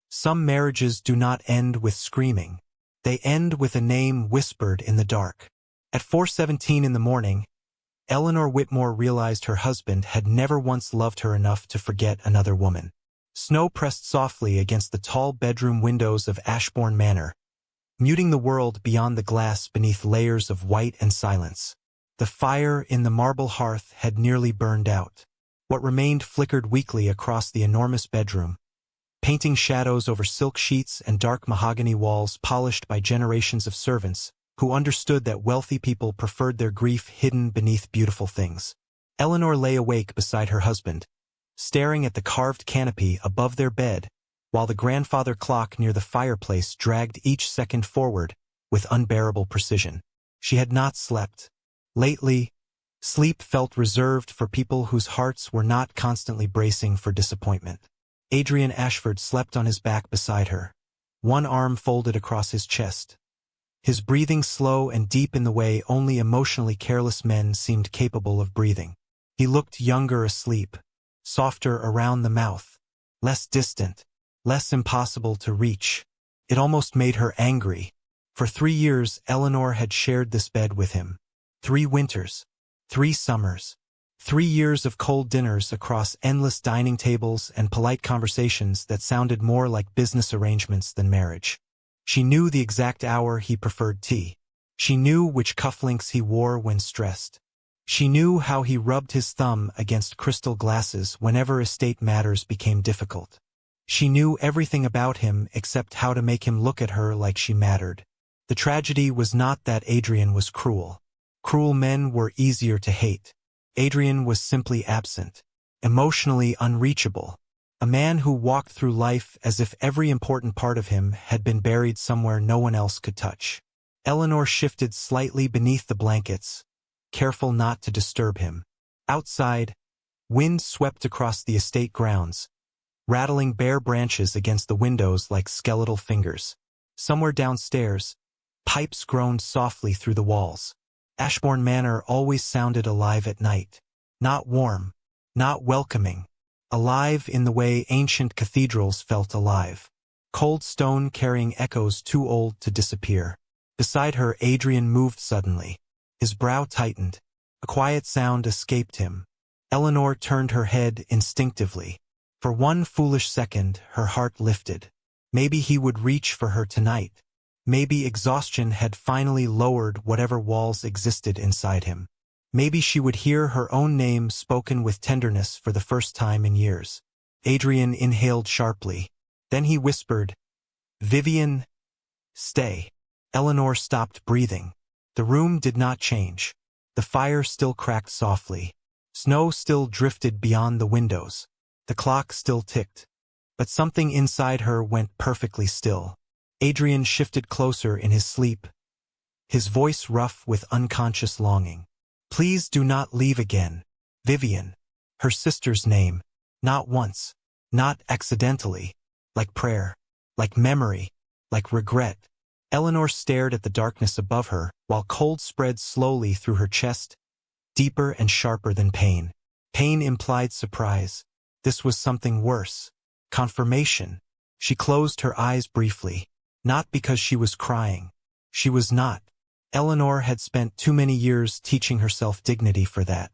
Some marriages do not end with screaming. They end with a name whispered in the dark. At 4:17 in the morning, Eleanor Whitmore realized her husband had never once loved her enough to forget another woman. Snow pressed softly against the tall bedroom windows of Ashbourne Manor, muting the world beyond the glass beneath layers of white and silence. The fire in the marble hearth had nearly burned out. What remained flickered weakly across the enormous bedroom, painting shadows over silk sheets and dark mahogany walls polished by generations of servants who understood that wealthy people preferred their grief hidden beneath beautiful things. Eleanor lay awake beside her husband, staring at the carved canopy above their bed, while the grandfather clock near the fireplace dragged each second forward with unbearable precision. She had not slept. Lately, sleep felt reserved for people whose hearts were not constantly bracing for disappointment. Adrian Ashford slept on his back beside her, one arm folded across his chest. His breathing slow and deep in the way only emotionally careless men seemed capable of breathing. He looked younger asleep, softer around the mouth, less distant, less impossible to reach. It almost made her angry. For 3 years, Eleanor had shared this bed with him. 3 winters, 3 summers, 3 years of cold dinners across endless dining tables and polite conversations that sounded more like business arrangements than marriage. She knew the exact hour he preferred tea. She knew which cufflinks he wore when stressed. She knew how he rubbed his thumb against crystal glasses whenever estate matters became difficult. She knew everything about him except how to make him look at her like she mattered. The tragedy was not that Adrian was cruel. Cruel men were easier to hate. Adrian was simply absent, emotionally unreachable. A man who walked through life as if every important part of him had been buried somewhere no one else could touch. Eleanor shifted slightly beneath the blankets, careful not to disturb him. Outside, wind swept across the estate grounds, rattling bare branches against the windows like skeletal fingers. Somewhere downstairs, pipes groaned softly through the walls. Ashbourne Manor always sounded alive at night. Not warm, not welcoming. Alive in the way ancient cathedrals felt alive. Cold stone carrying echoes too old to disappear. Beside her, Adrian moved suddenly. His brow tightened. A quiet sound escaped him. Eleanor turned her head instinctively. For one foolish second, her heart lifted. Maybe he would reach for her tonight. Maybe exhaustion had finally lowered whatever walls existed inside him. Maybe she would hear her own name spoken with tenderness for the first time in years. Adrian inhaled sharply. Then he whispered, "Vivian, stay." Eleanor stopped breathing. The room did not change. The fire still cracked softly. Snow still drifted beyond the windows. The clock still ticked. But something inside her went perfectly still. Adrian shifted closer in his sleep, his voice rough with unconscious longing. "Please do not leave again. Vivian." Her sister's name. Not once. Not accidentally. Like prayer. Like memory. Like regret. Eleanor stared at the darkness above her, while cold spread slowly through her chest, deeper and sharper than pain. Pain implied surprise. This was something worse. Confirmation. She closed her eyes briefly. Not because she was crying. She was not. Eleanor had spent too many years teaching herself dignity for that.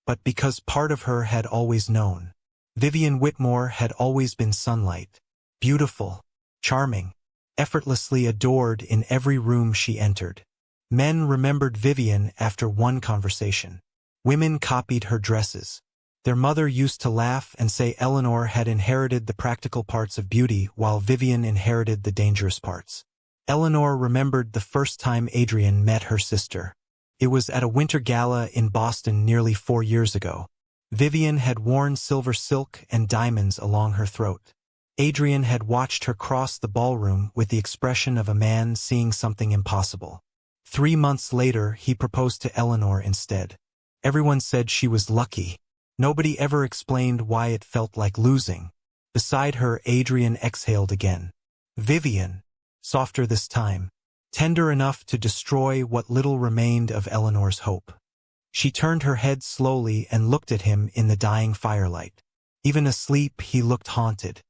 But because part of her had always known. Vivian Whitmore had always been sunlight. Beautiful. Charming. Effortlessly adored in every room she entered. Men remembered Vivian after one conversation. Women copied her dresses. Their mother used to laugh and say Eleanor had inherited the practical parts of beauty while Vivian inherited the dangerous parts. Eleanor remembered the first time Adrian met her sister. It was at a winter gala in Boston nearly 4 years ago. Vivian had worn silver silk and diamonds along her throat. Adrian had watched her cross the ballroom with the expression of a man seeing something impossible. 3 months later, he proposed to Eleanor instead. Everyone said she was lucky. Nobody ever explained why it felt like losing. Beside her, Adrian exhaled again. Vivian, softer this time, tender enough to destroy what little remained of Eleanor's hope. She turned her head slowly and looked at him in the dying firelight. Even asleep, he looked haunted.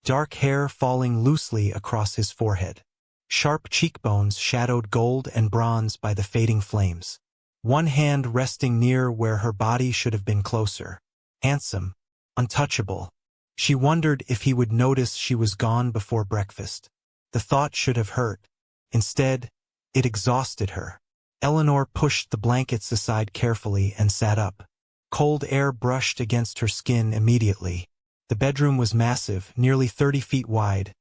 dark hair falling loosely across his forehead. Sharp cheekbones shadowed gold and bronze by the fading flames. One hand resting near where her body should have been closer. Handsome, untouchable. She wondered if he would notice she was gone before breakfast. The thought should have hurt. Instead, it exhausted her. Eleanor pushed the blankets aside carefully and sat up. Cold air brushed against her skin immediately. The bedroom was massive, nearly 30 feet wide,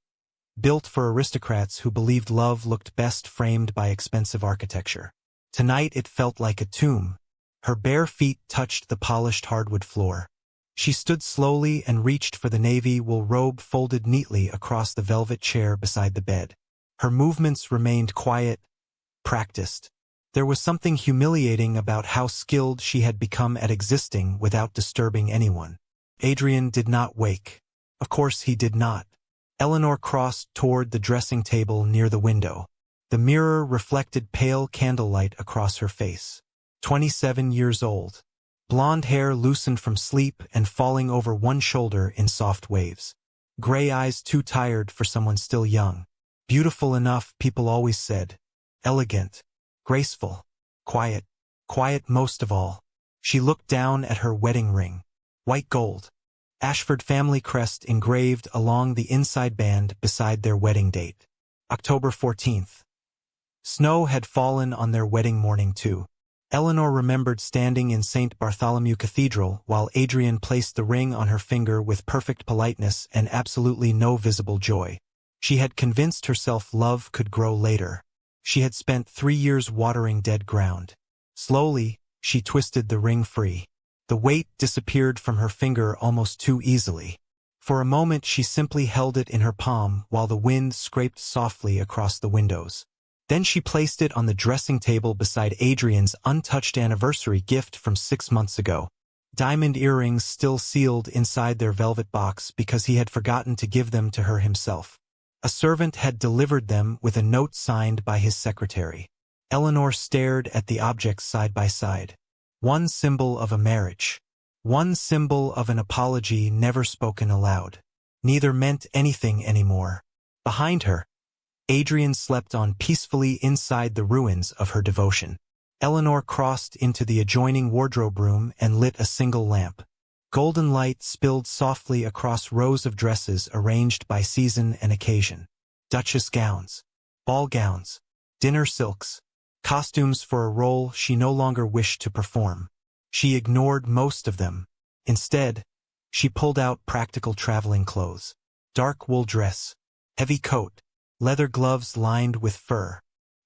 built for aristocrats who believed love looked best framed by expensive architecture. Tonight it felt like a tomb. Her bare feet touched the polished hardwood floor. She stood slowly and reached for the navy wool robe folded neatly across the velvet chair beside the bed. Her movements remained quiet, practiced. There was something humiliating about how skilled she had become at existing without disturbing anyone. Adrian did not wake. Of course he did not. Eleanor crossed toward the dressing table near the window. The mirror reflected pale candlelight across her face. 27 years old. Blonde hair loosened from sleep and falling over one shoulder in soft waves. Gray eyes too tired for someone still young. Beautiful enough, people always said. Elegant. Graceful. Quiet. Quiet most of all. She looked down at her wedding ring. White gold. Ashford family crest engraved along the inside band beside their wedding date. October 14th. Snow had fallen on their wedding morning too. Eleanor remembered standing in St. Bartholomew Cathedral while Adrian placed the ring on her finger with perfect politeness and absolutely no visible joy. She had convinced herself love could grow later. She had spent 3 years watering dead ground. Slowly, she twisted the ring free. The weight disappeared from her finger almost too easily. For a moment she simply held it in her palm while the wind scraped softly across the windows. Then she placed it on the dressing table beside Adrian's untouched anniversary gift from 6 months ago. Diamond earrings still sealed inside their velvet box because he had forgotten to give them to her himself. A servant had delivered them with a note signed by his secretary. Eleanor stared at the objects side by side. One symbol of a marriage. One symbol of an apology never spoken aloud. Neither meant anything anymore. Behind her, Adrian slept on peacefully inside the ruins of her devotion. Eleanor crossed into the adjoining wardrobe room and lit a single lamp. Golden light spilled softly across rows of dresses arranged by season and occasion. Duchess gowns, ball gowns, dinner silks, costumes for a role she no longer wished to perform. She ignored most of them. Instead, she pulled out practical traveling clothes. Dark wool dress, heavy coat, leather gloves lined with fur.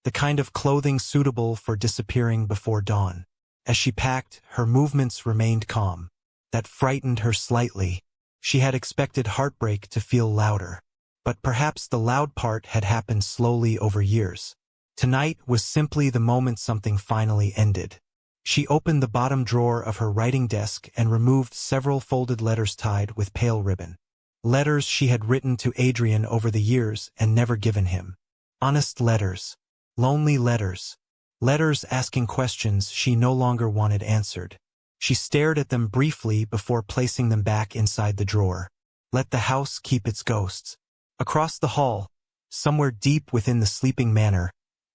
The kind of clothing suitable for disappearing before dawn. As she packed, her movements remained calm. That frightened her slightly. She had expected heartbreak to feel louder. But perhaps the loud part had happened slowly over years. Tonight was simply the moment something finally ended. She opened the bottom drawer of her writing desk and removed several folded letters tied with pale ribbon. Letters she had written to Adrian over the years and never given him. Honest letters. Lonely letters. Letters asking questions she no longer wanted answered. She stared at them briefly before placing them back inside the drawer. Let the house keep its ghosts. Across the hall, somewhere deep within the sleeping manor,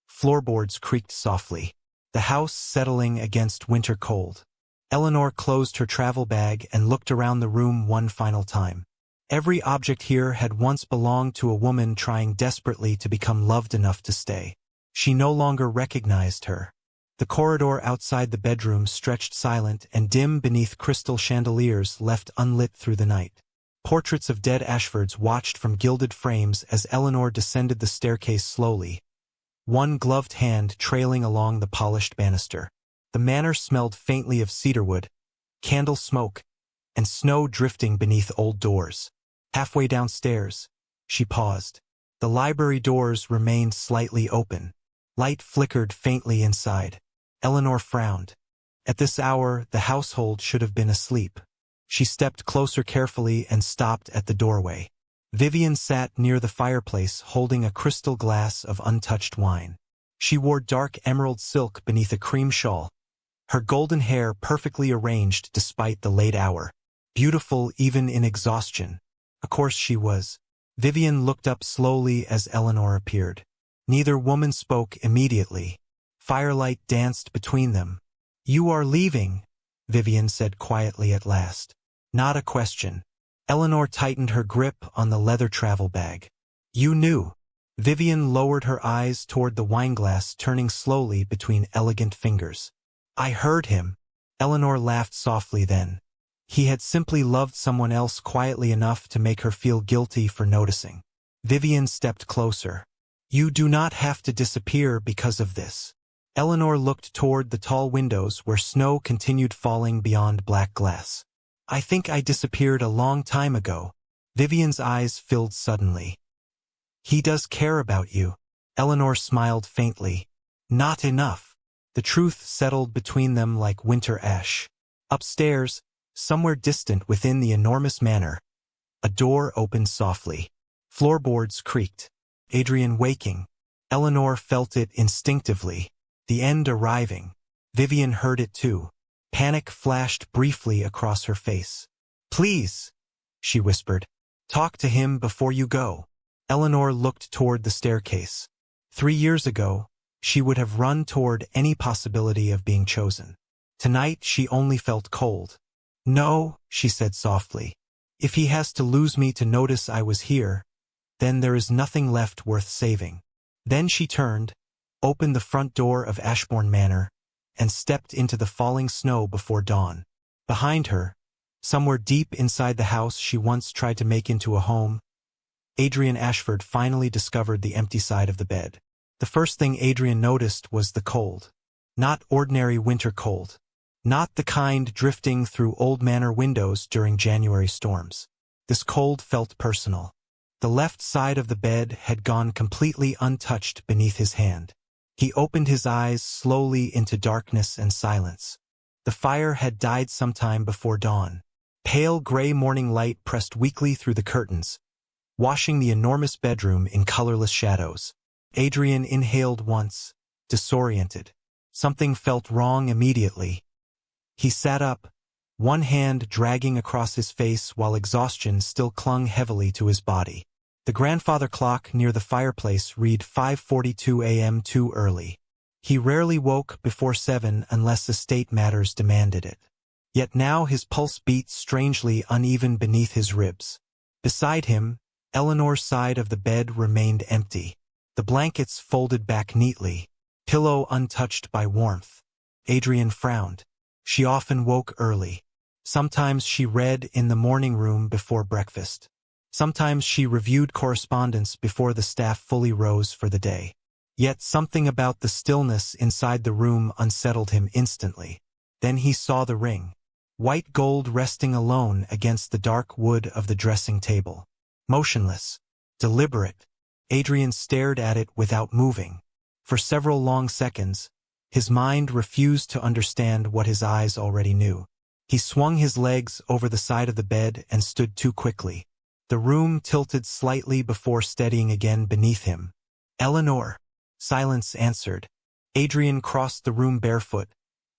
floorboards creaked softly. The house settling against winter cold. Eleanor closed her travel bag and looked around the room one final time. Every object here had once belonged to a woman trying desperately to become loved enough to stay. She no longer recognized her. The corridor outside the bedroom stretched silent and dim beneath crystal chandeliers left unlit through the night. Portraits of dead Ashfords watched from gilded frames as Eleanor descended the staircase slowly, one gloved hand trailing along the polished banister. The manor smelled faintly of cedarwood, candle smoke, and snow drifting beneath old doors. Halfway downstairs, she paused. The library doors remained slightly open. Light flickered faintly inside. Eleanor frowned. At this hour, the household should have been asleep. She stepped closer carefully and stopped at the doorway. Vivian sat near the fireplace holding a crystal glass of untouched wine. She wore dark emerald silk beneath a cream shawl, her golden hair perfectly arranged despite the late hour. Beautiful even in exhaustion. Of course she was. Vivian looked up slowly as Eleanor appeared. Neither woman spoke immediately. Firelight danced between them. "You are leaving," Vivian said quietly at last. Not a question. Eleanor tightened her grip on the leather travel bag. "You knew." Vivian lowered her eyes toward the wineglass turning slowly between elegant fingers. "I heard him." Eleanor laughed softly then. He had simply loved someone else quietly enough to make her feel guilty for noticing. Vivian stepped closer. "You do not have to disappear because of this." Eleanor looked toward the tall windows where snow continued falling beyond black glass. "I think I disappeared a long time ago." Vivian's eyes filled suddenly. "He does care about you." Eleanor smiled faintly. "Not enough." The truth settled between them like winter ash. Upstairs, somewhere distant within the enormous manor, a door opened softly. Floorboards creaked. Adrian waking. Eleanor felt it instinctively. The end arriving. Vivian heard it too. Panic flashed briefly across her face. "Please," she whispered. "Talk to him before you go." Eleanor looked toward the staircase. 3 years ago, she would have run toward any possibility of being chosen. Tonight she only felt cold. "No," she said softly. "If he has to lose me to notice I was here, then there is nothing left worth saving." Then she turned, opened the front door of Ashbourne Manor, and stepped into the falling snow before dawn. Behind her, somewhere deep inside the house she once tried to make into a home, Adrian Ashford finally discovered the empty side of the bed. The first thing Adrian noticed was the cold. Not ordinary winter cold. Not the kind drifting through old manor windows during January storms. This cold felt personal. The left side of the bed had gone completely untouched beneath his hand. He opened his eyes slowly into darkness and silence. The fire had died sometime before dawn. Pale gray morning light pressed weakly through the curtains, washing the enormous bedroom in colorless shadows. Adrian inhaled once, disoriented. Something felt wrong immediately. He sat up, one hand dragging across his face while exhaustion still clung heavily to his body. The grandfather clock near the fireplace read 5:42 a.m. too early. He rarely woke before 7 unless estate matters demanded it. Yet now his pulse beat strangely uneven beneath his ribs. Beside him, Eleanor's side of the bed remained empty. The blankets folded back neatly, pillow untouched by warmth. Adrian frowned. She often woke early. Sometimes she read in the morning room before breakfast. Sometimes she reviewed correspondence before the staff fully rose for the day. Yet something about the stillness inside the room unsettled him instantly. Then he saw the ring. White gold resting alone against the dark wood of the dressing table. Motionless. Deliberate. Adrian stared at it without moving. For several long seconds, his mind refused to understand what his eyes already knew. He swung his legs over the side of the bed and stood too quickly. The room tilted slightly before steadying again beneath him. "Eleanor." Silence answered. Adrian crossed the room barefoot,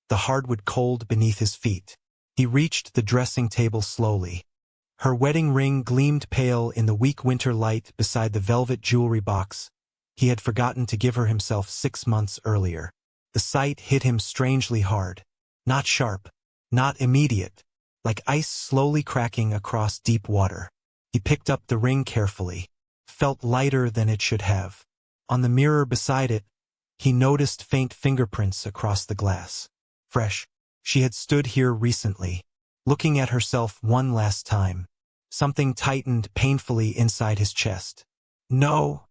the hardwood cold beneath his feet. He reached the dressing table slowly. Her wedding ring gleamed pale in the weak winter light beside the velvet jewelry box he had forgotten to give her himself 6 months earlier. The sight hit him strangely hard. Not sharp, not immediate, like ice slowly cracking across deep water. He picked up the ring carefully, felt lighter than it should have. On the mirror beside it, he noticed faint fingerprints across the glass. Fresh. She had stood here recently, looking at herself one last time. Something tightened painfully inside his chest. "No,"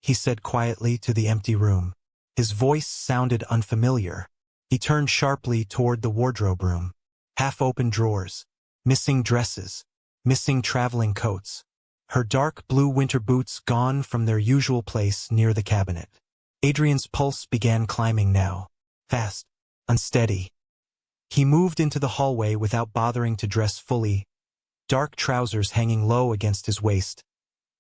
he said quietly to the empty room. His voice sounded unfamiliar. He turned sharply toward the wardrobe room. Half-open drawers. Missing dresses. Missing traveling coats. Her dark blue winter boots gone from their usual place near the cabinet. Adrian's pulse began climbing now. Fast. Unsteady. He moved into the hallway without bothering to dress fully. Dark trousers hanging low against his waist.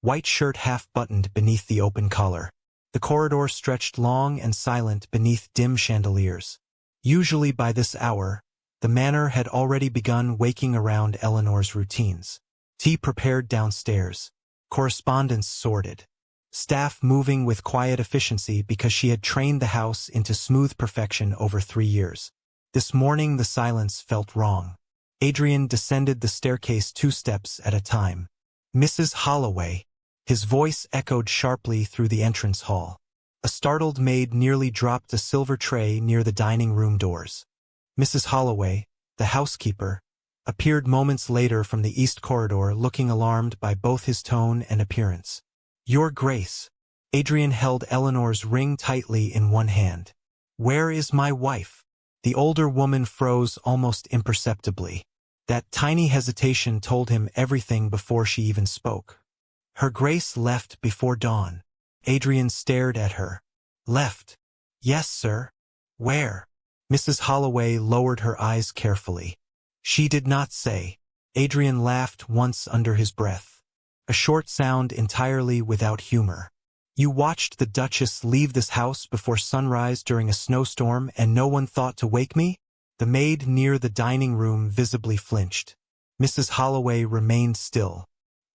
White shirt half-buttoned beneath the open collar. The corridor stretched long and silent beneath dim chandeliers. Usually by this hour, the manor had already begun waking around Eleanor's routines. Tea prepared downstairs. Correspondence sorted. Staff moving with quiet efficiency because she had trained the house into smooth perfection over 3 years. This morning the silence felt wrong. Adrian descended the staircase 2 steps at a time. Mrs. Holloway. His voice echoed sharply through the entrance hall. A startled maid nearly dropped a silver tray near the dining room doors. Mrs. Holloway, the housekeeper, appeared moments later from the east corridor looking alarmed by both his tone and appearance. "Your Grace." Adrian held Eleanor's ring tightly in one hand. "Where is my wife?" The older woman froze almost imperceptibly. That tiny hesitation told him everything before she even spoke. "Her Grace left before dawn." Adrian stared at her. "Left?" "Yes, sir." "Where?" Mrs. Holloway lowered her eyes carefully. "She did not say." Adrian laughed once under his breath. A short sound entirely without humor. "You watched the Duchess leave this house before sunrise during a snowstorm and no one thought to wake me?" The maid near the dining room visibly flinched. Mrs. Holloway remained still.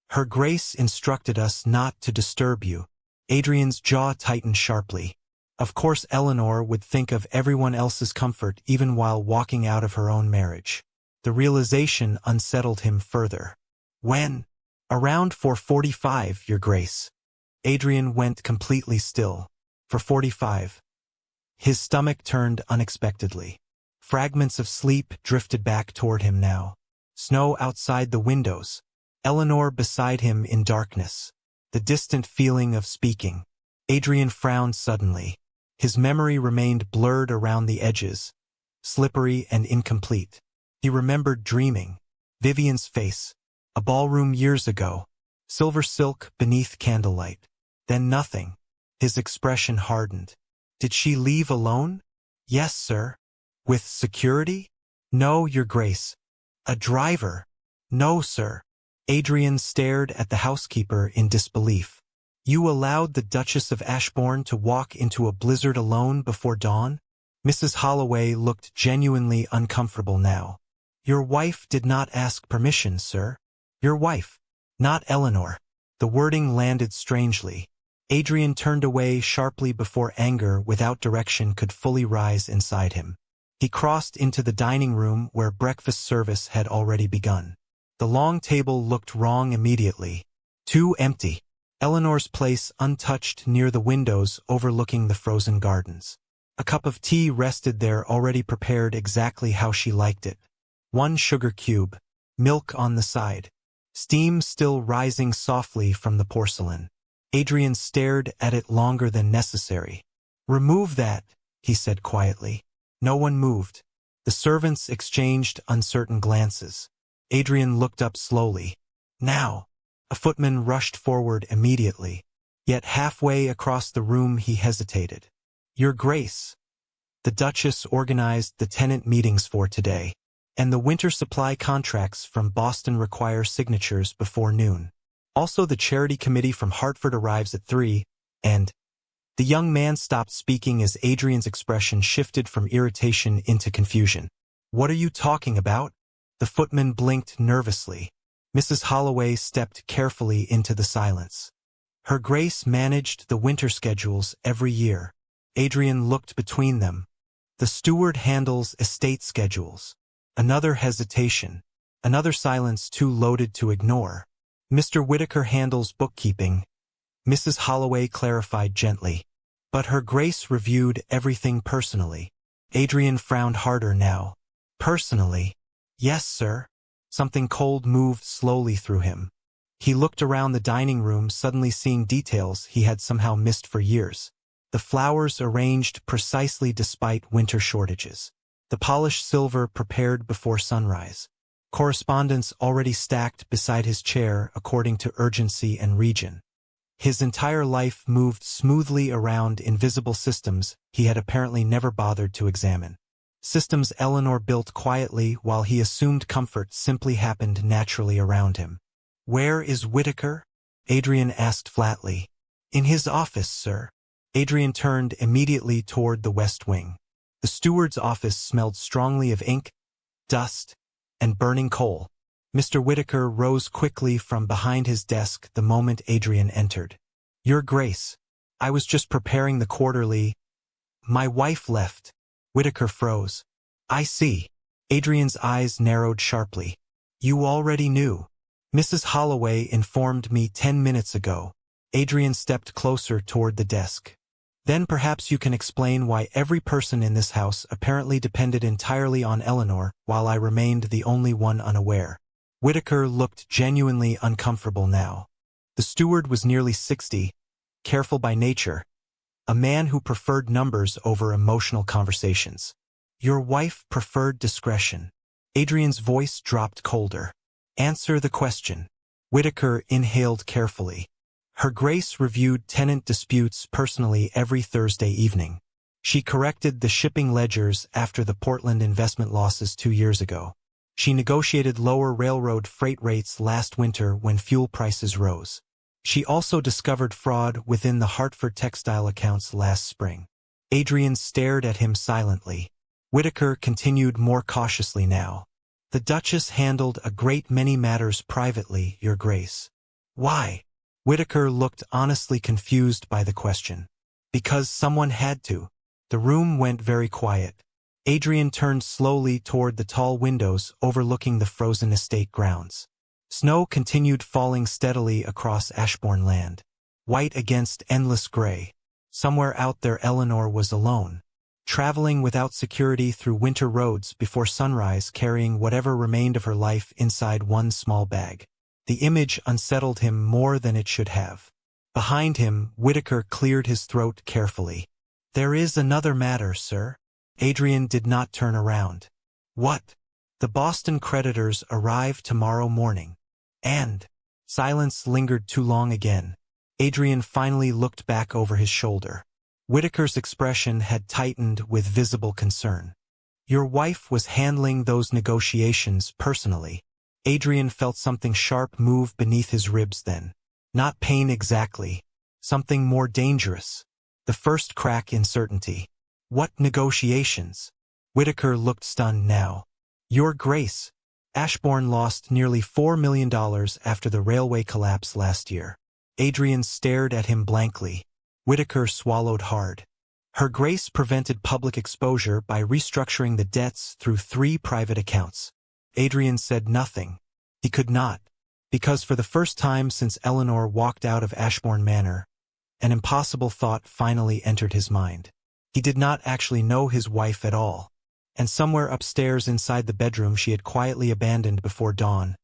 "Her Grace instructed us not to disturb you." Adrian's jaw tightened sharply. Of course Eleanor would think of everyone else's comfort even while walking out of her own marriage. The realization unsettled him further. "When?" "Around 4:45, Your Grace." Adrian went completely still. "For 45. His stomach turned unexpectedly. Fragments of sleep drifted back toward him now. Snow outside the windows. Eleanor beside him in darkness. The distant feeling of speaking. Adrian frowned suddenly. His memory remained blurred around the edges, slippery and incomplete. He remembered dreaming. Vivian's face. A ballroom years ago. Silver silk beneath candlelight. Then nothing. His expression hardened. "Did she leave alone?" "Yes, sir." "With security?" "No, Your Grace." "A driver?" "No, sir." Adrian stared at the housekeeper in disbelief. "You allowed the Duchess of Ashbourne to walk into a blizzard alone before dawn?" Mrs. Holloway looked genuinely uncomfortable now. "Your wife did not ask permission, sir." "Your wife, not Eleanor." The wording landed strangely. Adrian turned away sharply before anger without direction could fully rise inside him. He crossed into the dining room where breakfast service had already begun. The long table looked wrong immediately. Too empty. Eleanor's place untouched near the windows overlooking the frozen gardens. A cup of tea rested there already prepared exactly how she liked it. 1 sugar cube. Milk on the side. Steam still rising softly from the porcelain. Adrian stared at it longer than necessary. "Remove that," he said quietly. No one moved. The servants exchanged uncertain glances. Adrian looked up slowly. "Now." A footman rushed forward immediately. Yet halfway across the room he hesitated. "Your Grace." The Duchess organized the tenant meetings for today, and the winter supply contracts from Boston require signatures before noon. Also the charity committee from Hartford arrives at 3, and... The young man stopped speaking as Adrian's expression shifted from irritation into confusion. "What are you talking about?" The footman blinked nervously. Mrs. Holloway stepped carefully into the silence. "Her Grace managed the winter schedules every year." Adrian looked between them. "The steward handles estate schedules." Another hesitation. Another silence too loaded to ignore. "Mr. Whitaker handles bookkeeping." Mrs. Holloway clarified gently. "But Her Grace reviewed everything personally." Adrian frowned harder now. "Personally?" "Yes, sir." Something cold moved slowly through him. He looked around the dining room, suddenly seeing details he had somehow missed for years. The flowers arranged precisely despite winter shortages. The polished silver prepared before sunrise. Correspondence already stacked beside his chair according to urgency and region. His entire life moved smoothly around invisible systems he had apparently never bothered to examine. Systems Eleanor built quietly while he assumed comfort simply happened naturally around him. "Where is Whitaker?" Adrian asked flatly. "In his office, sir." Adrian turned immediately toward the west wing. The steward's office smelled strongly of ink, dust, and burning coal. Mr. Whitaker rose quickly from behind his desk the moment Adrian entered. Your Grace, I was just preparing the quarterly. My wife left. Whitaker froze. I see. Adrian's eyes narrowed sharply. You already knew. Mrs. Holloway informed me 10 minutes ago. Adrian stepped closer toward the desk. Then perhaps you can explain why every person in this house apparently depended entirely on Eleanor, while I remained the only one unaware. Whitaker looked genuinely uncomfortable now. The steward was nearly 60, careful by nature, a man who preferred numbers over emotional conversations. Your wife preferred discretion. Adrian's voice dropped colder. Answer the question. Whitaker inhaled carefully. Her Grace reviewed tenant disputes personally every Thursday evening. She corrected the shipping ledgers after the Portland investment losses 2 years ago. She negotiated lower railroad freight rates last winter when fuel prices rose. She also discovered fraud within the Hartford textile accounts last spring. Adrian stared at him silently. Whitaker continued more cautiously now. The Duchess handled a great many matters privately, Your Grace. Why? Whitaker looked honestly confused by the question. Because someone had to. The room went very quiet. Adrian turned slowly toward the tall windows overlooking the frozen estate grounds. Snow continued falling steadily across Ashbourne land. White against endless gray. Somewhere out there Eleanor was alone, traveling without security through winter roads before sunrise, carrying whatever remained of her life inside one small bag. The image unsettled him more than it should have. Behind him, Whitaker cleared his throat carefully. There is another matter, sir. Adrian did not turn around. What? The Boston creditors arrive tomorrow morning. And silence lingered too long again. Adrian finally looked back over his shoulder. Whitaker's expression had tightened with visible concern. Your wife was handling those negotiations personally. Adrian felt something sharp move beneath his ribs then. Not pain exactly. Something more dangerous. The first crack in certainty. What negotiations? Whitaker looked stunned now. Your Grace, Ashbourne lost nearly $4 million after the railway collapse last year. Adrian stared at him blankly. Whitaker swallowed hard. Her Grace prevented public exposure by restructuring the debts through 3 private accounts. Adrian said nothing. He could not, because for the first time since Eleanor walked out of Ashbourne Manor, an impossible thought finally entered his mind. He did not actually know his wife at all. And somewhere upstairs inside the bedroom she had quietly abandoned before dawn,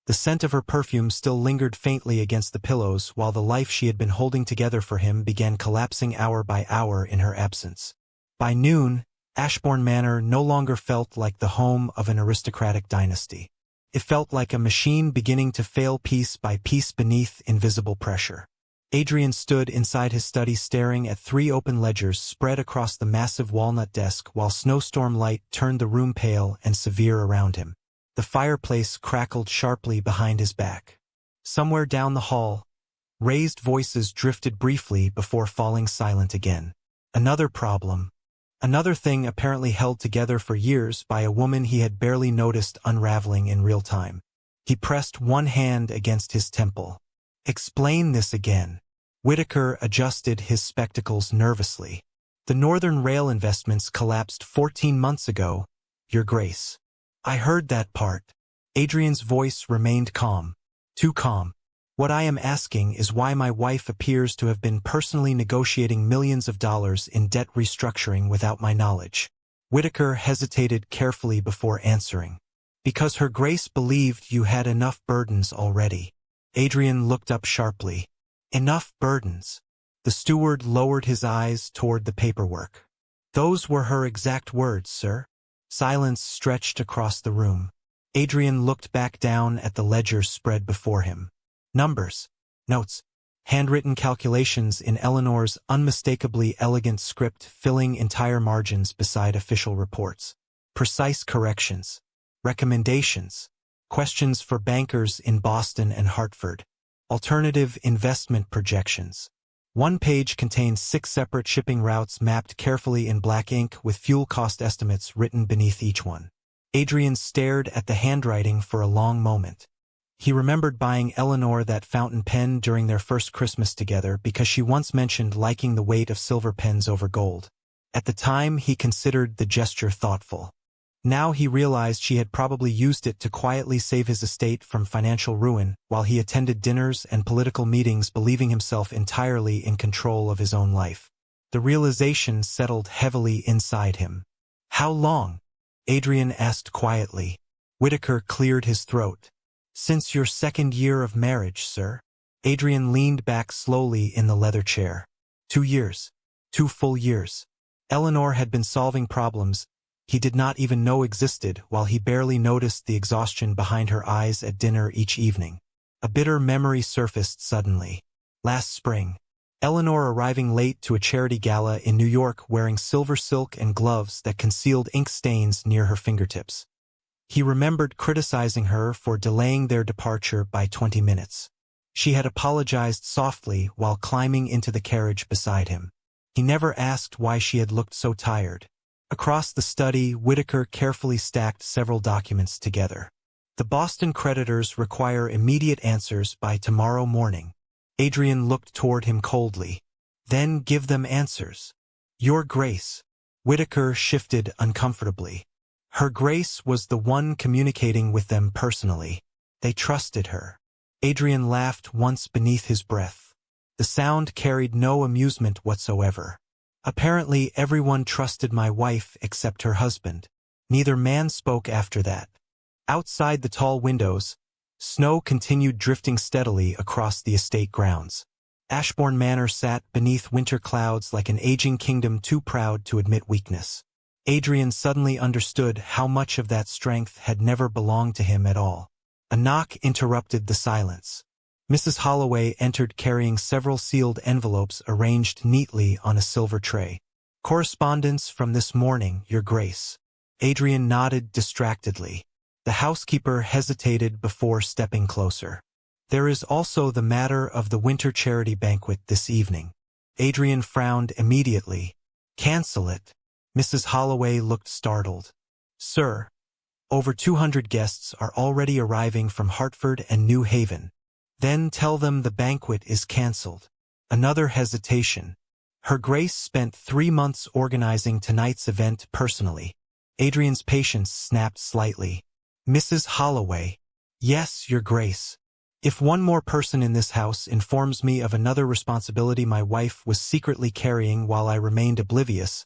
the scent of her perfume still lingered faintly against the pillows while the life she had been holding together for him began collapsing hour by hour in her absence. By noon, Ashbourne Manor no longer felt like the home of an aristocratic dynasty. It felt like a machine beginning to fail piece by piece beneath invisible pressure. Adrian stood inside his study staring at 3 open ledgers spread across the massive walnut desk while snowstorm light turned the room pale and severe around him. The fireplace crackled sharply behind his back. Somewhere down the hall, raised voices drifted briefly before falling silent again. Another problem. Another thing apparently held together for years by a woman he had barely noticed unraveling in real time. He pressed one hand against his temple. Explain this again. Whitaker adjusted his spectacles nervously. The Northern Rail investments collapsed 14 months ago, Your Grace. I heard that part. Adrian's voice remained calm. Too calm. What I am asking is why my wife appears to have been personally negotiating millions of dollars in debt restructuring without my knowledge. Whitaker hesitated carefully before answering. Because Her Grace believed you had enough burdens already. Adrian looked up sharply. Enough burdens. The steward lowered his eyes toward the paperwork. Those were her exact words, sir. Silence stretched across the room. Adrian looked back down at the ledgers spread before him. Numbers, notes, handwritten calculations in Eleanor's unmistakably elegant script filling entire margins beside official reports. Precise corrections. Recommendations. Questions for bankers in Boston and Hartford. Alternative investment projections. One page contains 6 separate shipping routes mapped carefully in black ink with fuel cost estimates written beneath each one. Adrian stared at the handwriting for a long moment. He remembered buying Eleanor that fountain pen during their first Christmas together because she once mentioned liking the weight of silver pens over gold. At the time, he considered the gesture thoughtful. Now he realized she had probably used it to quietly save his estate from financial ruin while he attended dinners and political meetings, believing himself entirely in control of his own life. The realization settled heavily inside him. "How long?" Adrian asked quietly. Whitaker cleared his throat. "Since your second year of marriage, sir." Adrian leaned back slowly in the leather chair. 2 years. 2 full years. Eleanor had been solving problems he did not even know existed, while he barely noticed the exhaustion behind her eyes at dinner each evening. A bitter memory surfaced suddenly. Last spring. Eleanor arriving late to a charity gala in New York wearing silver silk and gloves that concealed ink stains near her fingertips. He remembered criticizing her for delaying their departure by 20 minutes. She had apologized softly while climbing into the carriage beside him. He never asked why she had looked so tired. Across the study, Whitaker carefully stacked several documents together. "The Boston creditors require immediate answers by tomorrow morning." Adrian looked toward him coldly. "Then give them answers." "Your Grace." Whitaker shifted uncomfortably. Her Grace was the one communicating with them personally. They trusted her. Adrian laughed once beneath his breath. The sound carried no amusement whatsoever. "Apparently everyone trusted my wife except her husband." Neither man spoke after that. Outside the tall windows, snow continued drifting steadily across the estate grounds. Ashbourne Manor sat beneath winter clouds like an aging kingdom too proud to admit weakness. Adrian suddenly understood how much of that strength had never belonged to him at all. A knock interrupted the silence. Mrs. Holloway entered carrying several sealed envelopes arranged neatly on a silver tray. "Correspondence from this morning, Your Grace." Adrian nodded distractedly. The housekeeper hesitated before stepping closer. "There is also the matter of the winter charity banquet this evening." Adrian frowned immediately. "Cancel it." Mrs. Holloway looked startled. "Sir, over 200 guests are already arriving from Hartford and New Haven." "Then tell them the banquet is cancelled." Another hesitation. Her Grace spent 3 months organizing tonight's event personally. Adrian's patience snapped slightly. "Mrs. Holloway." "Yes, Your Grace. If one more person in this house informs me of another responsibility my wife was secretly carrying while I remained oblivious,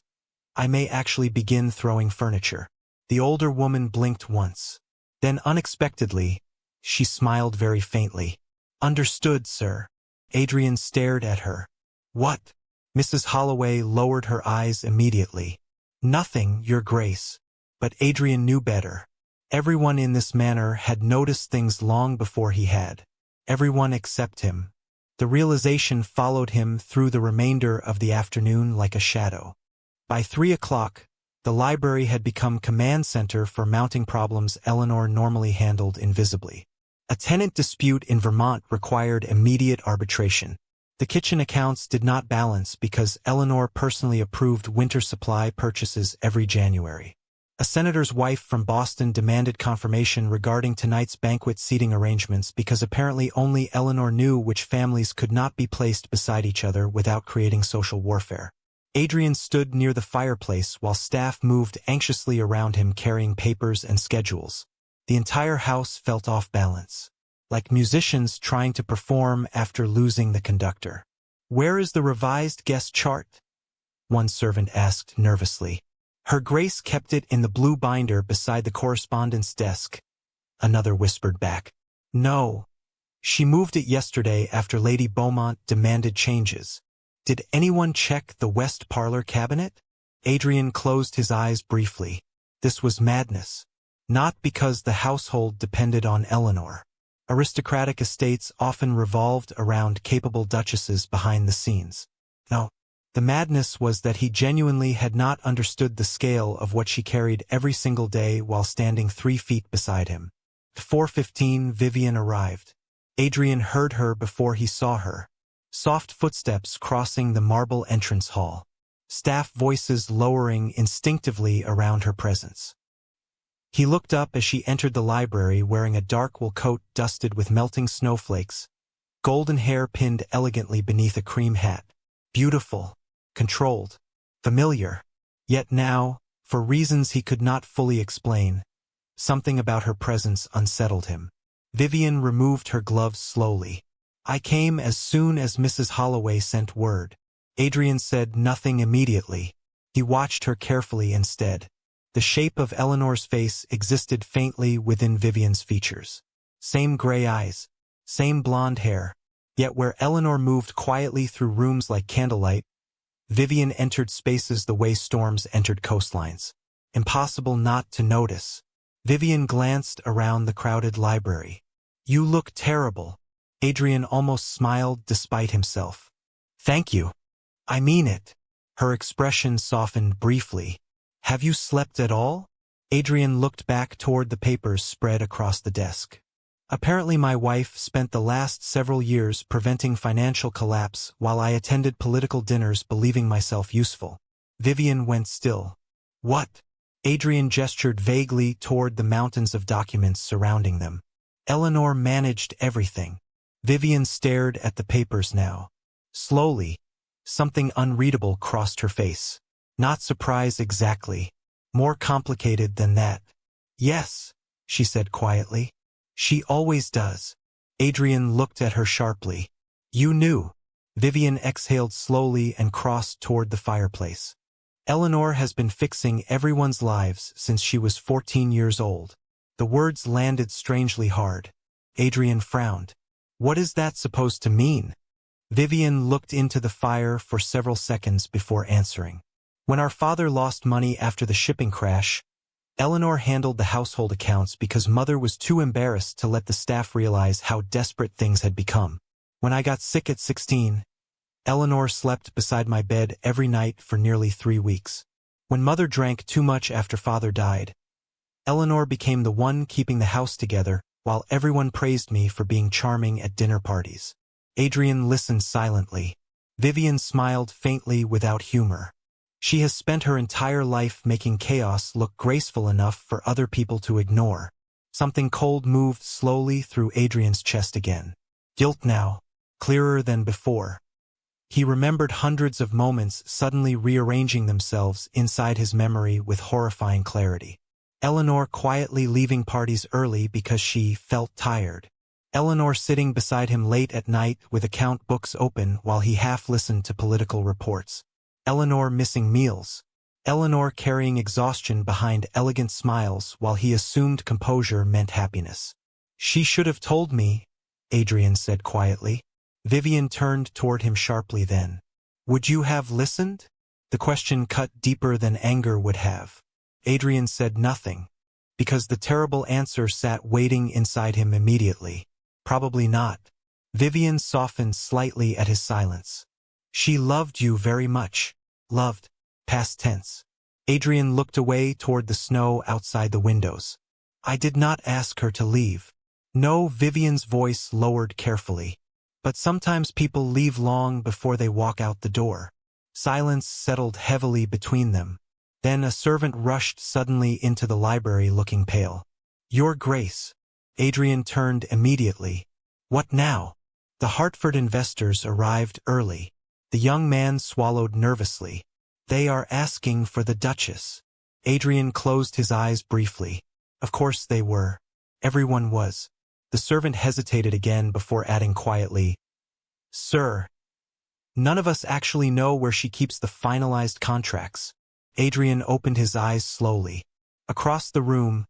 I may actually begin throwing furniture." The older woman blinked once. Then unexpectedly, she smiled very faintly. "Understood, sir." Adrian stared at her. "What?" Mrs. Holloway lowered her eyes immediately. "Nothing, Your Grace." But Adrian knew better. Everyone in this manor had noticed things long before he had. Everyone except him. The realization followed him through the remainder of the afternoon like a shadow. By 3 o'clock, the library had become command center for mounting problems Eleanor normally handled invisibly. A tenant dispute in Vermont required immediate arbitration. The kitchen accounts did not balance because Eleanor personally approved winter supply purchases every January. A senator's wife from Boston demanded confirmation regarding tonight's banquet seating arrangements because apparently only Eleanor knew which families could not be placed beside each other without creating social warfare. Adrian stood near the fireplace while staff moved anxiously around him carrying papers and schedules. The entire house felt off balance, like musicians trying to perform after losing the conductor. "Where is the revised guest chart?" one servant asked nervously. "Her Grace kept it in the blue binder beside the correspondence desk," another whispered back. "No. She moved it yesterday after Lady Beaumont demanded changes." "Did anyone check the West Parlor cabinet?" Adrian closed his eyes briefly. This was madness. Not because the household depended on Eleanor. Aristocratic estates often revolved around capable duchesses behind the scenes. No. The madness was that he genuinely had not understood the scale of what she carried every single day while standing 3 feet beside him. 4:15 Vivian arrived. Adrian heard her before he saw her. Soft footsteps crossing the marble entrance hall. Staff voices lowering instinctively around her presence. He looked up as she entered the library wearing a dark wool coat dusted with melting snowflakes, golden hair pinned elegantly beneath a cream hat. Beautiful, controlled, familiar. Yet now, for reasons he could not fully explain, something about her presence unsettled him. Vivian removed her gloves slowly. "I came as soon as Mrs. Holloway sent word." Adrian said nothing immediately. He watched her carefully instead. The shape of Eleanor's face existed faintly within Vivian's features. Same gray eyes, same blonde hair. Yet where Eleanor moved quietly through rooms like candlelight, Vivian entered spaces the way storms entered coastlines. Impossible not to notice. Vivian glanced around the crowded library. "You look terrible." Adrian almost smiled despite himself. "Thank you. I mean it." Her expression softened briefly. "Have you slept at all?" Adrian looked back toward the papers spread across the desk. "Apparently my wife spent the last several years preventing financial collapse while I attended political dinners believing myself useful." Vivian went still. "What?" Adrian gestured vaguely toward the mountains of documents surrounding them. "Eleanor managed everything." Vivian stared at the papers now. Slowly, something unreadable crossed her face. Not surprise exactly. More complicated than that. "Yes," she said quietly. "She always does." Adrian looked at her sharply. "You knew." Vivian exhaled slowly and crossed toward the fireplace. "Eleanor has been fixing everyone's lives since she was 14 years old." The words landed strangely hard. Adrian frowned. "What is that supposed to mean?" Vivian looked into the fire for several seconds before answering. "When our father lost money after the shipping crash, Eleanor handled the household accounts because Mother was too embarrassed to let the staff realize how desperate things had become. When I got sick at 16, Eleanor slept beside my bed every night for nearly 3 weeks. When Mother drank too much after Father died, Eleanor became the one keeping the house together while everyone praised me for being charming at dinner parties." Adrian listened silently. Vivian smiled faintly without humor. "She has spent her entire life making chaos look graceful enough for other people to ignore." Something cold moved slowly through Adrian's chest again. Guilt now, clearer than before. He remembered hundreds of moments suddenly rearranging themselves inside his memory with horrifying clarity. Eleanor quietly leaving parties early because she felt tired. Eleanor sitting beside him late at night with account books open while he half-listened to political reports. Eleanor missing meals. Eleanor carrying exhaustion behind elegant smiles while he assumed composure meant happiness. "She should have told me," Adrian said quietly. Vivian turned toward him sharply then. "Would you have listened?" The question cut deeper than anger would have. Adrian said nothing, because the terrible answer sat waiting inside him immediately. "Probably not." Vivian softened slightly at his silence. "She loved you very much." Loved, past tense. Adrian looked away toward the snow outside the windows. "I did not ask her to leave." "No," Vivian's voice lowered carefully. "But sometimes people leave long before they walk out the door." Silence settled heavily between them. Then a servant rushed suddenly into the library looking pale. "Your Grace." Adrian turned immediately. "What now?" The Hartford investors arrived early. The young man swallowed nervously. "They are asking for the Duchess." Adrian closed his eyes briefly. Of course they were. Everyone was. The servant hesitated again before adding quietly, "Sir, none of us actually know where she keeps the finalized contracts." Adrian opened his eyes slowly. Across the room,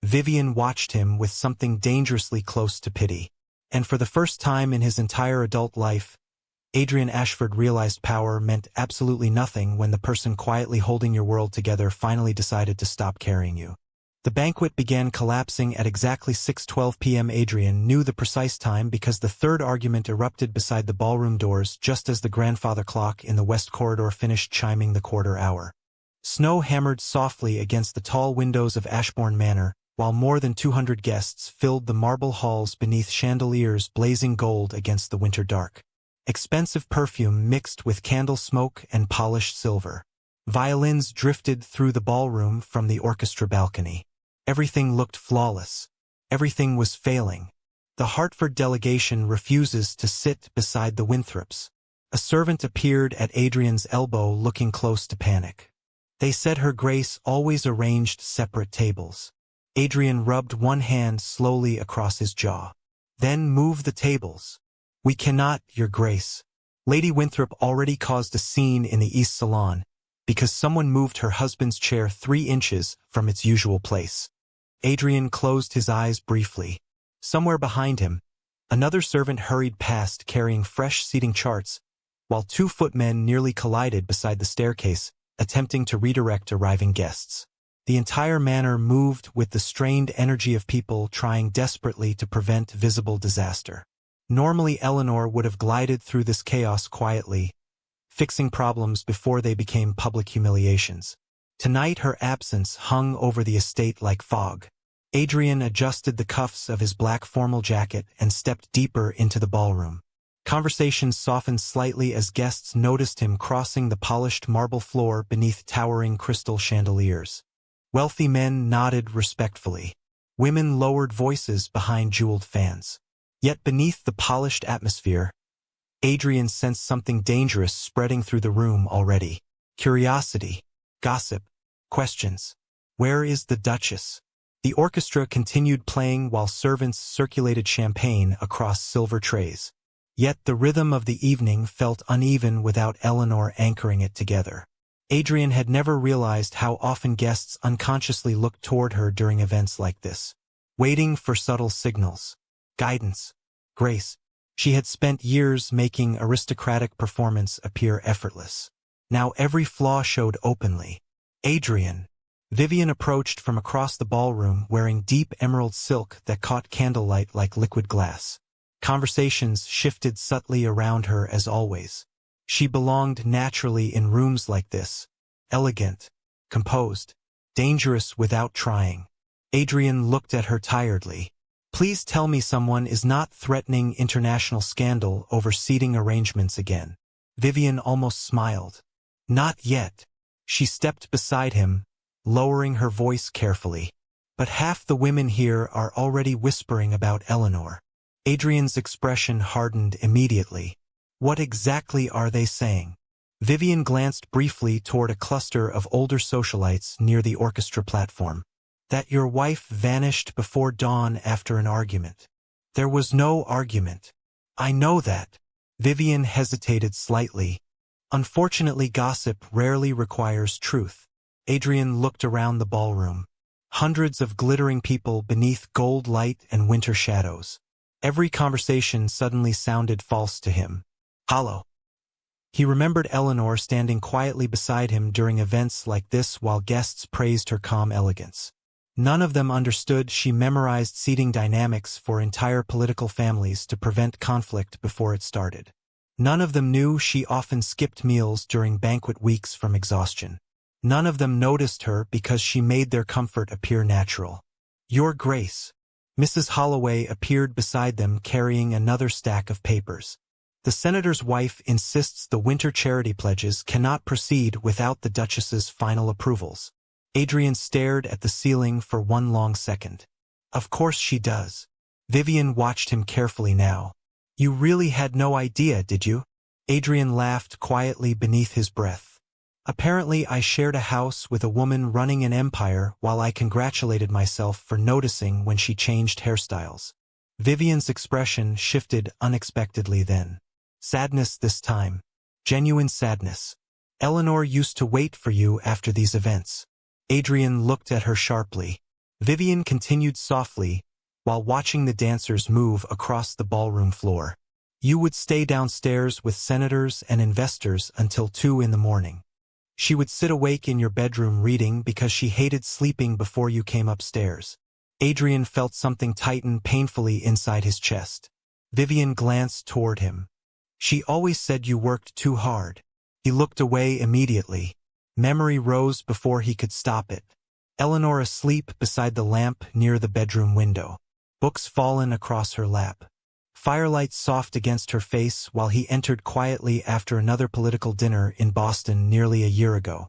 Vivian watched him with something dangerously close to pity. And for the first time in his entire adult life, Adrian Ashford realized power meant absolutely nothing when the person quietly holding your world together finally decided to stop carrying you. The banquet began collapsing at exactly 6:12 p.m. Adrian knew the precise time because the third argument erupted beside the ballroom doors just as the grandfather clock in the west corridor finished chiming the quarter hour. Snow hammered softly against the tall windows of Ashbourne Manor, while more than 200 guests filled the marble halls beneath chandeliers blazing gold against the winter dark. Expensive perfume mixed with candle smoke and polished silver. Violins drifted through the ballroom from the orchestra balcony. Everything looked flawless. Everything was failing. The Hartford delegation refuses to sit beside the Winthrops. A servant appeared at Adrian's elbow looking close to panic. They said Her Grace always arranged separate tables. Adrian rubbed one hand slowly across his jaw. Then move the tables. We cannot, Your Grace. Lady Winthrop already caused a scene in the East Salon because someone moved her husband's chair 3 inches from its usual place. Adrian closed his eyes briefly. Somewhere behind him, another servant hurried past carrying fresh seating charts, while 2 footmen nearly collided beside the staircase, attempting to redirect arriving guests. The entire manor moved with the strained energy of people trying desperately to prevent visible disaster. Normally Eleanor would have glided through this chaos quietly, fixing problems before they became public humiliations. Tonight her absence hung over the estate like fog. Adrian adjusted the cuffs of his black formal jacket and stepped deeper into the ballroom. Conversations softened slightly as guests noticed him crossing the polished marble floor beneath towering crystal chandeliers. Wealthy men nodded respectfully. Women lowered voices behind jeweled fans. Yet beneath the polished atmosphere, Adrian sensed something dangerous spreading through the room already. Curiosity, gossip, questions. Where is the Duchess? The orchestra continued playing while servants circulated champagne across silver trays. Yet the rhythm of the evening felt uneven without Eleanor anchoring it together. Adrian had never realized how often guests unconsciously looked toward her during events like this, waiting for subtle signals, guidance, grace. She had spent years making aristocratic performance appear effortless. Now every flaw showed openly. Adrian. Vivian approached from across the ballroom wearing deep emerald silk that caught candlelight like liquid glass. Conversations shifted subtly around her as always. She belonged naturally in rooms like this. Elegant, composed, dangerous without trying. Adrian looked at her tiredly. Please tell me someone is not threatening international scandal over seating arrangements again. Vivian almost smiled. Not yet. She stepped beside him, lowering her voice carefully. But half the women here are already whispering about Eleanor. Adrian's expression hardened immediately. What exactly are they saying? Vivian glanced briefly toward a cluster of older socialites near the orchestra platform. That your wife vanished before dawn after an argument. There was no argument. I know that. Vivian hesitated slightly. Unfortunately, gossip rarely requires truth. Adrian looked around the ballroom. Hundreds of glittering people beneath gold light and winter shadows. Every conversation suddenly sounded false to him. Hollow. He remembered Eleanor standing quietly beside him during events like this while guests praised her calm elegance. None of them understood she memorized seating dynamics for entire political families to prevent conflict before it started. None of them knew she often skipped meals during banquet weeks from exhaustion. None of them noticed her because she made their comfort appear natural. Your Grace. Mrs. Holloway appeared beside them carrying another stack of papers. The senator's wife insists the winter charity pledges cannot proceed without the Duchess's final approvals. Adrian stared at the ceiling for one long second. Of course she does. Vivian watched him carefully now. You really had no idea, did you? Adrian laughed quietly beneath his breath. Apparently I shared a house with a woman running an empire while I congratulated myself for noticing when she changed hairstyles. Vivian's expression shifted unexpectedly then. Sadness this time. Genuine sadness. Eleanor used to wait for you after these events. Adrian looked at her sharply. Vivian continued softly, while watching the dancers move across the ballroom floor. You would stay downstairs with senators and investors until 2 in the morning. She would sit awake in your bedroom reading because she hated sleeping before you came upstairs. Adrian felt something tighten painfully inside his chest. Vivian glanced toward him. She always said you worked too hard. He looked away immediately. Memory rose before he could stop it. Eleanor asleep beside the lamp near the bedroom window. Books fallen across her lap. Firelight soft against her face while he entered quietly after another political dinner in Boston nearly a year ago.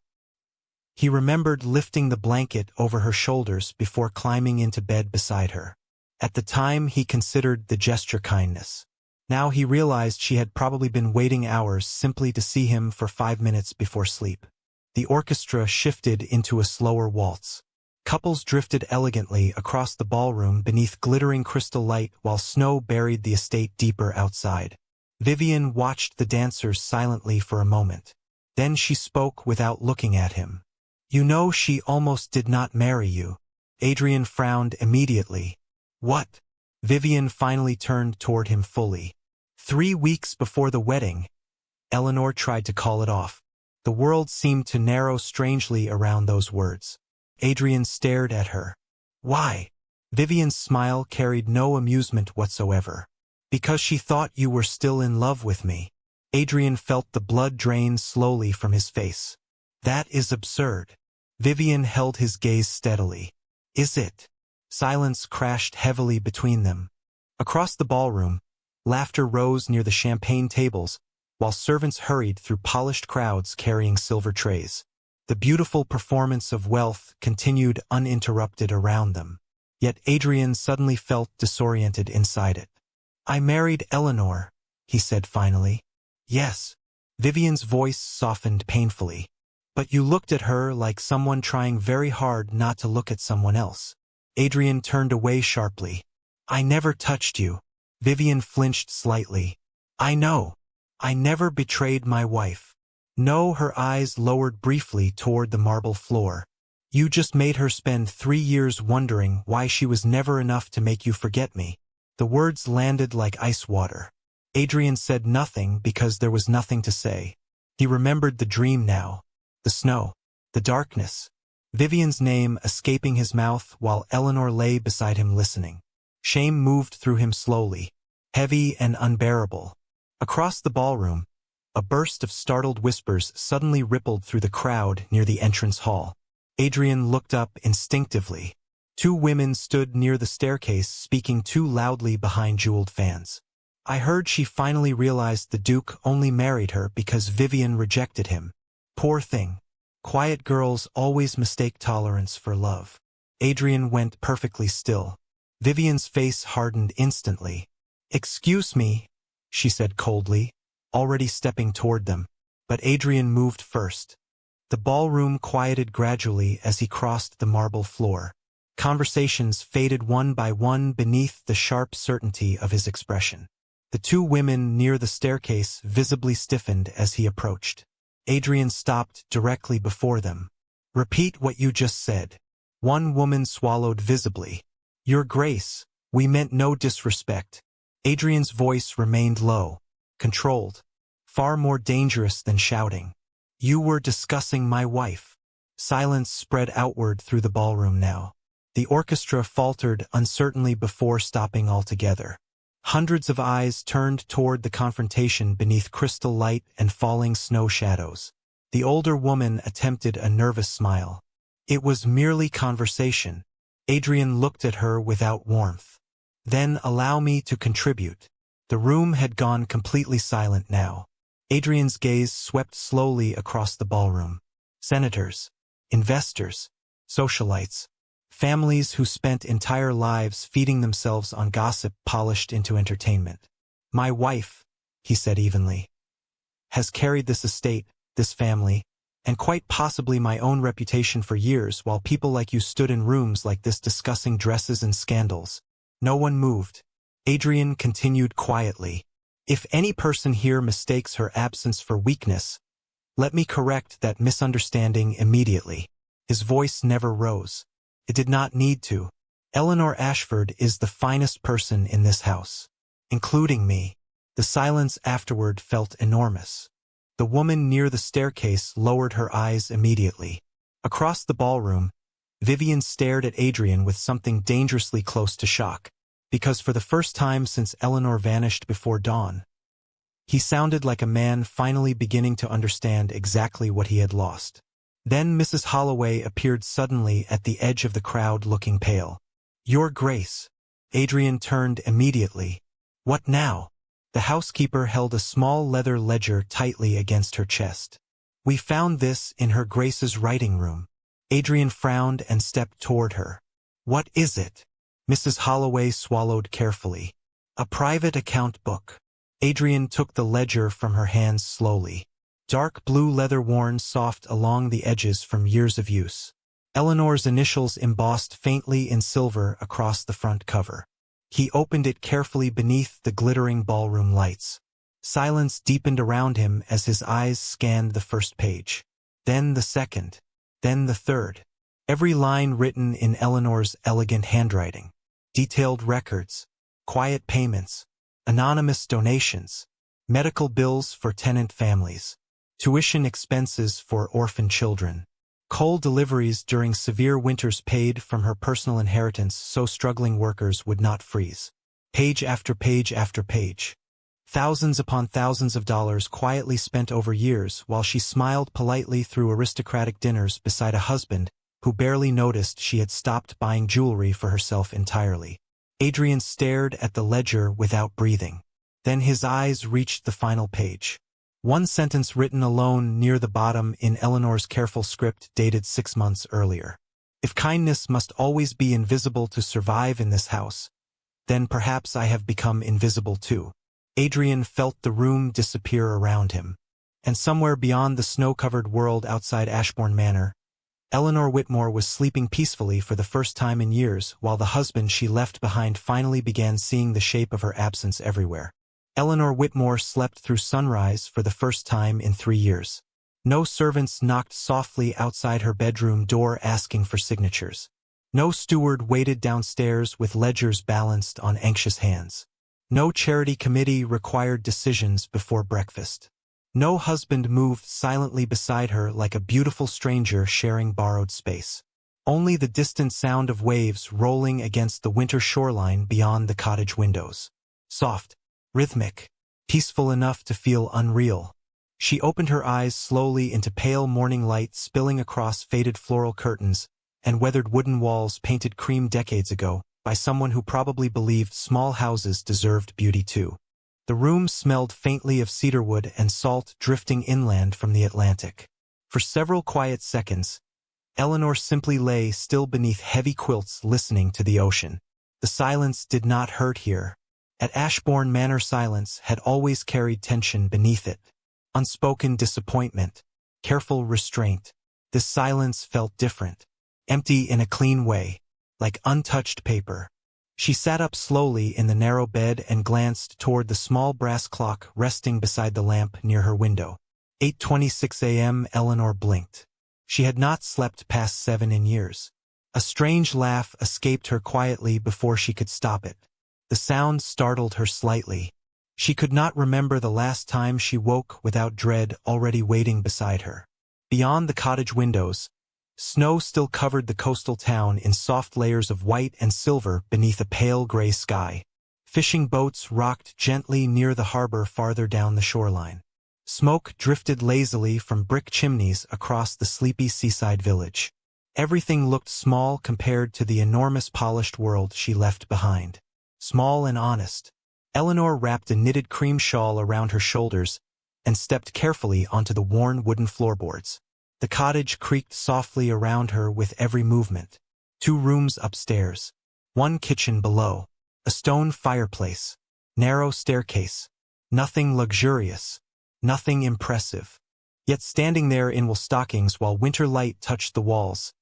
He remembered lifting the blanket over her shoulders before climbing into bed beside her. At the time, he considered the gesture kindness. Now he realized she had probably been waiting hours simply to see him for 5 minutes before sleep. The orchestra shifted into a slower waltz. Couples drifted elegantly across the ballroom beneath glittering crystal light while snow buried the estate deeper outside. Vivian watched the dancers silently for a moment. Then she spoke without looking at him. "You know she almost did not marry you." Adrian frowned immediately. "What?" Vivian finally turned toward him fully. 3 weeks before the wedding, Eleanor tried to call it off. The world seemed to narrow strangely around those words. Adrian stared at her. "Why?" Vivian's smile carried no amusement whatsoever. "Because she thought you were still in love with me." Adrian felt the blood drain slowly from his face. "That is absurd." Vivian held his gaze steadily. "Is it?" Silence crashed heavily between them. Across the ballroom, laughter rose near the champagne tables, while servants hurried through polished crowds carrying silver trays. The beautiful performance of wealth continued uninterrupted around them. Yet Adrian suddenly felt disoriented inside it. "I married Eleanor," he said finally. "Yes." Vivian's voice softened painfully. "But you looked at her like someone trying very hard not to look at someone else." Adrian turned away sharply. "I never touched you." Vivian flinched slightly. "I know. I never betrayed my wife." "No," her eyes lowered briefly toward the marble floor. "You just made her spend 3 years wondering why she was never enough to make you forget me." The words landed like ice water. Adrian said nothing because there was nothing to say. He remembered the dream now. The snow. The darkness. Vivian's name escaping his mouth while Eleanor lay beside him listening. Shame moved through him slowly, heavy and unbearable. Across the ballroom, a burst of startled whispers suddenly rippled through the crowd near the entrance hall. Adrian looked up instinctively. 2 women stood near the staircase speaking too loudly behind jeweled fans. "I heard she finally realized the Duke only married her because Vivian rejected him. Poor thing. Quiet girls always mistake tolerance for love." Adrian went perfectly still. Vivian's face hardened instantly. "Excuse me," she said coldly, already stepping toward them. But Adrian moved first. The ballroom quieted gradually as he crossed the marble floor. Conversations faded one by one beneath the sharp certainty of his expression. The 2 women near the staircase visibly stiffened as he approached. Adrian stopped directly before them. "Repeat what you just said." One woman swallowed visibly. "Your Grace, we meant no disrespect." Adrian's voice remained low, controlled, far more dangerous than shouting. "You were discussing my wife." Silence spread outward through the ballroom now. The orchestra faltered uncertainly before stopping altogether. Hundreds of eyes turned toward the confrontation beneath crystal light and falling snow shadows. The older woman attempted a nervous smile. "It was merely conversation." Adrian looked at her without warmth. "Then allow me to contribute." The room had gone completely silent now. Adrian's gaze swept slowly across the ballroom. Senators, investors, socialites, families who spent entire lives feeding themselves on gossip polished into entertainment. "My wife," he said evenly, "has carried this estate, this family, and quite possibly my own reputation for years while people like you stood in rooms like this discussing dresses and scandals." No one moved. Adrian continued quietly. "If any person here mistakes her absence for weakness, let me correct that misunderstanding immediately." His voice never rose. It did not need to. "Eleanor Ashford is the finest person in this house, including me." The silence afterward felt enormous. The woman near the staircase lowered her eyes immediately. Across the ballroom, Vivian stared at Adrian with something dangerously close to shock. Because for the first time since Eleanor vanished before dawn, he sounded like a man finally beginning to understand exactly what he had lost. Then Mrs. Holloway appeared suddenly at the edge of the crowd looking pale. "Your Grace." Adrian turned immediately. "What now?" The housekeeper held a small leather ledger tightly against her chest. "We found this in her Grace's writing room." Adrian frowned and stepped toward her. "What is it?" Mrs. Holloway swallowed carefully. "A private account book." Adrian took the ledger from her hands slowly. Dark blue leather worn soft along the edges from years of use. Eleanor's initials embossed faintly in silver across the front cover. He opened it carefully beneath the glittering ballroom lights. Silence deepened around him as his eyes scanned the first page. Then the second. Then the third. Every line written in Eleanor's elegant handwriting. Detailed records. Quiet payments. Anonymous donations. Medical bills for tenant families. Tuition expenses for orphan children. Coal deliveries during severe winters paid from her personal inheritance so struggling workers would not freeze. Page after page after page. Thousands upon thousands of dollars quietly spent over years while she smiled politely through aristocratic dinners beside a husband who barely noticed she had stopped buying jewelry for herself entirely. Adrian stared at the ledger without breathing. Then his eyes reached the final page. One sentence written alone near the bottom in Eleanor's careful script dated 6 months earlier. "If kindness must always be invisible to survive in this house, then perhaps I have become invisible too." Adrian felt the room disappear around him. And somewhere beyond the snow-covered world outside Ashbourne Manor, Eleanor Whitmore was sleeping peacefully for the first time in years while the husband she left behind finally began seeing the shape of her absence everywhere. Eleanor Whitmore slept through sunrise for the first time in 3 years. No servants knocked softly outside her bedroom door asking for signatures. No steward waited downstairs with ledgers balanced on anxious hands. No charity committee required decisions before breakfast. No husband moved silently beside her like a beautiful stranger sharing borrowed space. Only the distant sound of waves rolling against the winter shoreline beyond the cottage windows. Soft, rhythmic, peaceful enough to feel unreal. She opened her eyes slowly into pale morning light spilling across faded floral curtains and weathered wooden walls painted cream decades ago by someone who probably believed small houses deserved beauty too. The room smelled faintly of cedarwood and salt drifting inland from the Atlantic. For several quiet seconds, Eleanor simply lay still beneath heavy quilts listening to the ocean. The silence did not hurt here. At Ashbourne Manor silence had always carried tension beneath it. Unspoken disappointment, careful restraint. This silence felt different. Empty in a clean way. Like untouched paper. She sat up slowly in the narrow bed and glanced toward the small brass clock resting beside the lamp near her window. 8:26 a.m. Eleanor blinked. She had not slept past 7 in years. A strange laugh escaped her quietly before she could stop it. The sound startled her slightly. She could not remember the last time she woke without dread already waiting beside her. Beyond the cottage windows, snow still covered the coastal town in soft layers of white and silver beneath a pale gray sky. Fishing boats rocked gently near the harbor farther down the shoreline. Smoke drifted lazily from brick chimneys across the sleepy seaside village. Everything looked small compared to the enormous polished world she left behind. Small and honest. Eleanor wrapped a knitted cream shawl around her shoulders and stepped carefully onto the worn wooden floorboards. The cottage creaked softly around her with every movement. 2 rooms upstairs. 1 kitchen below. A stone fireplace. Narrow staircase. Nothing luxurious. Nothing impressive. Yet standing there in wool stockings while winter light touched the walls,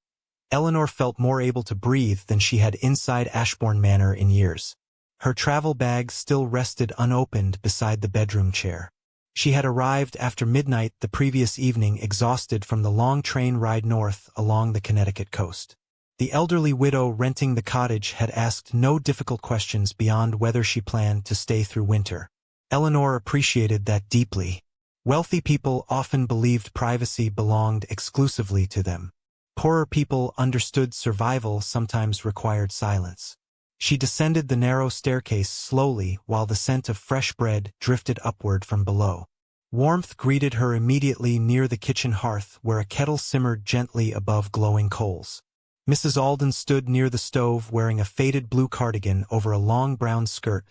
Eleanor felt more able to breathe than she had inside Ashbourne Manor in years. Her travel bag still rested unopened beside the bedroom chair. She had arrived after midnight the previous evening exhausted from the long train ride north along the Connecticut coast. The elderly widow renting the cottage had asked no difficult questions beyond whether she planned to stay through winter. Eleanor appreciated that deeply. Wealthy people often believed privacy belonged exclusively to them. Poorer people understood survival sometimes required silence. She descended the narrow staircase slowly while the scent of fresh bread drifted upward from below. Warmth greeted her immediately near the kitchen hearth where a kettle simmered gently above glowing coals. Mrs. Alden stood near the stove wearing a faded blue cardigan over a long brown skirt,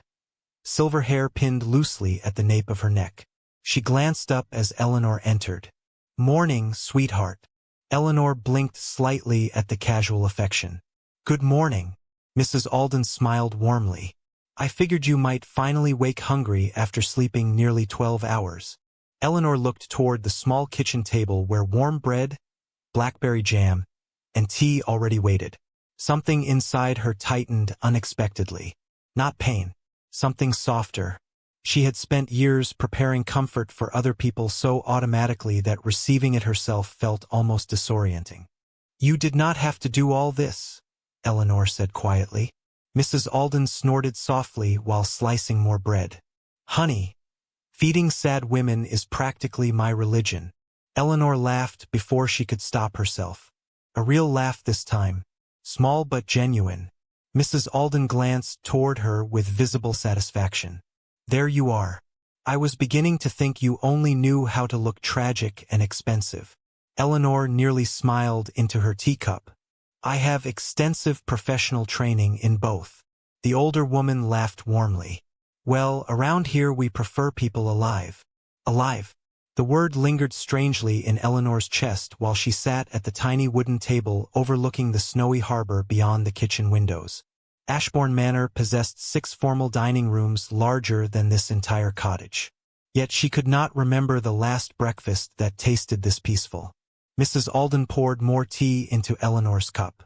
silver hair pinned loosely at the nape of her neck. She glanced up as Eleanor entered. "Morning, sweetheart." Eleanor blinked slightly at the casual affection. "Good morning." Mrs. Alden smiled warmly. "I figured you might finally wake hungry after sleeping nearly 12 hours. Eleanor looked toward the small kitchen table where warm bread, blackberry jam, and tea already waited. Something inside her tightened unexpectedly. Not pain. Something softer. She had spent years preparing comfort for other people so automatically that receiving it herself felt almost disorienting. "You did not have to do all this," Eleanor said quietly. Mrs. Alden snorted softly while slicing more bread. "Honey, feeding sad women is practically my religion." Eleanor laughed before she could stop herself. A real laugh this time, small but genuine. Mrs. Alden glanced toward her with visible satisfaction. "There you are. I was beginning to think you only knew how to look tragic and expensive." Eleanor nearly smiled into her teacup. "I have extensive professional training in both." The older woman laughed warmly. "Well, around here we prefer people alive." Alive. The word lingered strangely in Eleanor's chest while she sat at the tiny wooden table overlooking the snowy harbor beyond the kitchen windows. Ashbourne Manor possessed 6 formal dining rooms larger than this entire cottage. Yet she could not remember the last breakfast that tasted this peaceful. Mrs. Alden poured more tea into Eleanor's cup.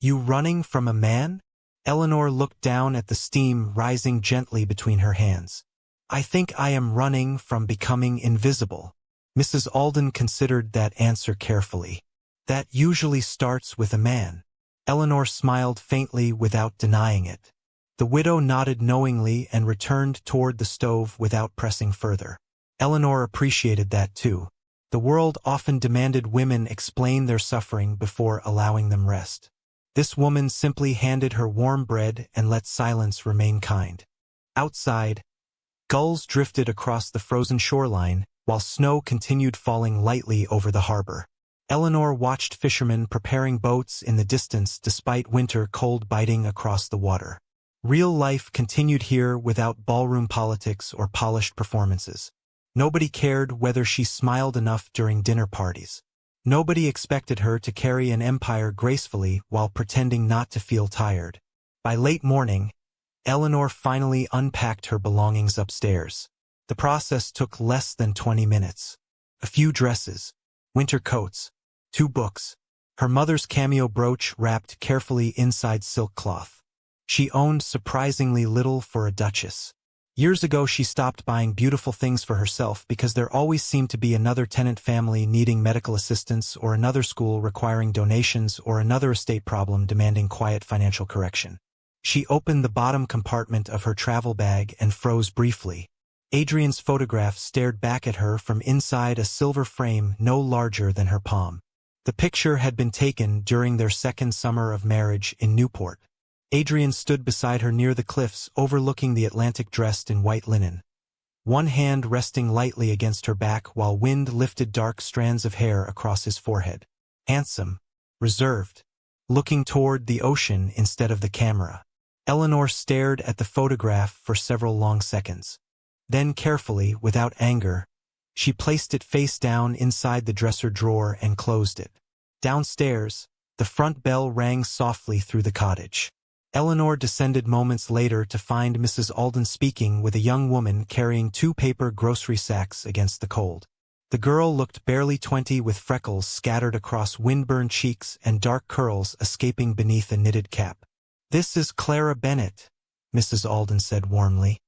"You running from a man?" Eleanor looked down at the steam rising gently between her hands. "I think I am running from becoming invisible." Mrs. Alden considered that answer carefully. "That usually starts with a man." Eleanor smiled faintly without denying it. The widow nodded knowingly and returned toward the stove without pressing further. Eleanor appreciated that too. The world often demanded women explain their suffering before allowing them rest. This woman simply handed her warm bread and let silence remain kind. Outside, gulls drifted across the frozen shoreline, while snow continued falling lightly over the harbor. Eleanor watched fishermen preparing boats in the distance despite winter cold biting across the water. Real life continued here without ballroom politics or polished performances. Nobody cared whether she smiled enough during dinner parties. Nobody expected her to carry an empire gracefully while pretending not to feel tired. By late morning, Eleanor finally unpacked her belongings upstairs. The process took less than 20 minutes. A few dresses, winter coats, 2 books, her mother's cameo brooch wrapped carefully inside silk cloth. She owned surprisingly little for a duchess. Years ago she stopped buying beautiful things for herself because there always seemed to be another tenant family needing medical assistance or another school requiring donations or another estate problem demanding quiet financial correction. She opened the bottom compartment of her travel bag and froze briefly. Adrian's photograph stared back at her from inside a silver frame no larger than her palm. The picture had been taken during their second summer of marriage in Newport. Adrian stood beside her near the cliffs overlooking the Atlantic dressed in white linen. One hand resting lightly against her back while wind lifted dark strands of hair across his forehead. Handsome, reserved, looking toward the ocean instead of the camera. Eleanor stared at the photograph for several long seconds. Then carefully, without anger, she placed it face down inside the dresser drawer and closed it. Downstairs, the front bell rang softly through the cottage. Eleanor descended moments later to find Mrs. Alden speaking with a young woman carrying 2 paper grocery sacks against the cold. The girl looked barely 20 with freckles scattered across windburned cheeks and dark curls escaping beneath a knitted cap. "This is Clara Bennett," Mrs. Alden said warmly.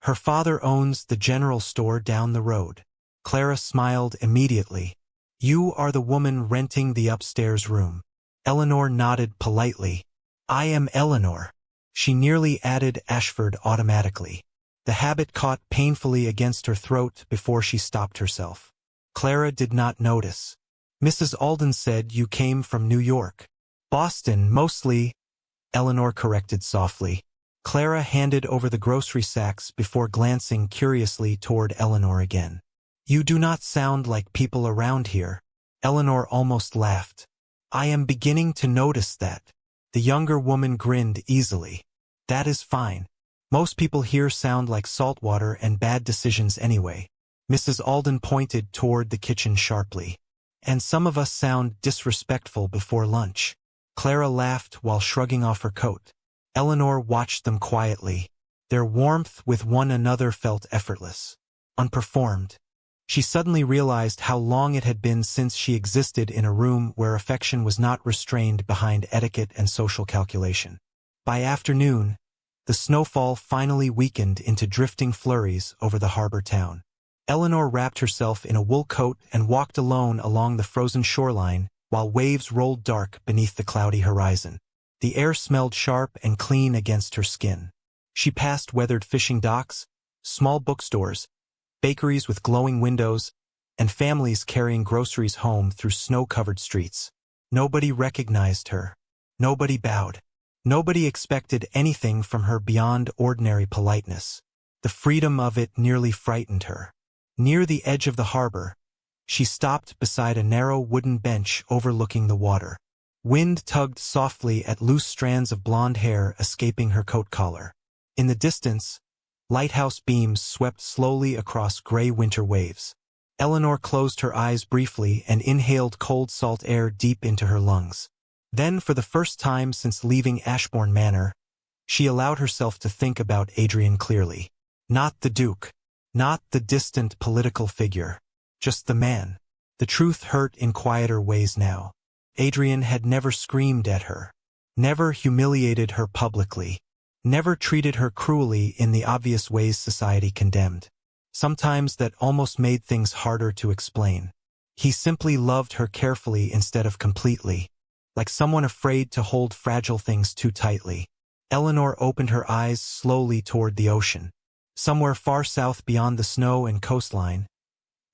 "Her father owns the general store down the road." Clara smiled immediately. "You are the woman renting the upstairs room." Eleanor nodded politely. "I am Eleanor." She nearly added Ashford automatically. The habit caught painfully against her throat before she stopped herself. Clara did not notice. "Mrs. Alden said you came from New York." "Boston, mostly," Eleanor corrected softly. Clara handed over the grocery sacks before glancing curiously toward Eleanor again. "You do not sound like people around here." Eleanor almost laughed. "I am beginning to notice that." The younger woman grinned easily. "That is fine. Most people here sound like saltwater and bad decisions anyway." Mrs. Alden pointed toward the kitchen sharply. And some of us sound disrespectful before lunch. Clara laughed while shrugging off her coat. Eleanor watched them quietly. Their warmth with one another felt effortless, unperformed. She suddenly realized how long it had been since she existed in a room where affection was not restrained behind etiquette and social calculation. By afternoon, the snowfall finally weakened into drifting flurries over the harbor town. Eleanor wrapped herself in a wool coat and walked alone along the frozen shoreline while waves rolled dark beneath the cloudy horizon. The air smelled sharp and clean against her skin. She passed weathered fishing docks, small bookstores, bakeries with glowing windows, and families carrying groceries home through snow-covered streets. Nobody recognized her. Nobody bowed. Nobody expected anything from her beyond ordinary politeness. The freedom of it nearly frightened her. Near the edge of the harbor, she stopped beside a narrow wooden bench overlooking the water. Wind tugged softly at loose strands of blonde hair escaping her coat collar. In the distance, lighthouse beams swept slowly across gray winter waves. Eleanor closed her eyes briefly and inhaled cold salt air deep into her lungs. Then, for the first time since leaving Ashbourne Manor, she allowed herself to think about Adrian clearly. Not the Duke. Not the distant political figure. Just the man. The truth hurt in quieter ways now. Adrian had never screamed at her. Never humiliated her publicly. Never treated her cruelly in the obvious ways society condemned. Sometimes that almost made things harder to explain. He simply loved her carefully instead of completely, like someone afraid to hold fragile things too tightly. Eleanor opened her eyes slowly toward the ocean. Somewhere far south beyond the snow and coastline,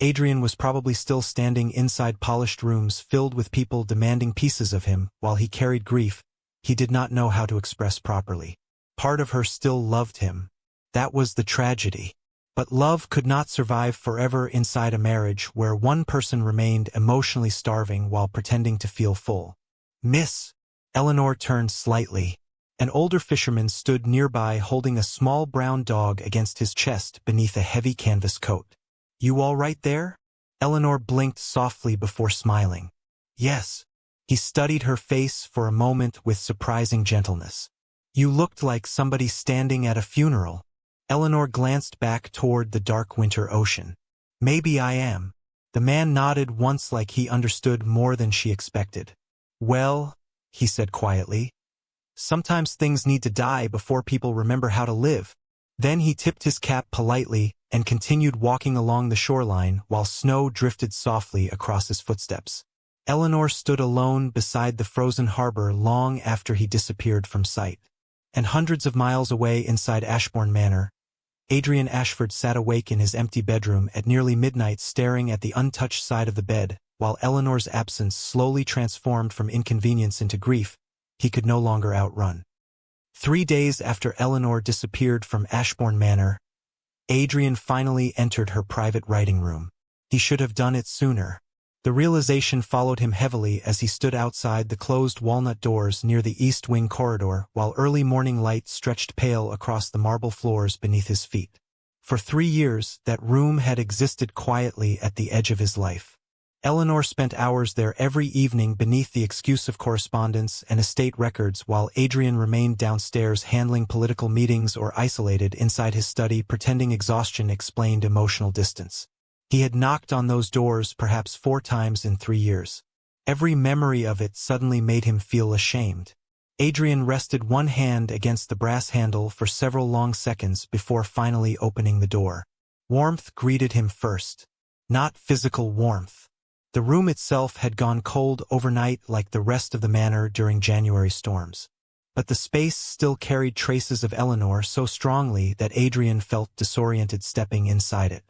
Adrian was probably still standing inside polished rooms filled with people demanding pieces of him while he carried grief he did not know how to express properly. Part of her still loved him. That was the tragedy. But love could not survive forever inside a marriage where one person remained emotionally starving while pretending to feel full. Miss. Eleanor turned slightly. An older fisherman stood nearby holding a small brown dog against his chest beneath a heavy canvas coat. You all right there? Eleanor blinked softly before smiling. Yes. He studied her face for a moment with surprising gentleness. You looked like somebody standing at a funeral. Eleanor glanced back toward the dark winter ocean. Maybe I am. The man nodded once like he understood more than she expected. Well, he said quietly, sometimes things need to die before people remember how to live. Then he tipped his cap politely and continued walking along the shoreline while snow drifted softly across his footsteps. Eleanor stood alone beside the frozen harbor long after he disappeared from sight. And hundreds of miles away inside Ashbourne Manor, Adrian Ashford sat awake in his empty bedroom at nearly midnight staring at the untouched side of the bed, while Eleanor's absence slowly transformed from inconvenience into grief he could no longer outrun. 3 days after Eleanor disappeared from Ashbourne Manor, Adrian finally entered her private writing room. He should have done it sooner. The realization followed him heavily as he stood outside the closed walnut doors near the east wing corridor while early morning light stretched pale across the marble floors beneath his feet. For 3 years, that room had existed quietly at the edge of his life. Eleanor spent hours there every evening beneath the excuse of correspondence and estate records while Adrian remained downstairs handling political meetings or isolated inside his study pretending exhaustion explained emotional distance. He had knocked on those doors perhaps 4 times in 3 years. Every memory of it suddenly made him feel ashamed. Adrian rested one hand against the brass handle for several long seconds before finally opening the door. Warmth greeted him first. Not physical warmth. The room itself had gone cold overnight like the rest of the manor during January storms. But the space still carried traces of Eleanor so strongly that Adrian felt disoriented stepping inside it.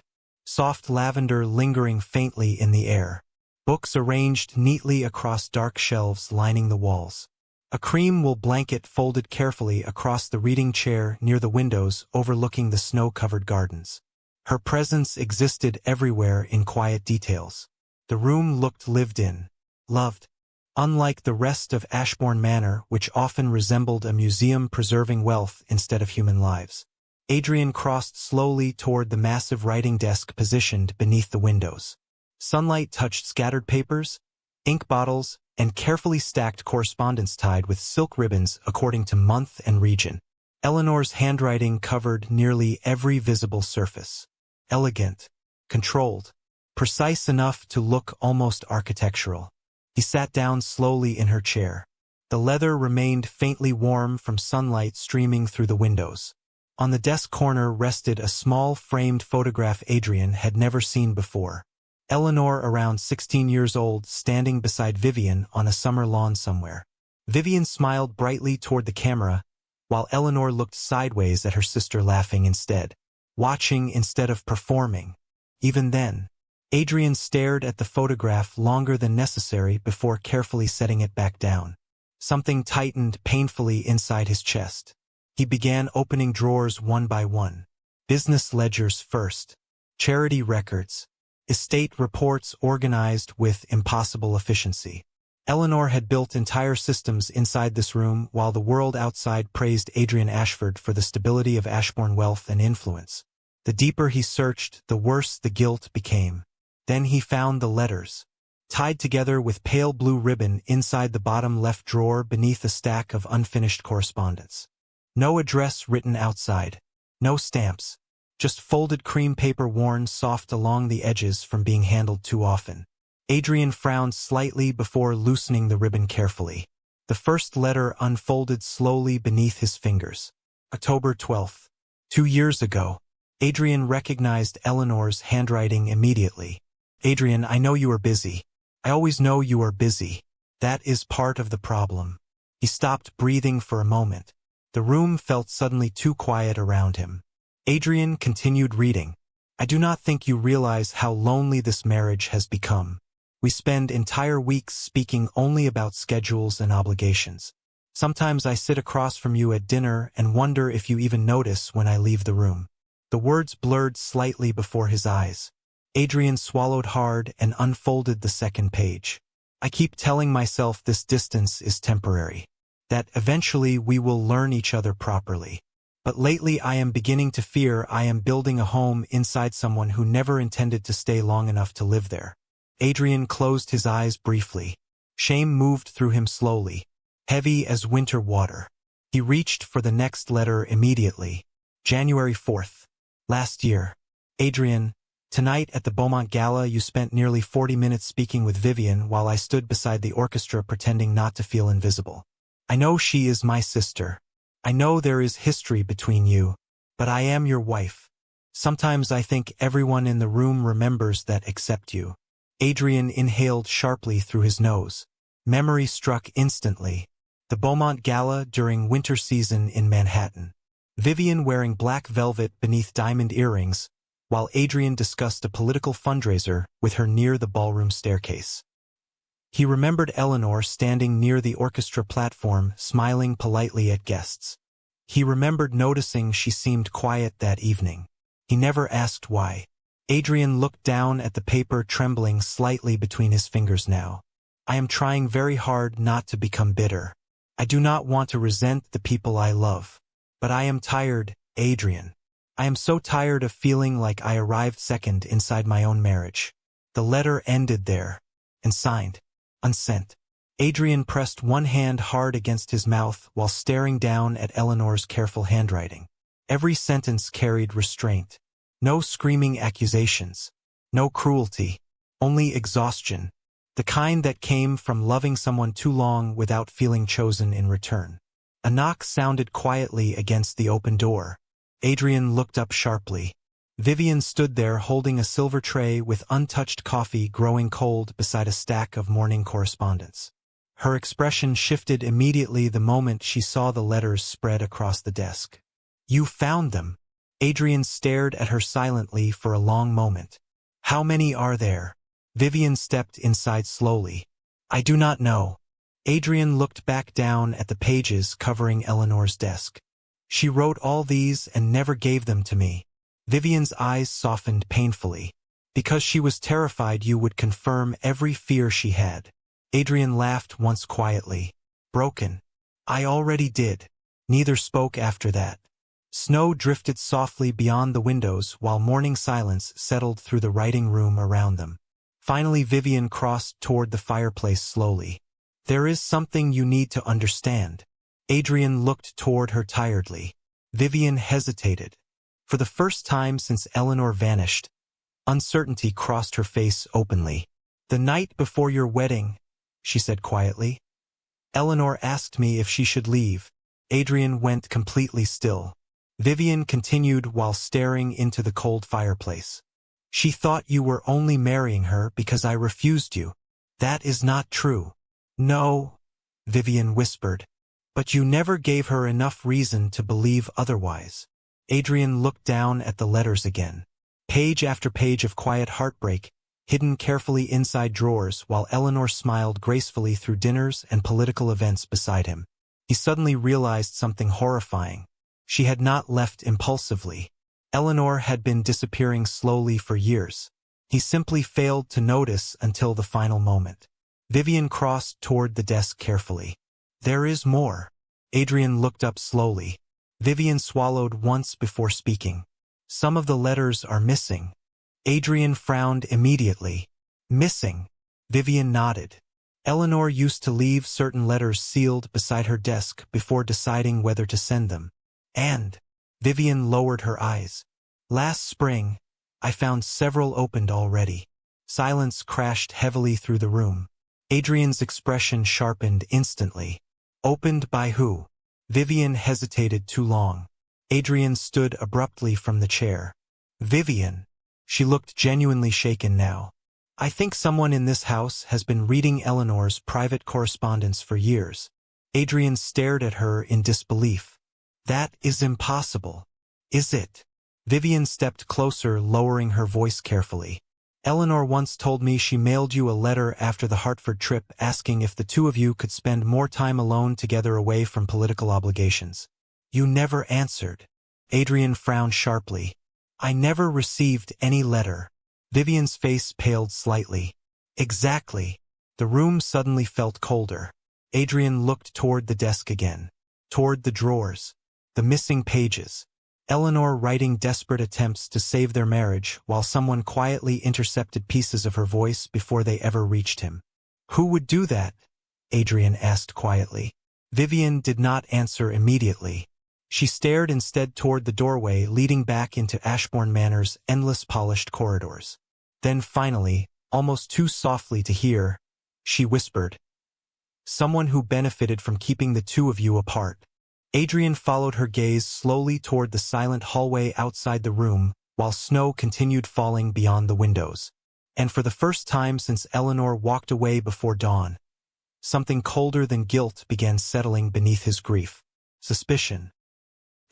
Soft lavender lingering faintly in the air. Books arranged neatly across dark shelves lining the walls. A cream wool blanket folded carefully across the reading chair near the windows overlooking the snow-covered gardens. Her presence existed everywhere in quiet details. The room looked lived in, loved. Unlike the rest of Ashbourne Manor, which often resembled a museum preserving wealth instead of human lives. Adrian crossed slowly toward the massive writing desk positioned beneath the windows. Sunlight touched scattered papers, ink bottles, and carefully stacked correspondence tied with silk ribbons according to month and region. Eleanor's handwriting covered nearly every visible surface. Elegant, controlled, precise enough to look almost architectural. He sat down slowly in her chair. The leather remained faintly warm from sunlight streaming through the windows. On the desk corner rested a small framed photograph Adrian had never seen before. Eleanor, around 16 years old, standing beside Vivian on a summer lawn somewhere. Vivian smiled brightly toward the camera, while Eleanor looked sideways at her sister, laughing instead, watching instead of performing. Even then, Adrian stared at the photograph longer than necessary before carefully setting it back down. Something tightened painfully inside his chest. He began opening drawers one by one. Business ledgers first. Charity records. Estate reports organized with impossible efficiency. Eleanor had built entire systems inside this room while the world outside praised Adrian Ashford for the stability of Ashbourne wealth and influence. The deeper he searched, the worse the guilt became. Then he found the letters, tied together with pale blue ribbon inside the bottom left drawer beneath a stack of unfinished correspondence. No address written outside. No stamps. Just folded cream paper worn soft along the edges from being handled too often. Adrian frowned slightly before loosening the ribbon carefully. The first letter unfolded slowly beneath his fingers. October 12th. 2 years ago. Adrian recognized Eleanor's handwriting immediately. Adrian, I know you are busy. I always know you are busy. That is part of the problem. He stopped breathing for a moment. The room felt suddenly too quiet around him. Adrian continued reading. I do not think you realize how lonely this marriage has become. We spend entire weeks speaking only about schedules and obligations. Sometimes I sit across from you at dinner and wonder if you even notice when I leave the room. The words blurred slightly before his eyes. Adrian swallowed hard and unfolded the second page. I keep telling myself this distance is temporary, that eventually we will learn each other properly. But lately I am beginning to fear I am building a home inside someone who never intended to stay long enough to live there. Adrian closed his eyes briefly. Shame moved through him slowly, heavy as winter water. He reached for the next letter immediately. January 4th. Last year. Adrian, tonight at the Beaumont Gala you spent nearly 40 minutes speaking with Vivian while I stood beside the orchestra pretending not to feel invisible. I know she is my sister. I know there is history between you, but I am your wife. Sometimes I think everyone in the room remembers that except you. Adrian inhaled sharply through his nose. Memory struck instantly. The Beaumont Gala during winter season in Manhattan. Vivian wearing black velvet beneath diamond earrings, while Adrian discussed a political fundraiser with her near the ballroom staircase. He remembered Eleanor standing near the orchestra platform, smiling politely at guests. He remembered noticing she seemed quiet that evening. He never asked why. Adrian looked down at the paper, trembling slightly between his fingers now. I am trying very hard not to become bitter. I do not want to resent the people I love. But I am tired, Adrian. I am so tired of feeling like I arrived second inside my own marriage. The letter ended there, and signed, unsent. Adrian pressed one hand hard against his mouth while staring down at Eleanor's careful handwriting. Every sentence carried restraint. No screaming accusations. No cruelty. Only exhaustion. The kind that came from loving someone too long without feeling chosen in return. A knock sounded quietly against the open door. Adrian looked up sharply. Vivian stood there holding a silver tray with untouched coffee growing cold beside a stack of morning correspondence. Her expression shifted immediately the moment she saw the letters spread across the desk. You found them. Adrian stared at her silently for a long moment. How many are there? Vivian stepped inside slowly. I do not know. Adrian looked back down at the pages covering Eleanor's desk. She wrote all these and never gave them to me. Vivian's eyes softened painfully. Because she was terrified you would confirm every fear she had. Adrian laughed once quietly. Broken. I already did. Neither spoke after that. Snow drifted softly beyond the windows while morning silence settled through the writing room around them. Finally, Vivian crossed toward the fireplace slowly. "There is something you need to understand." Adrian looked toward her tiredly. Vivian hesitated. For the first time since Eleanor vanished, uncertainty crossed her face openly. "The night before your wedding," she said quietly, "Eleanor asked me if she should leave." Adrian went completely still. Vivian continued while staring into the cold fireplace. "She thought you were only marrying her because I refused you. That is not true." "No," Vivian whispered, "but you never gave her enough reason to believe otherwise." Adrian looked down at the letters again. Page after page of quiet heartbreak, hidden carefully inside drawers while Eleanor smiled gracefully through dinners and political events beside him. He suddenly realized something horrifying. She had not left impulsively. Eleanor had been disappearing slowly for years. He simply failed to notice until the final moment. Vivian crossed toward the desk carefully. "There is more." Adrian looked up slowly. Vivian swallowed once before speaking. "Some of the letters are missing." Adrian frowned immediately. "Missing?" Vivian nodded. Eleanor used to leave certain letters sealed beside her desk before deciding whether to send them. "And," Vivian lowered her eyes, "last spring, I found several opened already." Silence crashed heavily through the room. Adrian's expression sharpened instantly. "Opened by who?" Vivian hesitated too long. Adrian stood abruptly from the chair. "Vivian." She looked genuinely shaken now. "I think someone in this house has been reading Eleanor's private correspondence for years." Adrian stared at her in disbelief. "That is impossible." "Is it?" Vivian stepped closer, lowering her voice carefully. "Eleanor once told me she mailed you a letter after the Hartford trip asking if the two of you could spend more time alone together away from political obligations. You never answered." Adrian frowned sharply. "I never received any letter." Vivian's face paled slightly. "Exactly." The room suddenly felt colder. Adrian looked toward the desk again. Toward the drawers. The missing pages. Eleanor writing desperate attempts to save their marriage while someone quietly intercepted pieces of her voice before they ever reached him. "Who would do that?" Adrian asked quietly. Vivian did not answer immediately. She stared instead toward the doorway leading back into Ashbourne Manor's endless polished corridors. Then finally, almost too softly to hear, she whispered, "Someone who benefited from keeping the two of you apart." Adrian followed her gaze slowly toward the silent hallway outside the room, while snow continued falling beyond the windows. And for the first time since Eleanor walked away before dawn, something colder than guilt began settling beneath his grief. Suspicion.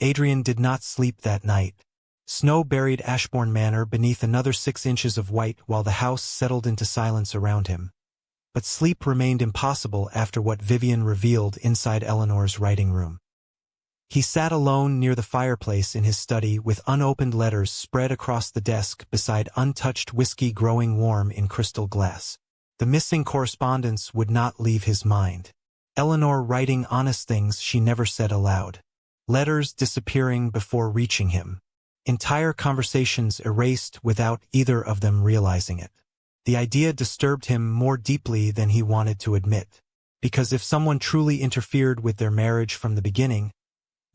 Adrian did not sleep that night. Snow buried Ashbourne Manor beneath another 6 inches of white while the house settled into silence around him. But sleep remained impossible after what Vivian revealed inside Eleanor's writing room. He sat alone near the fireplace in his study with unopened letters spread across the desk beside untouched whiskey growing warm in crystal glass. The missing correspondence would not leave his mind. Eleanor writing honest things she never said aloud. Letters disappearing before reaching him. Entire conversations erased without either of them realizing it. The idea disturbed him more deeply than he wanted to admit. Because if someone truly interfered with their marriage from the beginning,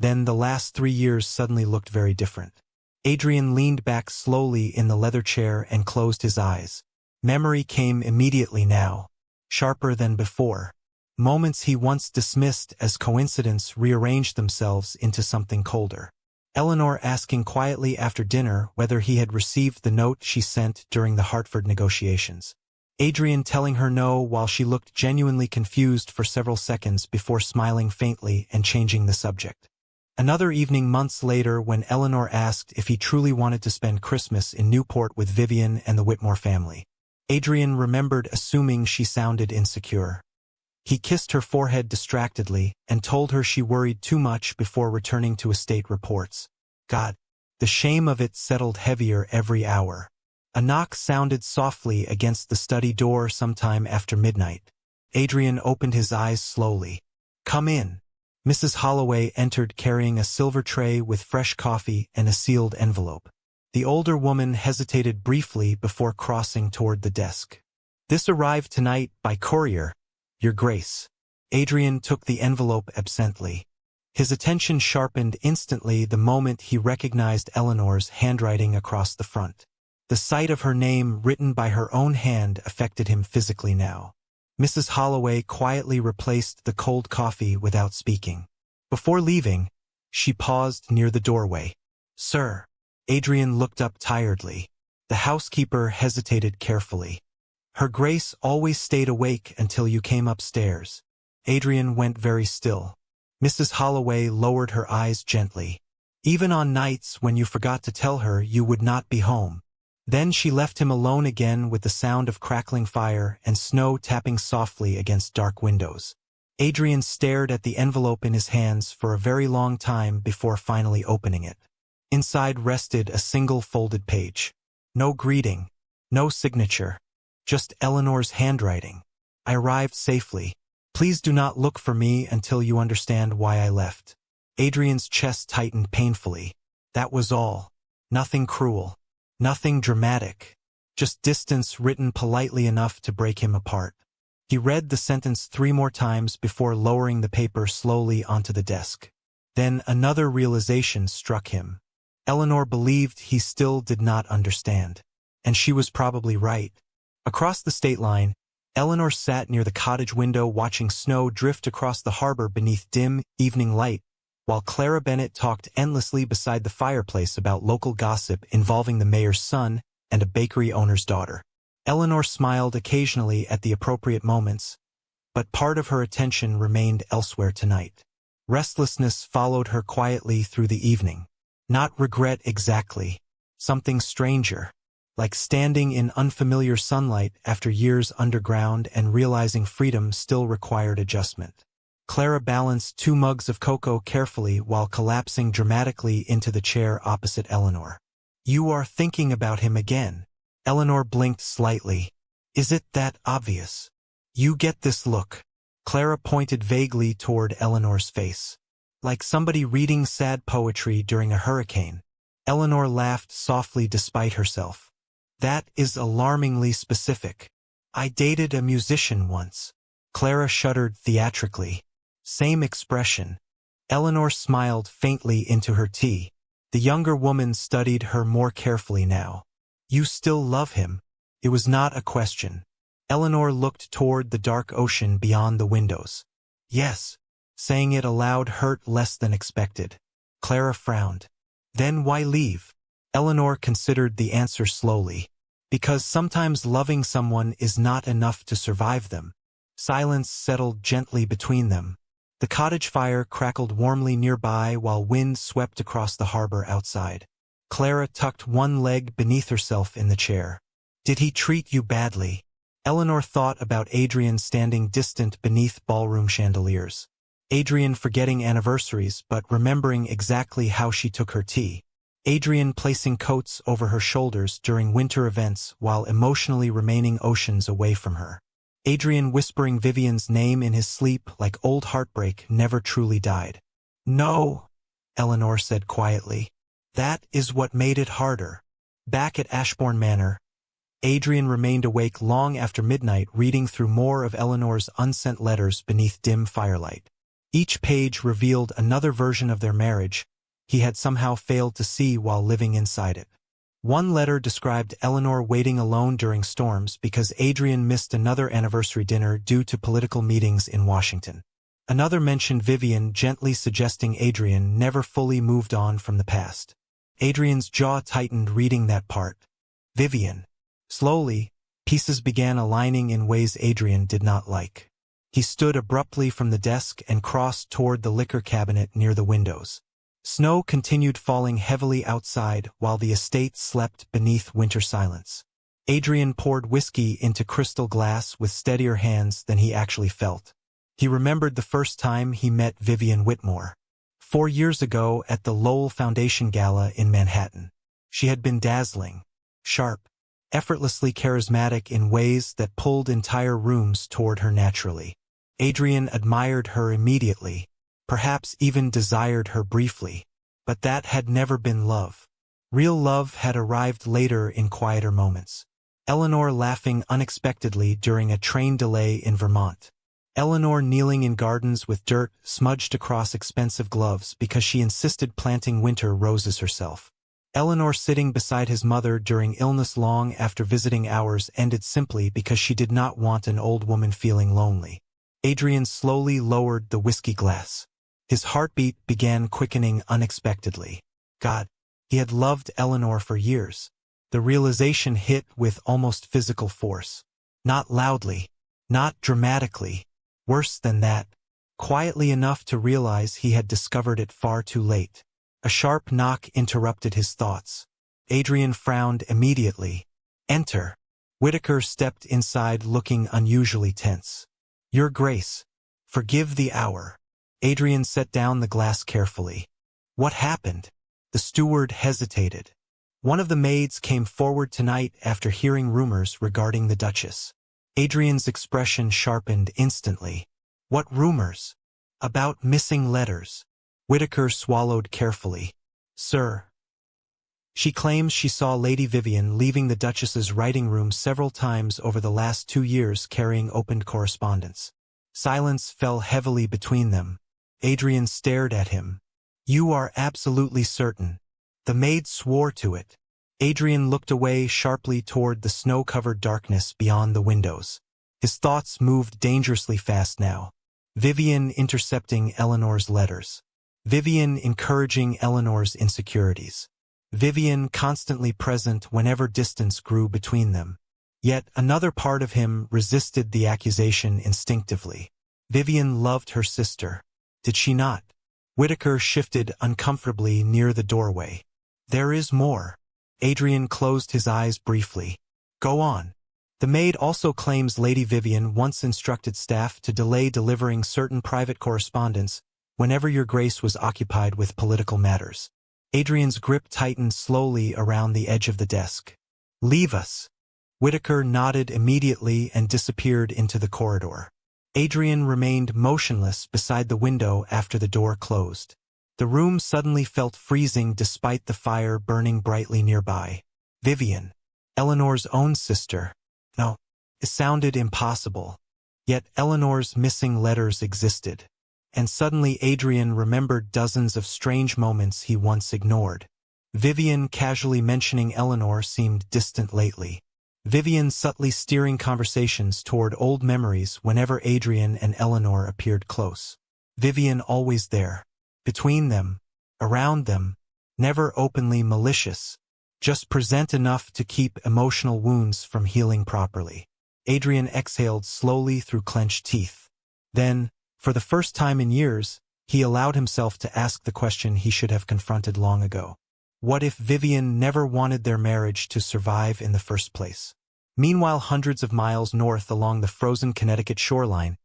then the last 3 years suddenly looked very different. Adrian leaned back slowly in the leather chair and closed his eyes. Memory came immediately now, sharper than before. Moments he once dismissed as coincidence rearranged themselves into something colder. Eleanor asking quietly after dinner whether he had received the note she sent during the Hartford negotiations. Adrian telling her no while she looked genuinely confused for several seconds before smiling faintly and changing the subject. Another evening months later when Eleanor asked if he truly wanted to spend Christmas in Newport with Vivian and the Whitmore family. Adrian remembered assuming she sounded insecure. He kissed her forehead distractedly and told her she worried too much before returning to estate reports. God, the shame of it settled heavier every hour. A knock sounded softly against the study door sometime after midnight. Adrian opened his eyes slowly. "Come in." Mrs. Holloway entered carrying a silver tray with fresh coffee and a sealed envelope. The older woman hesitated briefly before crossing toward the desk. This arrived tonight by courier, Your Grace. Adrian took the envelope absently. His attention sharpened instantly the moment he recognized Eleanor's handwriting across the front. The sight of her name written by her own hand affected him physically now. Mrs. Holloway quietly replaced the cold coffee without speaking. Before leaving, she paused near the doorway. "Sir." Adrian looked up tiredly. The housekeeper hesitated carefully. "Her Grace always stayed awake until you came upstairs." Adrian went very still. Mrs. Holloway lowered her eyes gently. "Even on nights when you forgot to tell her you would not be home." Then she left him alone again with the sound of crackling fire and snow tapping softly against dark windows. Adrian stared at the envelope in his hands for a very long time before finally opening it. Inside rested a single folded page. No greeting, no signature, just Eleanor's handwriting. "I arrived safely. Please do not look for me until you understand why I left." Adrian's chest tightened painfully. That was all. Nothing cruel. Nothing dramatic. Just distance written politely enough to break him apart. He read the sentence 3 more times before lowering the paper slowly onto the desk. Then another realization struck him. Eleanor believed he still did not understand. And she was probably right. Across the state line, Eleanor sat near the cottage window watching snow drift across the harbor beneath dim, evening light, while Clara Bennett talked endlessly beside the fireplace about local gossip involving the mayor's son and a bakery owner's daughter. Eleanor smiled occasionally at the appropriate moments, but part of her attention remained elsewhere tonight. Restlessness followed her quietly through the evening. Not regret exactly. Something stranger. Like standing in unfamiliar sunlight after years underground and realizing freedom still required adjustment. Clara balanced 2 mugs of cocoa carefully while collapsing dramatically into the chair opposite Eleanor. "You are thinking about him again." Eleanor blinked slightly. "Is it that obvious? You get this look." Clara pointed vaguely toward Eleanor's face. "Like somebody reading sad poetry during a hurricane." Eleanor laughed softly despite herself. "That is alarmingly specific. I dated a musician once." Clara shuddered theatrically. Same expression. Eleanor smiled faintly into her tea. The younger woman studied her more carefully now. "You still love him?" It was not a question. Eleanor looked toward the dark ocean beyond the windows. "Yes." Saying it aloud hurt less than expected. Clara frowned. "Then why leave?" Eleanor considered the answer slowly. "Because sometimes loving someone is not enough to survive them." Silence settled gently between them. The cottage fire crackled warmly nearby while wind swept across the harbor outside. Clara tucked one leg beneath herself in the chair. "Did he treat you badly?" Eleanor thought about Adrian standing distant beneath ballroom chandeliers. Adrian forgetting anniversaries but remembering exactly how she took her tea. Adrian placing coats over her shoulders during winter events while emotionally remaining oceans away from her. Adrian whispering Vivian's name in his sleep like old heartbreak never truly died. "No," Eleanor said quietly. "That is what made it harder." Back at Ashbourne Manor, Adrian remained awake long after midnight reading through more of Eleanor's unsent letters beneath dim firelight. Each page revealed another version of their marriage he had somehow failed to see while living inside it. One letter described Eleanor waiting alone during storms because Adrian missed another anniversary dinner due to political meetings in Washington. Another mentioned Vivian gently suggesting Adrian never fully moved on from the past. Adrian's jaw tightened reading that part. Vivian. Slowly, pieces began aligning in ways Adrian did not like. He stood abruptly from the desk and crossed toward the liquor cabinet near the windows. Snow continued falling heavily outside while the estate slept beneath winter silence. Adrian poured whiskey into crystal glass with steadier hands than he actually felt. He remembered the first time he met Vivian Whitmore. 4 years ago at the Lowell Foundation Gala in Manhattan. She had been dazzling, sharp, effortlessly charismatic in ways that pulled entire rooms toward her naturally. Adrian admired her immediately, perhaps even desired her briefly, but that had never been love. Real love had arrived later in quieter moments. Eleanor laughing unexpectedly during a train delay in Vermont. Eleanor kneeling in gardens with dirt smudged across expensive gloves because she insisted planting winter roses herself. Eleanor sitting beside his mother during illness long after visiting hours ended simply because she did not want an old woman feeling lonely. Adrian slowly lowered the whiskey glass. His heartbeat began quickening unexpectedly. God, he had loved Eleanor for years. The realization hit with almost physical force. Not loudly, not dramatically. Worse than that, quietly enough to realize he had discovered it far too late. A sharp knock interrupted his thoughts. Adrian frowned immediately. Enter. Whitaker stepped inside looking unusually tense. Your Grace, forgive the hour. Adrian set down the glass carefully. What happened? The steward hesitated. One of the maids came forward tonight after hearing rumors regarding the Duchess. Adrian's expression sharpened instantly. What rumors? About missing letters. Whitaker swallowed carefully. Sir. She claims she saw Lady Vivian leaving the Duchess's writing room several times over the last 2 years carrying opened correspondence. Silence fell heavily between them. Adrian stared at him. You are absolutely certain. The maid swore to it. Adrian looked away sharply toward the snow-covered darkness beyond the windows. His thoughts moved dangerously fast now. Vivian intercepting Eleanor's letters. Vivian encouraging Eleanor's insecurities. Vivian constantly present whenever distance grew between them. Yet another part of him resisted the accusation instinctively. Vivian loved her sister. Did she not? Whitaker shifted uncomfortably near the doorway. There is more. Adrian closed his eyes briefly. Go on. The maid also claims Lady Vivian once instructed staff to delay delivering certain private correspondence whenever your Grace was occupied with political matters. Adrian's grip tightened slowly around the edge of the desk. Leave us. Whitaker nodded immediately and disappeared into the corridor. Adrian remained motionless beside the window after the door closed. The room suddenly felt freezing despite the fire burning brightly nearby. Vivian. Eleanor's own sister. No. It sounded impossible. Yet Eleanor's missing letters existed. And suddenly Adrian remembered dozens of strange moments he once ignored. Vivian casually mentioning Eleanor seemed distant lately. Vivian subtly steering conversations toward old memories whenever Adrian and Eleanor appeared close. Vivian always there. Between them. Around them. Never openly malicious. Just present enough to keep emotional wounds from healing properly. Adrian exhaled slowly through clenched teeth. Then, for the first time in years, he allowed himself to ask the question he should have confronted long ago. What if Vivian never wanted their marriage to survive in the first place? Meanwhile, hundreds of miles north along the frozen Connecticut shoreline,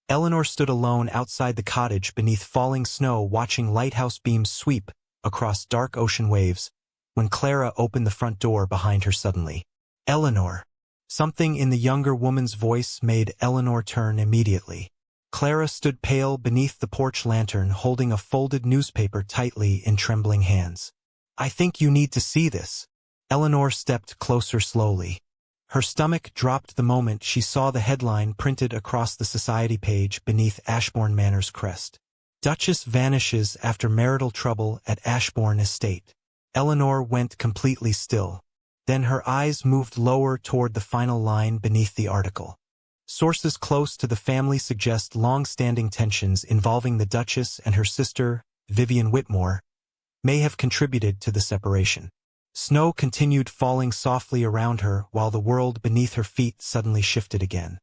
Eleanor stood alone outside the cottage beneath falling snow watching lighthouse beams sweep across dark ocean waves when Clara opened the front door behind her suddenly. Eleanor. Something in the younger woman's voice made Eleanor turn immediately. Clara stood pale beneath the porch lantern holding a folded newspaper tightly in trembling hands. I think you need to see this. Eleanor stepped closer slowly. Her stomach dropped the moment she saw the headline printed across the society page beneath Ashbourne Manor's crest. Duchess vanishes after marital trouble at Ashbourne Estate. Eleanor went completely still. Then her eyes moved lower toward the final line beneath the article. Sources close to the family suggest long-standing tensions involving the Duchess and her sister, Vivian Whitmore, may have contributed to the separation. Snow continued falling softly around her while the world beneath her feet suddenly shifted again.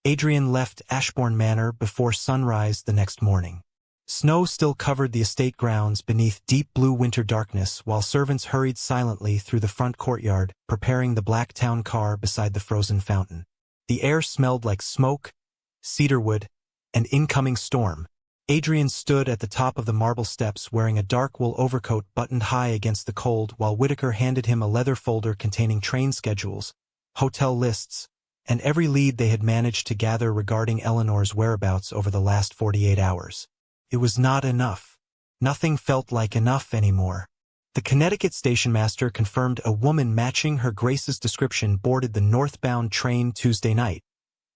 Adrian left Ashbourne Manor before sunrise the next morning. Snow still covered the estate grounds beneath deep blue winter darkness while servants hurried silently through the front courtyard, preparing the black town car beside the frozen fountain. The air smelled like smoke, cedarwood, and incoming storm. Adrian stood at the top of the marble steps wearing a dark wool overcoat buttoned high against the cold while Whitaker handed him a leather folder containing train schedules, hotel lists, and every lead they had managed to gather regarding Eleanor's whereabouts over the last 48 hours. It was not enough. Nothing felt like enough anymore. The Connecticut stationmaster confirmed a woman matching her Grace's description boarded the northbound train Tuesday night,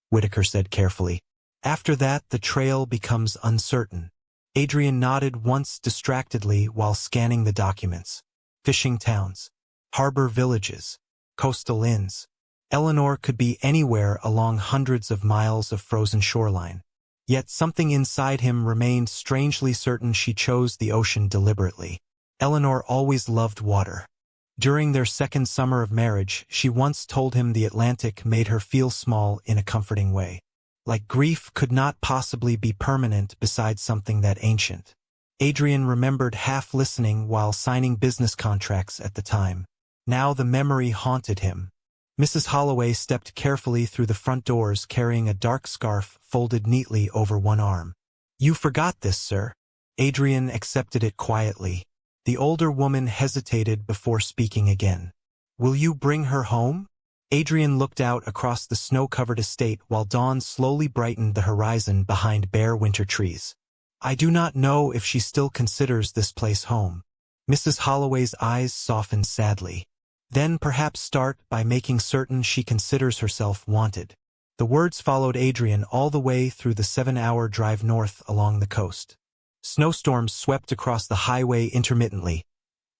Whitaker said carefully. After that, the trail becomes uncertain. Adrian nodded once distractedly while scanning the documents. Fishing towns, harbor villages, coastal inns. Eleanor could be anywhere along hundreds of miles of frozen shoreline. Yet something inside him remained strangely certain she chose the ocean deliberately. Eleanor always loved water. During their second summer of marriage, she once told him the Atlantic made her feel small in a comforting way. Like grief could not possibly be permanent beside something that ancient. Adrian remembered half listening while signing business contracts at the time. Now the memory haunted him. Mrs. Holloway stepped carefully through the front doors carrying a dark scarf folded neatly over one arm. "You forgot this, sir." Adrian accepted it quietly. The older woman hesitated before speaking again. "Will you bring her home?" Adrian looked out across the snow-covered estate while dawn slowly brightened the horizon behind bare winter trees. "I do not know if she still considers this place home." Mrs. Holloway's eyes softened sadly. "Then perhaps start by making certain she considers herself wanted." The words followed Adrian all the way through the 7-hour drive north along the coast. Snowstorms swept across the highway intermittently,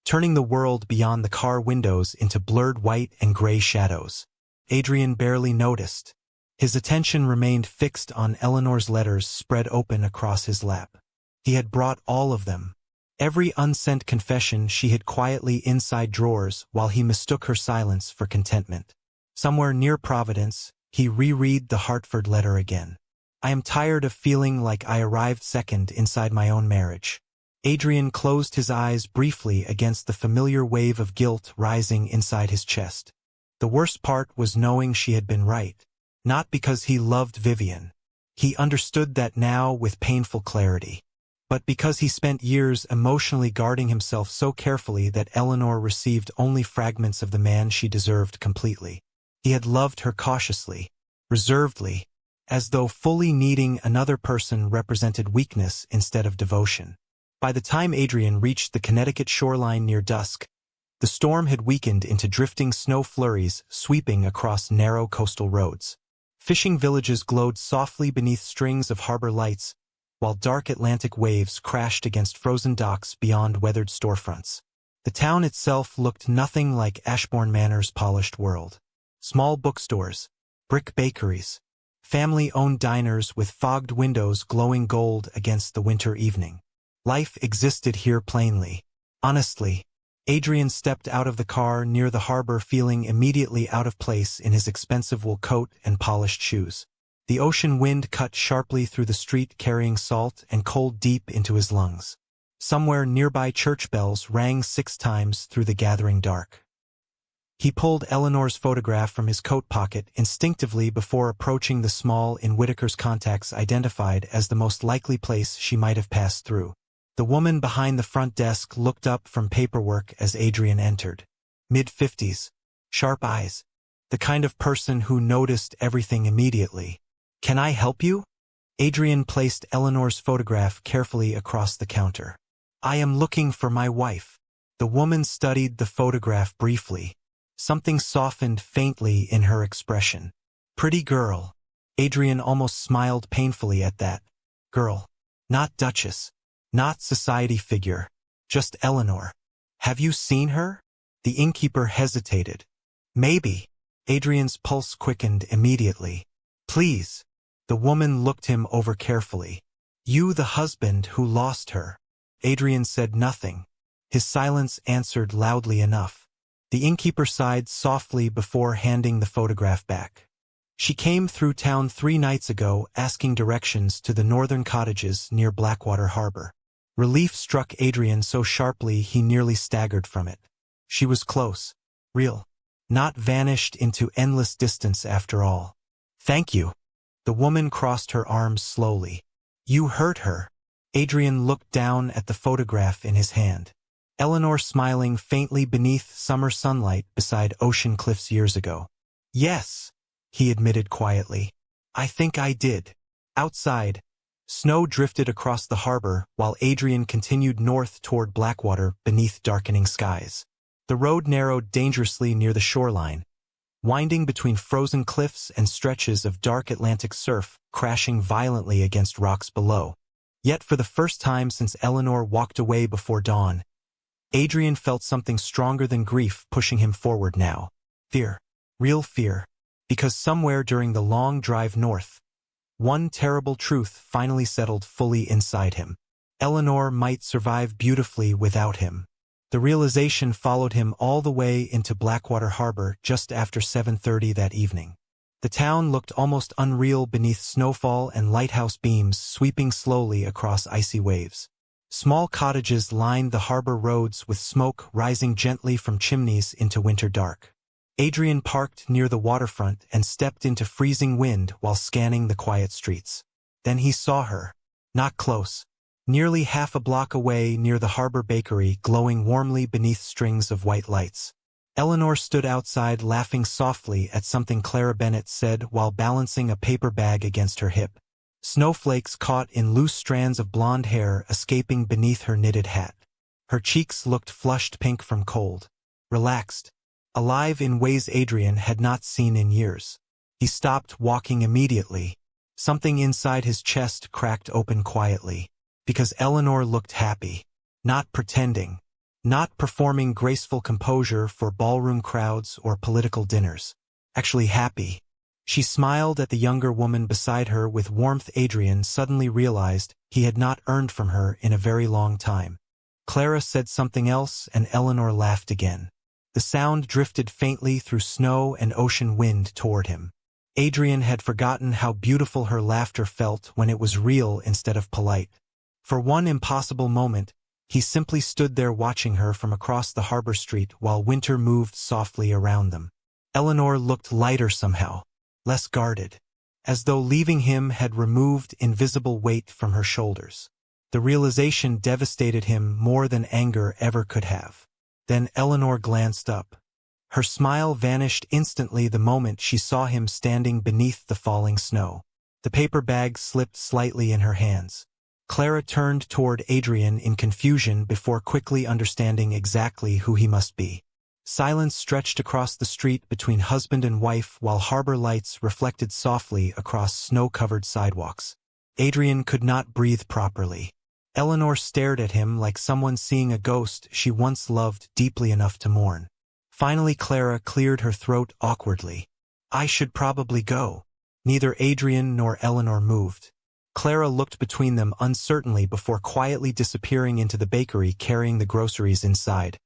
turning the world beyond the car windows into blurred white and gray shadows. Adrian barely noticed. His attention remained fixed on Eleanor's letters spread open across his lap. He had brought all of them. Every unsent confession she hid quietly inside drawers while he mistook her silence for contentment. Somewhere near Providence, he reread the Hartford letter again. "I am tired of feeling like I arrived second inside my own marriage." Adrian closed his eyes briefly against the familiar wave of guilt rising inside his chest. The worst part was knowing she had been right. Not because he loved Vivian. He understood that now with painful clarity. But because he spent years emotionally guarding himself so carefully that Eleanor received only fragments of the man she deserved completely. He had loved her cautiously, reservedly, as though fully needing another person represented weakness instead of devotion. By the time Adrian reached the Connecticut shoreline near dusk, the storm had weakened into drifting snow flurries sweeping across narrow coastal roads. Fishing villages glowed softly beneath strings of harbor lights, while dark Atlantic waves crashed against frozen docks beyond weathered storefronts. The town itself looked nothing like Ashbourne Manor's polished world. Small bookstores, brick bakeries, family-owned diners with fogged windows glowing gold against the winter evening. Life existed here plainly. Honestly, Adrian stepped out of the car near the harbor feeling immediately out of place in his expensive wool coat and polished shoes. The ocean wind cut sharply through the street carrying salt and cold deep into his lungs. Somewhere nearby church bells rang 6 times through the gathering dark. He pulled Eleanor's photograph from his coat pocket instinctively before approaching the small in Whitaker's contacts identified as the most likely place she might have passed through. The woman behind the front desk looked up from paperwork as Adrian entered. Mid-50s, sharp eyes, the kind of person who noticed everything immediately. "Can I help you?" Adrian placed Eleanor's photograph carefully across the counter. "I am looking for my wife." The woman studied the photograph briefly. Something softened faintly in her expression. "Pretty girl." Adrian almost smiled painfully at that. Girl. Not Duchess. Not society figure. Just Eleanor. "Have you seen her?" The innkeeper hesitated. "Maybe." Adrian's pulse quickened immediately. "Please." The woman looked him over carefully. "You the husband who lost her." Adrian said nothing. His silence answered loudly enough. The innkeeper sighed softly before handing the photograph back. "She came through town 3 nights ago asking directions to the northern cottages near Blackwater Harbor." Relief struck Adrian so sharply he nearly staggered from it. She was close. Real. Not vanished into endless distance after all. "Thank you." The woman crossed her arms slowly. "You hurt her." Adrian looked down at the photograph in his hand. Eleanor smiling faintly beneath summer sunlight beside ocean cliffs years ago. "Yes," he admitted quietly. "I think I did." Outside, Snow drifted across the harbor while Adrian continued north toward Blackwater beneath darkening skies. The road narrowed dangerously near the shoreline, winding between frozen cliffs and stretches of dark Atlantic surf crashing violently against rocks below. Yet for the first time since Eleanor walked away before dawn, Adrian felt something stronger than grief pushing him forward now. Fear. Real fear. Because somewhere during the long drive north, one terrible truth finally settled fully inside him. Eleanor might survive beautifully without him. The realization followed him all the way into Blackwater Harbor just after 7:30 that evening. The town looked almost unreal beneath snowfall and lighthouse beams sweeping slowly across icy waves. Small cottages lined the harbor roads with smoke rising gently from chimneys into winter dark. Adrian parked near the waterfront and stepped into freezing wind while scanning the quiet streets. Then he saw her. Not close. Nearly half a block away near the harbor bakery glowing warmly beneath strings of white lights. Eleanor stood outside laughing softly at something Clara Bennett said while balancing a paper bag against her hip. Snowflakes caught in loose strands of blonde hair escaping beneath her knitted hat. Her cheeks looked flushed pink from cold. Relaxed. Alive in ways Adrian had not seen in years. He stopped walking immediately. Something inside his chest cracked open quietly. Because Eleanor looked happy. Not pretending. Not performing graceful composure for ballroom crowds or political dinners. Actually happy. She smiled at the younger woman beside her with warmth Adrian suddenly realized he had not earned from her in a very long time. Clara said something else and Eleanor laughed again. The sound drifted faintly through snow and ocean wind toward him. Adrian had forgotten how beautiful her laughter felt when it was real instead of polite. For one impossible moment, he simply stood there watching her from across the harbor street while winter moved softly around them. Eleanor looked lighter somehow, less guarded, as though leaving him had removed invisible weight from her shoulders. The realization devastated him more than anger ever could have. Then Eleanor glanced up. Her smile vanished instantly the moment she saw him standing beneath the falling snow. The paper bag slipped slightly in her hands. Clara turned toward Adrian in confusion before quickly understanding exactly who he must be. Silence stretched across the street between husband and wife while harbor lights reflected softly across snow-covered sidewalks. Adrian could not breathe properly. Eleanor stared at him like someone seeing a ghost she once loved deeply enough to mourn. Finally Clara cleared her throat awkwardly. "I should probably go." Neither Adrian nor Eleanor moved. Clara looked between them uncertainly before quietly disappearing into the bakery carrying the groceries inside,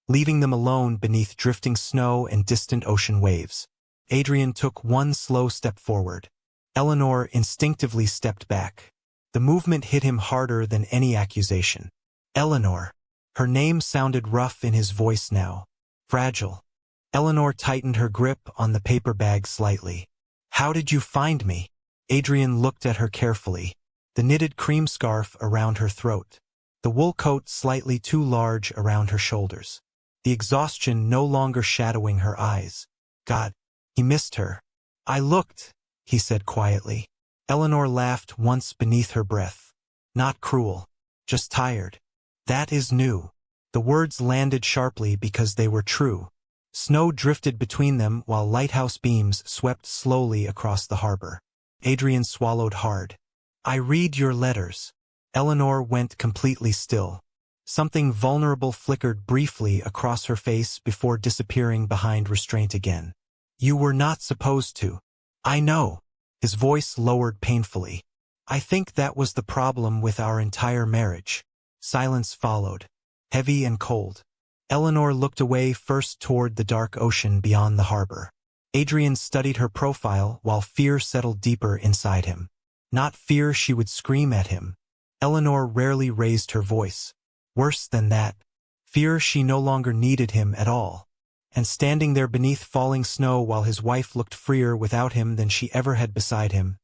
leaving them alone beneath drifting snow and distant ocean waves. Adrian took one slow step forward. Eleanor instinctively stepped back. The movement hit him harder than any accusation. Eleanor. Her name sounded rough in his voice now. Fragile. Eleanor tightened her grip on the paper bag slightly. "How did you find me?" Adrian looked at her carefully, the knitted cream scarf around her throat, the wool coat slightly too large around her shoulders, the exhaustion no longer shadowing her eyes. God, he missed her. "I looked," he said quietly. Eleanor laughed once beneath her breath. "Not cruel. Just tired." "That is new." The words landed sharply because they were true. Snow drifted between them while lighthouse beams swept slowly across the harbor. Adrian swallowed hard. "I read your letters." Eleanor went completely still. Something vulnerable flickered briefly across her face before disappearing behind restraint again. "You were not supposed to." "I know." His voice lowered painfully. "I think that was the problem with our entire marriage." Silence followed, heavy and cold. Eleanor looked away first toward the dark ocean beyond the harbor. Adrian studied her profile while fear settled deeper inside him. Not fear she would scream at him. Eleanor rarely raised her voice. Worse than that, fear she no longer needed him at all. And standing there beneath falling snow while his wife looked freer without him than she ever had beside him,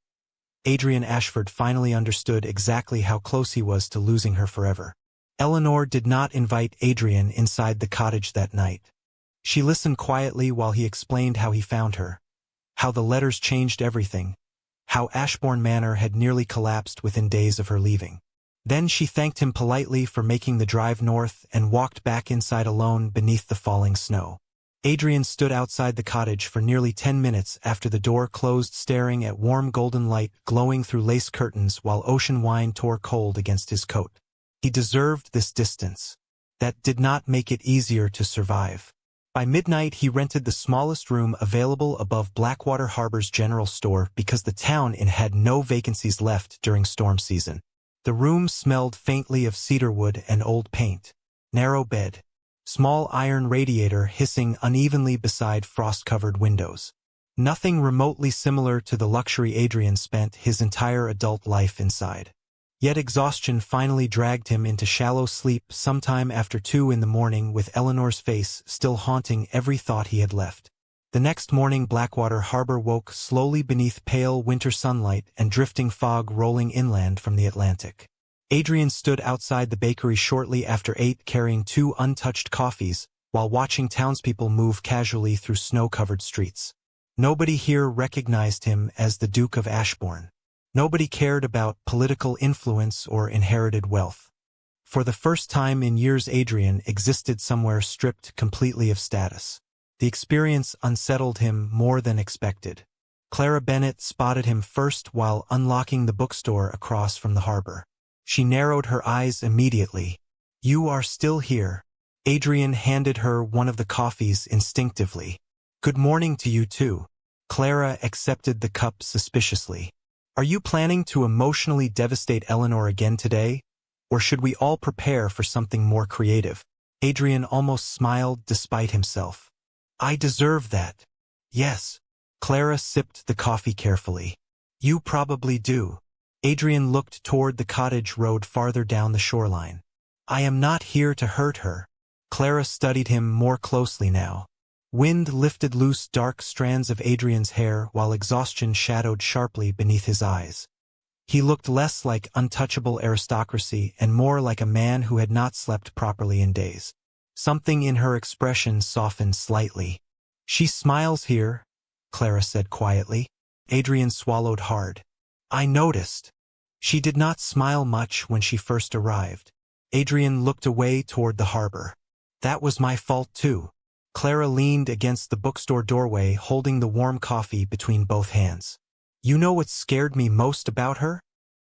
Adrian Ashford finally understood exactly how close he was to losing her forever. Eleanor did not invite Adrian inside the cottage that night. She listened quietly while he explained how he found her, how the letters changed everything, how Ashbourne Manor had nearly collapsed within days of her leaving. Then she thanked him politely for making the drive north and walked back inside alone beneath the falling snow. Adrian stood outside the cottage for nearly 10 minutes after the door closed, staring at warm golden light glowing through lace curtains while ocean wine tore cold against his coat. He deserved this distance. That did not make it easier to survive. By midnight he rented the smallest room available above Blackwater Harbor's general store because the town had no vacancies left during storm season. The room smelled faintly of cedarwood and old paint. Narrow bed. Small iron radiator hissing unevenly beside frost-covered windows. Nothing remotely similar to the luxury Adrian spent his entire adult life inside. Yet exhaustion finally dragged him into shallow sleep sometime after 2 in the morning, with Eleanor's face still haunting every thought he had left. The next morning Blackwater Harbor woke slowly beneath pale winter sunlight and drifting fog rolling inland from the Atlantic. Adrian stood outside the bakery shortly after 8 carrying 2 untouched coffees, while watching townspeople move casually through snow-covered streets. Nobody here recognized him as the Duke of Ashbourne. Nobody cared about political influence or inherited wealth. For the first time in years Adrian existed somewhere stripped completely of status. The experience unsettled him more than expected. Clara Bennett spotted him first while unlocking the bookstore across from the harbor. She narrowed her eyes immediately. "You are still here." Adrian handed her one of the coffees instinctively. "Good morning to you too." Clara accepted the cup suspiciously. "Are you planning to emotionally devastate Eleanor again today? Or should we all prepare for something more creative?" Adrian almost smiled despite himself. "I deserve that." "Yes." Clara sipped the coffee carefully. "You probably do." Adrian looked toward the cottage road farther down the shoreline. "I am not here to hurt her." Clara studied him more closely now. Wind lifted loose dark strands of Adrian's hair while exhaustion shadowed sharply beneath his eyes. He looked less like untouchable aristocracy and more like a man who had not slept properly in days. Something in her expression softened slightly. "She smiles here," Clara said quietly. Adrian swallowed hard. "I noticed." She did not smile much when she first arrived. Adrian looked away toward the harbor. "That was my fault too." Clara leaned against the bookstore doorway, holding the warm coffee between both hands. "You know what scared me most about her?"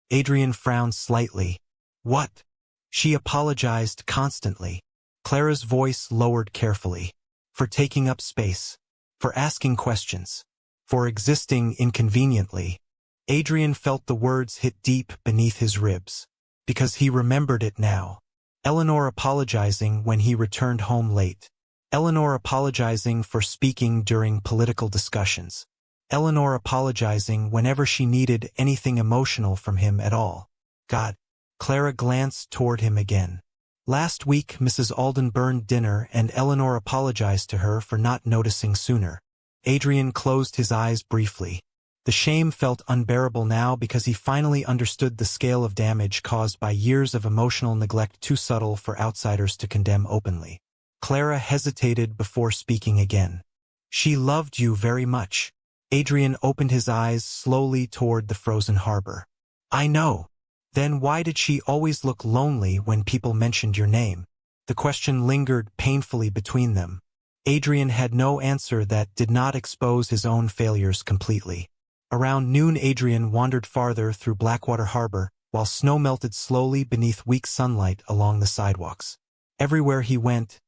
Adrian frowned slightly. "What?" "She apologized constantly." Clara's voice lowered carefully. "For taking up space. For asking questions. For existing inconveniently." Adrian felt the words hit deep beneath his ribs. Because he remembered it now. Eleanor apologizing when he returned home late. Eleanor apologizing for speaking during political discussions. Eleanor apologizing whenever she needed anything emotional from him at all. God. Clara glanced toward him again. Last week Mrs. Alden burned dinner and Eleanor apologized to her for not noticing sooner. Adrian closed his eyes briefly. The shame felt unbearable now because he finally understood the scale of damage caused by years of emotional neglect too subtle for outsiders to condemn openly. Clara hesitated before speaking again. "She loved you very much." Adrian opened his eyes slowly toward the frozen harbor. "I know." "Then why did she always look lonely when people mentioned your name?" The question lingered painfully between them. Adrian had no answer that did not expose his own failures completely. Around noon Adrian wandered farther through Blackwater Harbor, while snow melted slowly beneath weak sunlight along the sidewalks. Everywhere he went,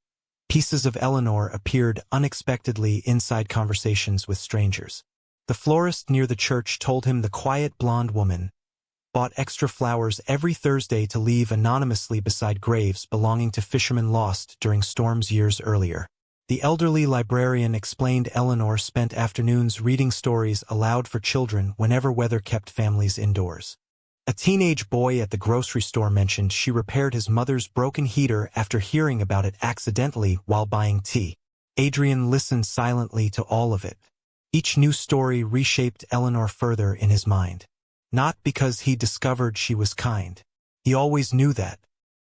pieces of Eleanor appeared unexpectedly inside conversations with strangers. The florist near the church told him the quiet blonde woman bought extra flowers every Thursday to leave anonymously beside graves belonging to fishermen lost during storms years earlier. The elderly librarian explained Eleanor spent afternoons reading stories aloud for children whenever weather kept families indoors. A teenage boy at the grocery store mentioned she repaired his mother's broken heater after hearing about it accidentally while buying tea. Adrian listened silently to all of it. Each new story reshaped Eleanor further in his mind. Not because he discovered she was kind. He always knew that.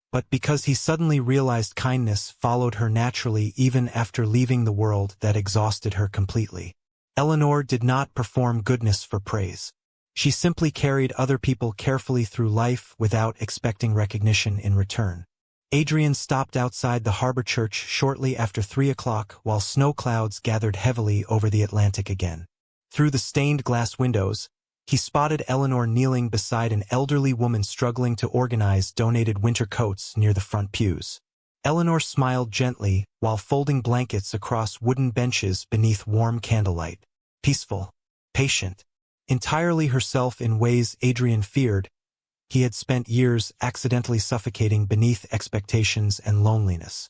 But because he suddenly realized kindness followed her naturally even after leaving the world that exhausted her completely. Eleanor did not perform goodness for praise. She simply carried other people carefully through life without expecting recognition in return. Adrian stopped outside the harbor church shortly after 3 o'clock while snow clouds gathered heavily over the Atlantic again. Through the stained glass windows, he spotted Eleanor kneeling beside an elderly woman struggling to organize donated winter coats near the front pews. Eleanor smiled gently while folding blankets across wooden benches beneath warm candlelight. Peaceful, patient, entirely herself in ways Adrian feared. He had spent years accidentally suffocating beneath expectations and loneliness.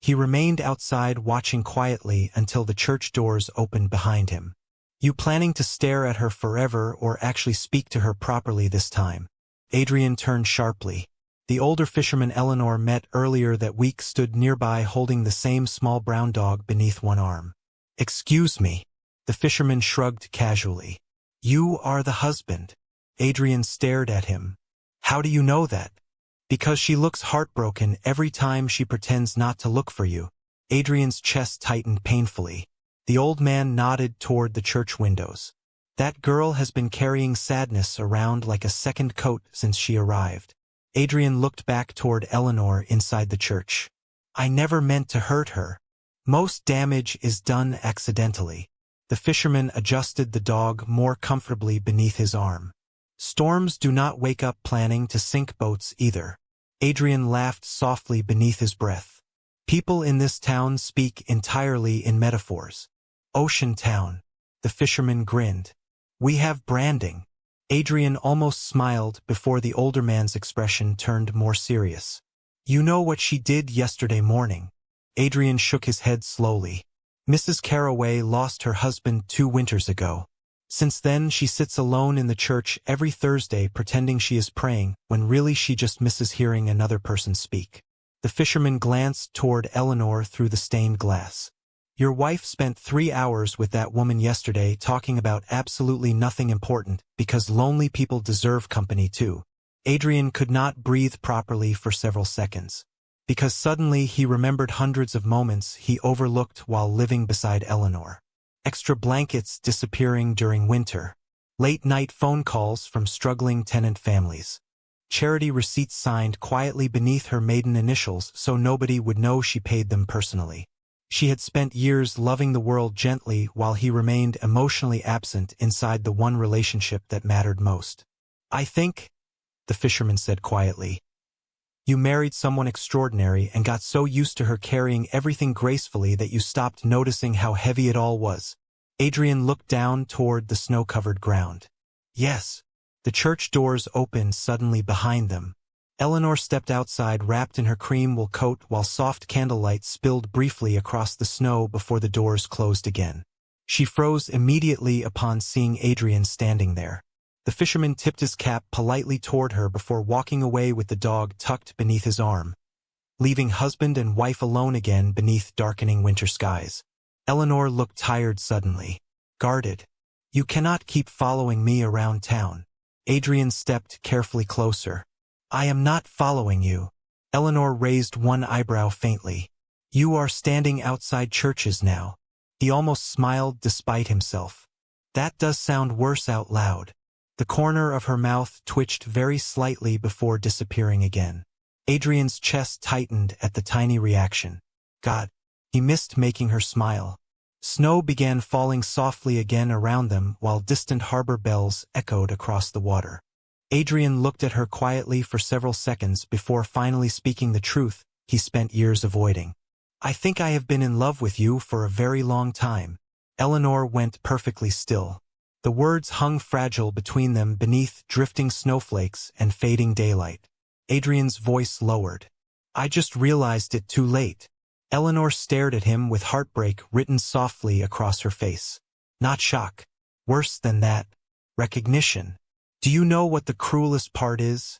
He remained outside watching quietly until the church doors opened behind him. You planning to stare at her forever or actually speak to her properly this time? Adrian turned sharply. The older fisherman Eleanor met earlier that week stood nearby holding the same small brown dog beneath one arm. Excuse me. The fisherman shrugged casually. You are the husband. Adrian stared at him. How do you know that? Because she looks heartbroken every time she pretends not to look for you. Adrian's chest tightened painfully. The old man nodded toward the church windows. That girl has been carrying sadness around like a second coat since she arrived. Adrian looked back toward Eleanor inside the church. I never meant to hurt her. Most damage is done accidentally. The fisherman adjusted the dog more comfortably beneath his arm. Storms do not wake up planning to sink boats either. Adrian laughed softly beneath his breath. People in this town speak entirely in metaphors. Ocean town. The fisherman grinned. We have branding. Adrian almost smiled before the older man's expression turned more serious. You know what she did yesterday morning? Adrian shook his head slowly. Mrs. Carraway lost her husband 2 winters ago. Since then she sits alone in the church every Thursday pretending she is praying, when really she just misses hearing another person speak. The fisherman glanced toward Eleanor through the stained glass. Your wife spent 3 hours with that woman yesterday talking about absolutely nothing important, because lonely people deserve company too. Adrian could not breathe properly for several seconds. Because suddenly he remembered hundreds of moments he overlooked while living beside Eleanor. Extra blankets disappearing during winter. Late-night phone calls from struggling tenant families. Charity receipts signed quietly beneath her maiden initials so nobody would know she paid them personally. She had spent years loving the world gently while he remained emotionally absent inside the one relationship that mattered most. I think, the fisherman said quietly, you married someone extraordinary and got so used to her carrying everything gracefully that you stopped noticing how heavy it all was. Adrian looked down toward the snow-covered ground. Yes. The church doors opened suddenly behind them. Eleanor stepped outside wrapped in her cream wool coat while soft candlelight spilled briefly across the snow before the doors closed again. She froze immediately upon seeing Adrian standing there. The fisherman tipped his cap politely toward her before walking away with the dog tucked beneath his arm, leaving husband and wife alone again beneath darkening winter skies. Eleanor looked tired suddenly. Guarded. You cannot keep following me around town. Adrian stepped carefully closer. I am not following you. Eleanor raised one eyebrow faintly. You are standing outside churches now. He almost smiled despite himself. That does sound worse out loud. The corner of her mouth twitched very slightly before disappearing again. Adrian's chest tightened at the tiny reaction. God, he missed making her smile. Snow began falling softly again around them while distant harbor bells echoed across the water. Adrian looked at her quietly for several seconds before finally speaking the truth he spent years avoiding. I think I have been in love with you for a very long time. Eleanor went perfectly still. The words hung fragile between them beneath drifting snowflakes and fading daylight. Adrian's voice lowered. I just realized it too late. Eleanor stared at him with heartbreak written softly across her face. Not shock. Worse than that. Recognition. Do you know what the cruelest part is?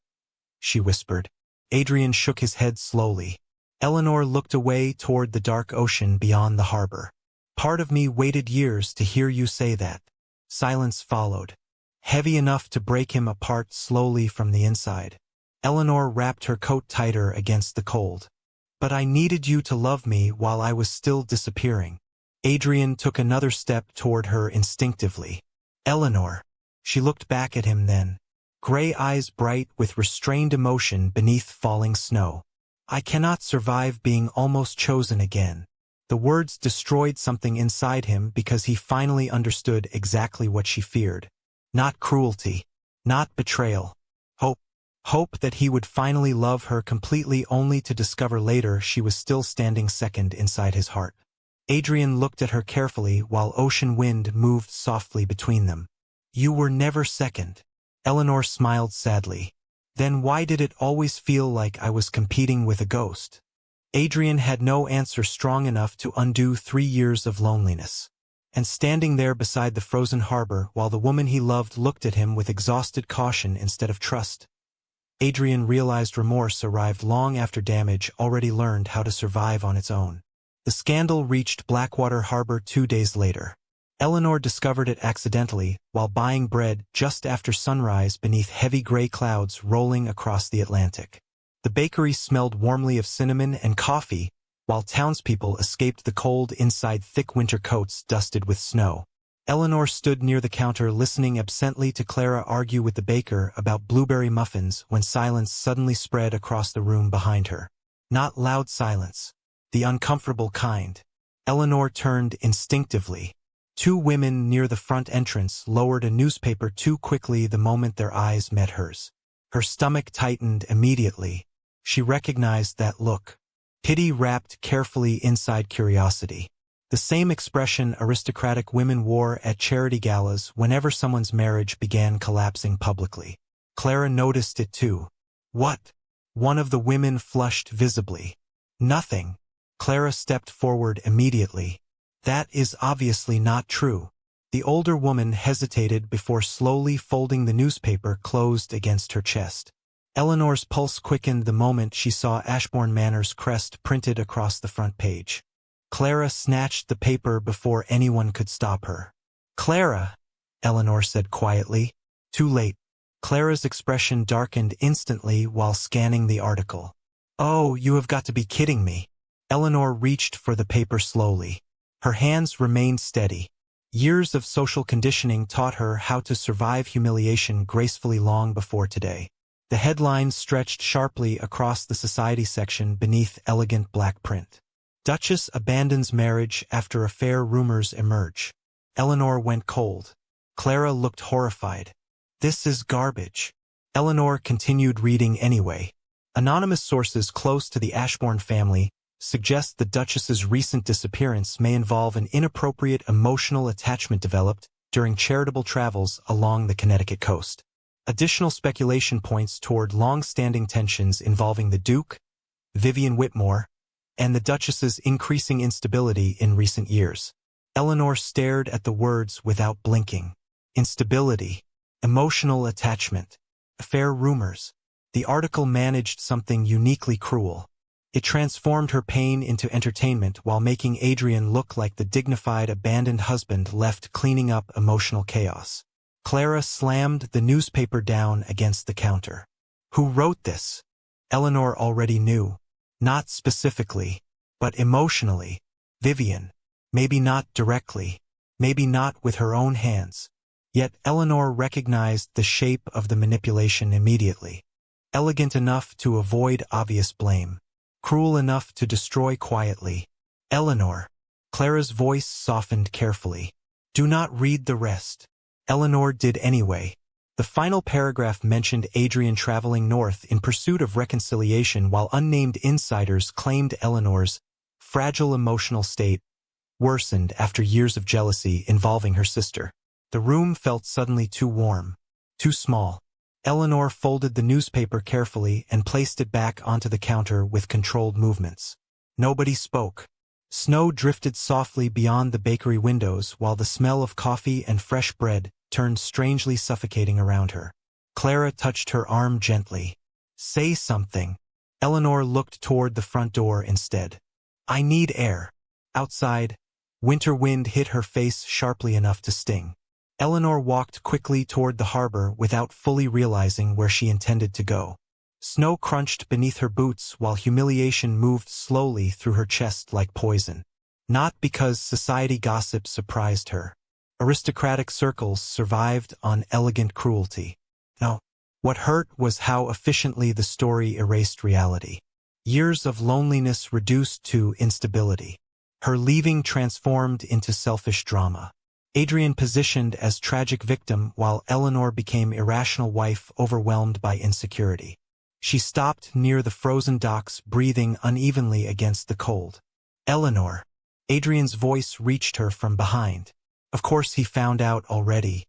She whispered. Adrian shook his head slowly. Eleanor looked away toward the dark ocean beyond the harbor. Part of me waited years to hear you say that. Silence followed, heavy enough to break him apart slowly from the inside. Eleanor wrapped her coat tighter against the cold. But I needed you to love me while I was still disappearing. Adrian took another step toward her instinctively. Eleanor. She looked back at him then, gray eyes bright with restrained emotion beneath falling snow. I cannot survive being almost chosen again. The words destroyed something inside him because he finally understood exactly what she feared. Not cruelty, not betrayal. Hope. Hope that he would finally love her completely, only to discover later she was still standing second inside his heart. Adrian looked at her carefully while ocean wind moved softly between them. You were never second. Eleanor smiled sadly. Then why did it always feel like I was competing with a ghost? Adrian had no answer strong enough to undo 3 years of loneliness. And standing there beside the frozen harbor while the woman he loved looked at him with exhausted caution instead of trust, Adrian realized remorse arrived long after damage already learned how to survive on its own. The scandal reached Blackwater Harbor 2 days later. Eleanor discovered it accidentally while buying bread just after sunrise beneath heavy gray clouds rolling across the Atlantic. The bakery smelled warmly of cinnamon and coffee, while townspeople escaped the cold inside thick winter coats dusted with snow. Eleanor stood near the counter listening absently to Clara argue with the baker about blueberry muffins when silence suddenly spread across the room behind her. Not loud silence, the uncomfortable kind. Eleanor turned instinctively. 2 women near the front entrance lowered a newspaper too quickly the moment their eyes met hers. Her stomach tightened immediately. She recognized that look. Pity wrapped carefully inside curiosity. The same expression aristocratic women wore at charity galas whenever someone's marriage began collapsing publicly. Clara noticed it too. What? One of the women flushed visibly. Nothing. Clara stepped forward immediately. That is obviously not true. The older woman hesitated before slowly folding the newspaper closed against her chest. Eleanor's pulse quickened the moment she saw Ashbourne Manor's crest printed across the front page. Clara snatched the paper before anyone could stop her. Clara, Eleanor said quietly. Too late. Clara's expression darkened instantly while scanning the article. Oh, you have got to be kidding me. Eleanor reached for the paper slowly. Her hands remained steady. Years of social conditioning taught her how to survive humiliation gracefully long before today. The headlines stretched sharply across the society section beneath elegant black print. Duchess abandons marriage after affair rumors emerge. Eleanor went cold. Clara looked horrified. This is garbage. Eleanor continued reading anyway. Anonymous sources close to the Ashbourne family suggest the Duchess's recent disappearance may involve an inappropriate emotional attachment developed during charitable travels along the Connecticut coast. Additional speculation points toward long-standing tensions involving the Duke, Vivian Whitmore, and the Duchess's increasing instability in recent years. Eleanor stared at the words without blinking. Instability, emotional attachment, affair rumors. The article managed something uniquely cruel. It transformed her pain into entertainment while making Adrian look like the dignified abandoned husband left cleaning up emotional chaos. Clara slammed the newspaper down against the counter. Who wrote this? Eleanor already knew. Not specifically, but emotionally. Vivian. Maybe not directly. Maybe not with her own hands. Yet Eleanor recognized the shape of the manipulation immediately. Elegant enough to avoid obvious blame. Cruel enough to destroy quietly. Eleanor. Clara's voice softened carefully. Do not read the rest. Eleanor did anyway. The final paragraph mentioned Adrian traveling north in pursuit of reconciliation while unnamed insiders claimed Eleanor's fragile emotional state worsened after years of jealousy involving her sister. The room felt suddenly too warm, too small. Eleanor folded the newspaper carefully and placed it back onto the counter with controlled movements. Nobody spoke. Snow drifted softly beyond the bakery windows while the smell of coffee and fresh bread turned strangely suffocating around her. Clara touched her arm gently. Say something. Eleanor looked toward the front door instead. I need air. Outside, winter wind hit her face sharply enough to sting. Eleanor walked quickly toward the harbor without fully realizing where she intended to go. Snow crunched beneath her boots while humiliation moved slowly through her chest like poison. Not because society gossip surprised her, Aristocratic circles survived on elegant cruelty. No, what hurt was how efficiently the story erased reality. Years of loneliness reduced to instability. Her leaving transformed into selfish drama. Adrian positioned as tragic victim while Eleanor became irrational wife overwhelmed by insecurity. She stopped near the frozen docks, breathing unevenly against the cold. Eleanor. Adrian's voice reached her from behind. Of course he found out already.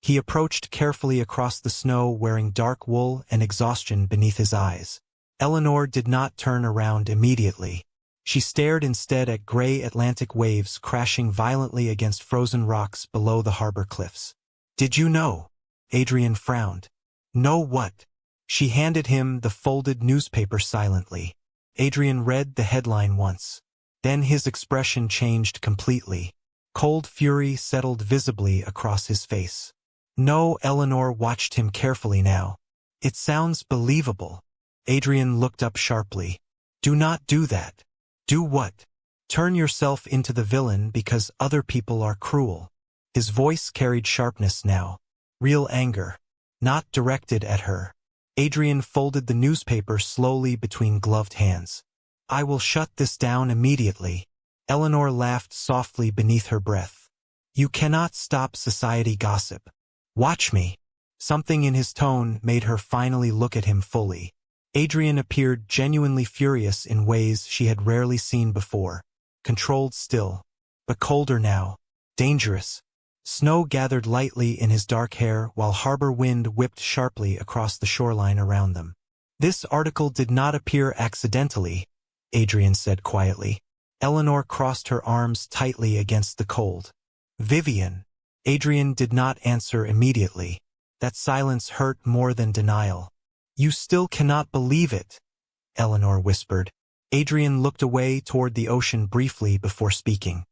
He approached carefully across the snow, wearing dark wool and exhaustion beneath his eyes. Eleanor did not turn around immediately. She stared instead at gray Atlantic waves crashing violently against frozen rocks below the harbor cliffs. "Did you know?" Adrian frowned. "Know what?" She handed him the folded newspaper silently. Adrian read the headline once. Then his expression changed completely. Cold fury settled visibly across his face. "No." Eleanor watched him carefully now. "It sounds believable." Adrian looked up sharply. "Do not do that." "Do what?" "Turn yourself into the villain because other people are cruel." His voice carried sharpness now. Real anger. Not directed at her. Adrian folded the newspaper slowly between gloved hands. "I will shut this down immediately." Eleanor laughed softly beneath her breath. "You cannot stop society gossip. Watch me." Something in his tone made her finally look at him fully. Adrian appeared genuinely furious in ways she had rarely seen before. Controlled still, but colder now. Dangerous. Snow gathered lightly in his dark hair while harbor wind whipped sharply across the shoreline around them. "This article did not appear accidentally," Adrian said quietly. Eleanor crossed her arms tightly against the cold. "Vivian." Adrian did not answer immediately. That silence hurt more than denial. "You still cannot believe it," Eleanor whispered. Adrian looked away toward the ocean briefly before speaking.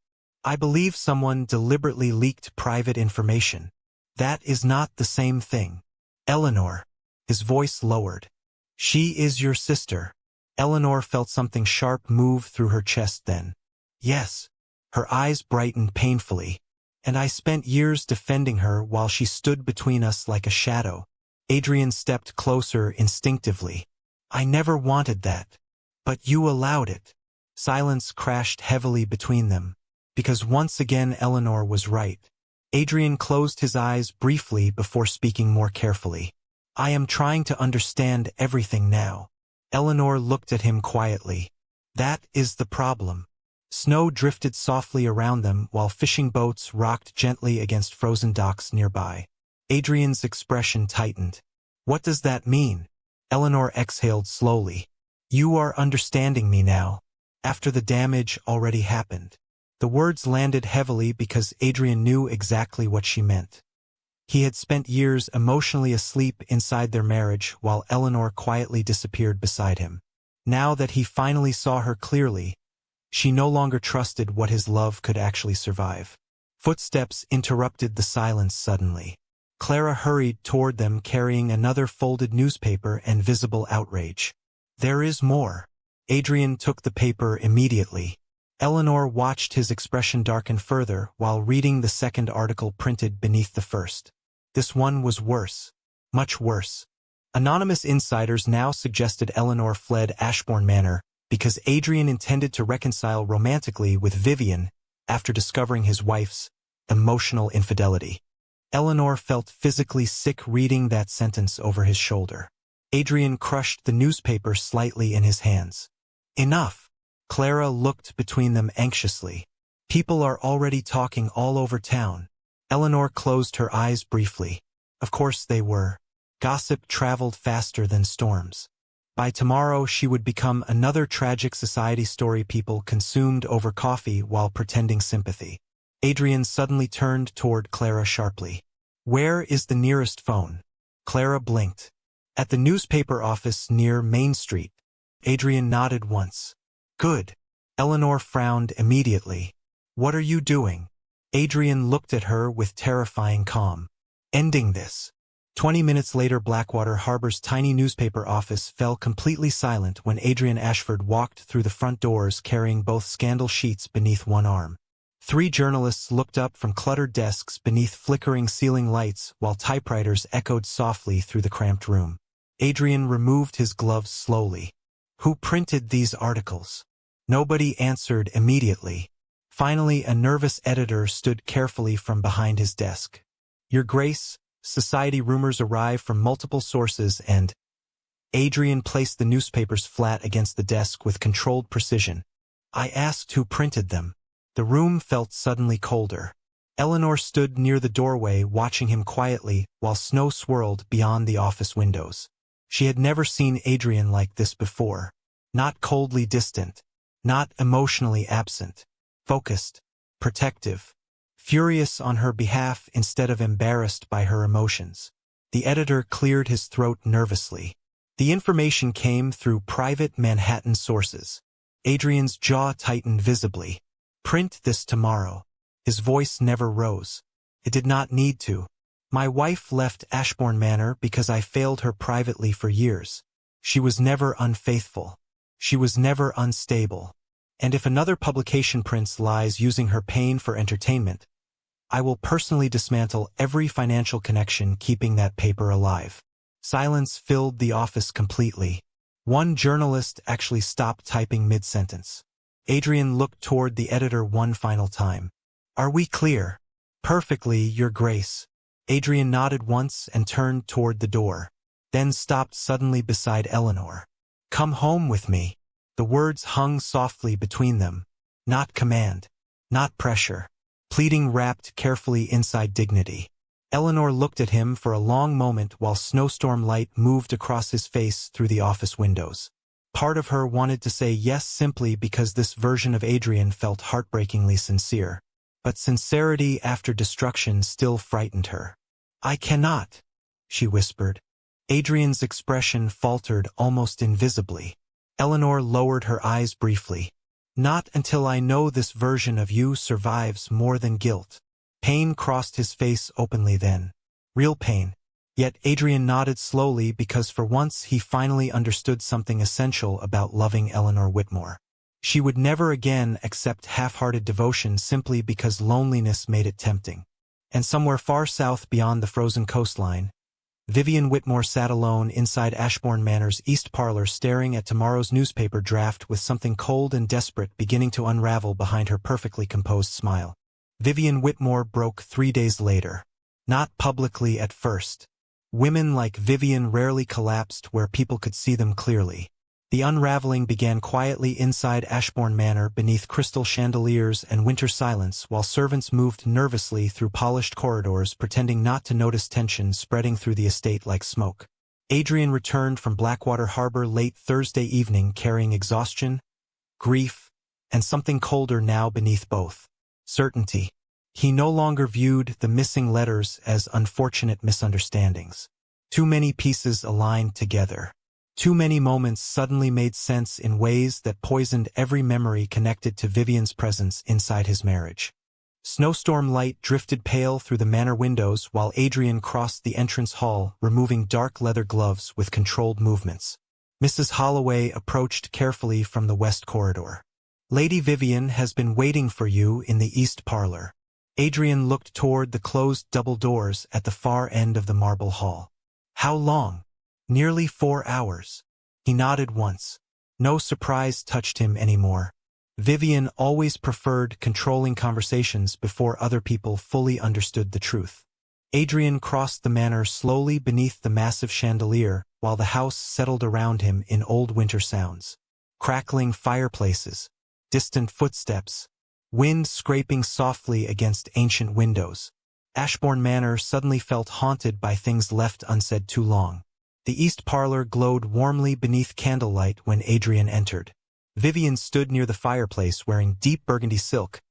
"I believe someone deliberately leaked private information. That is not the same thing." "Eleanor." His voice lowered. "She is your sister." Eleanor felt something sharp move through her chest then. "Yes." Her eyes brightened painfully. "And I spent years defending her while she stood between us like a shadow." Adrian stepped closer instinctively. "I never wanted that. But you allowed it." Silence crashed heavily between them. Because once again Eleanor was right. Adrian closed his eyes briefly before speaking more carefully. "I am trying to understand everything now." Eleanor looked at him quietly. "That is the problem." Snow drifted softly around them while fishing boats rocked gently against frozen docks nearby. Adrian's expression tightened. "What does that mean?" Eleanor exhaled slowly. "You are understanding me now. After the damage already happened." The words landed heavily because Adrian knew exactly what she meant. He had spent years emotionally asleep inside their marriage while Eleanor quietly disappeared beside him. Now that he finally saw her clearly, she no longer trusted what his love could actually survive. Footsteps interrupted the silence suddenly. Clara hurried toward them carrying another folded newspaper and visible outrage. "There is more." Adrian took the paper immediately. Eleanor watched his expression darken further while reading the second article printed beneath the first. This one was worse. Much worse. Anonymous insiders now suggested Eleanor fled Ashbourne Manor because Adrian intended to reconcile romantically with Vivian after discovering his wife's emotional infidelity. Eleanor felt physically sick reading that sentence over his shoulder. Adrian crushed the newspaper slightly in his hands. "Enough." Clara looked between them anxiously. "People are already talking all over town." Eleanor closed her eyes briefly. Of course they were. Gossip traveled faster than storms. By tomorrow she would become another tragic society story people consumed over coffee while pretending sympathy. Adrian suddenly turned toward Clara sharply. "Where is the nearest phone?" Clara blinked. "At the newspaper office near Main Street." Adrian nodded once. "Good." Eleanor frowned immediately. "What are you doing?" Adrian looked at her with terrifying calm. "Ending this." 20 minutes later, Blackwater Harbor's tiny newspaper office fell completely silent when Adrian Ashford walked through the front doors carrying both scandal sheets beneath one arm. Three journalists looked up from cluttered desks beneath flickering ceiling lights while typewriters echoed softly through the cramped room. Adrian removed his gloves slowly. Who printed these articles? Nobody answered immediately. Finally, a nervous editor stood carefully from behind his desk. Your Grace, society rumors arrive from multiple sources and... Adrian placed the newspapers flat against the desk with controlled precision. I asked who printed them. The room felt suddenly colder. Eleanor stood near the doorway watching him quietly while snow swirled beyond the office windows. She had never seen Adrian like this before. Not coldly distant. Not emotionally absent. Focused. Protective. Furious on her behalf instead of embarrassed by her emotions. The editor cleared his throat nervously. The information came through private Manhattan sources. Adrian's jaw tightened visibly. Print this tomorrow. His voice never rose. It did not need to. My wife left Ashbourne Manor because I failed her privately for years. She was never unfaithful. She was never unstable. And if another publication prints lies using her pain for entertainment, I will personally dismantle every financial connection keeping that paper alive. Silence filled the office completely. One journalist actually stopped typing mid-sentence. Adrian looked toward the editor one final time. Are we clear? Perfectly, Your Grace. Adrian nodded once and turned toward the door. Then stopped suddenly beside Eleanor. Come home with me. The words hung softly between them. Not command. Not pressure. Pleading wrapped carefully inside dignity. Eleanor looked at him for a long moment while snowstorm light moved across his face through the office windows. Part of her wanted to say yes simply because this version of Adrian felt heartbreakingly sincere. But sincerity after destruction still frightened her. I cannot, she whispered. Adrian's expression faltered almost invisibly. Eleanor lowered her eyes briefly. Not until I know this version of you survives more than guilt. Pain crossed his face openly then. Real pain. Yet Adrian nodded slowly because for once he finally understood something essential about loving Eleanor Whitmore. She would never again accept half-hearted devotion simply because loneliness made it tempting. And somewhere far south beyond the frozen coastline, Vivian Whitmore sat alone inside Ashbourne Manor's east parlor staring at tomorrow's newspaper draft with something cold and desperate beginning to unravel behind her perfectly composed smile. Vivian Whitmore broke 3 days later. Not publicly at first. Women like Vivian rarely collapsed where people could see them clearly. The unraveling began quietly inside Ashbourne Manor beneath crystal chandeliers and winter silence while servants moved nervously through polished corridors pretending not to notice tension spreading through the estate like smoke. Adrian returned from Blackwater Harbor late Thursday evening carrying exhaustion, grief, and something colder now beneath both. Certainty. He no longer viewed the missing letters as unfortunate misunderstandings. Too many pieces aligned together. Too many moments suddenly made sense in ways that poisoned every memory connected to Vivian's presence inside his marriage. Snowstorm light drifted pale through the manor windows while Adrian crossed the entrance hall, removing dark leather gloves with controlled movements. Mrs. Holloway approached carefully from the west corridor. Lady Vivian has been waiting for you in the east parlor. Adrian looked toward the closed double doors at the far end of the marble hall. How long? Nearly 4 hours. He nodded once. No surprise touched him anymore. Vivian always preferred controlling conversations before other people fully understood the truth. Adrian crossed the manor slowly beneath the massive chandelier while the house settled around him in old winter sounds. Crackling fireplaces, distant footsteps, wind scraping softly against ancient windows. Ashbourne Manor suddenly felt haunted by things left unsaid too long. The east parlor glowed warmly beneath candlelight when Adrian entered. Vivian stood near the fireplace wearing deep burgundy silk,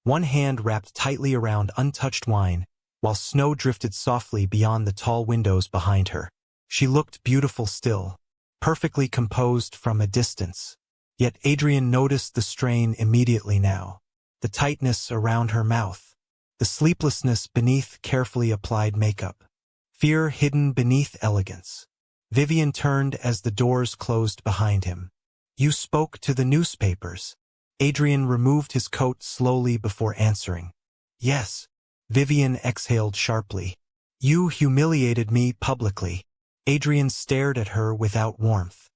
one hand wrapped tightly around untouched wine, while snow drifted softly beyond the tall windows behind her. She looked beautiful still, perfectly composed from a distance. Yet Adrian noticed the strain immediately now. The tightness around her mouth, the sleeplessness beneath carefully applied makeup, fear hidden beneath elegance. Vivian turned as the doors closed behind him. You spoke to the newspapers. Adrian removed his coat slowly before answering. Yes. Vivian exhaled sharply. You humiliated me publicly. Adrian stared at her without warmth.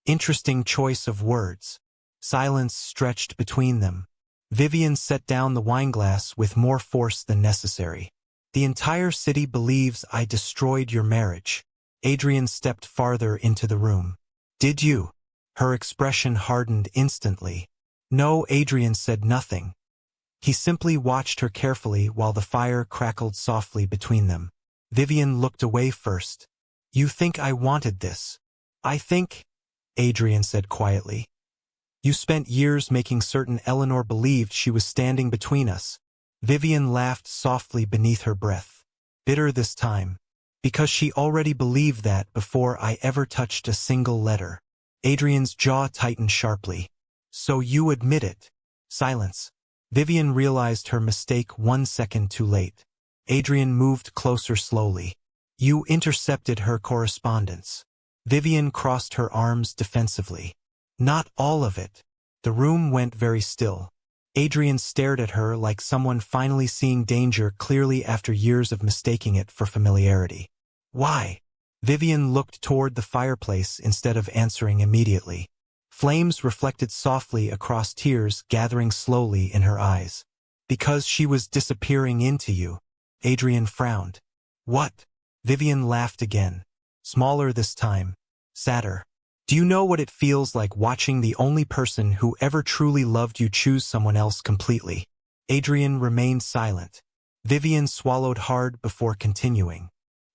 Interesting choice of words. Silence stretched between them. Vivian set down the wineglass with more force than necessary. The entire city believes I destroyed your marriage. Adrian stepped farther into the room. Did you? Her expression hardened instantly. No, Adrian said nothing. He simply watched her carefully while the fire crackled softly between them. Vivian looked away first. You think I wanted this? I think, Adrian said quietly. You spent years making certain Eleanor believed she was standing between us. Vivian laughed softly beneath her breath. Bitter this time. Because she already believed that before I ever touched a single letter. Adrian's jaw tightened sharply. So you admit it. Silence. Vivian realized her mistake 1 second too late. Adrian moved closer slowly. You intercepted her correspondence. Vivian crossed her arms defensively. Not all of it. The room went very still. Adrian stared at her like someone finally seeing danger clearly after years of mistaking it for familiarity. Why? Vivian looked toward the fireplace instead of answering immediately. Flames reflected softly across tears gathering slowly in her eyes. Because she was disappearing into you. Adrian frowned. What? Vivian laughed again. Smaller this time. Sadder. Do you know what it feels like watching the only person who ever truly loved you choose someone else completely? Adrian remained silent. Vivian swallowed hard before continuing.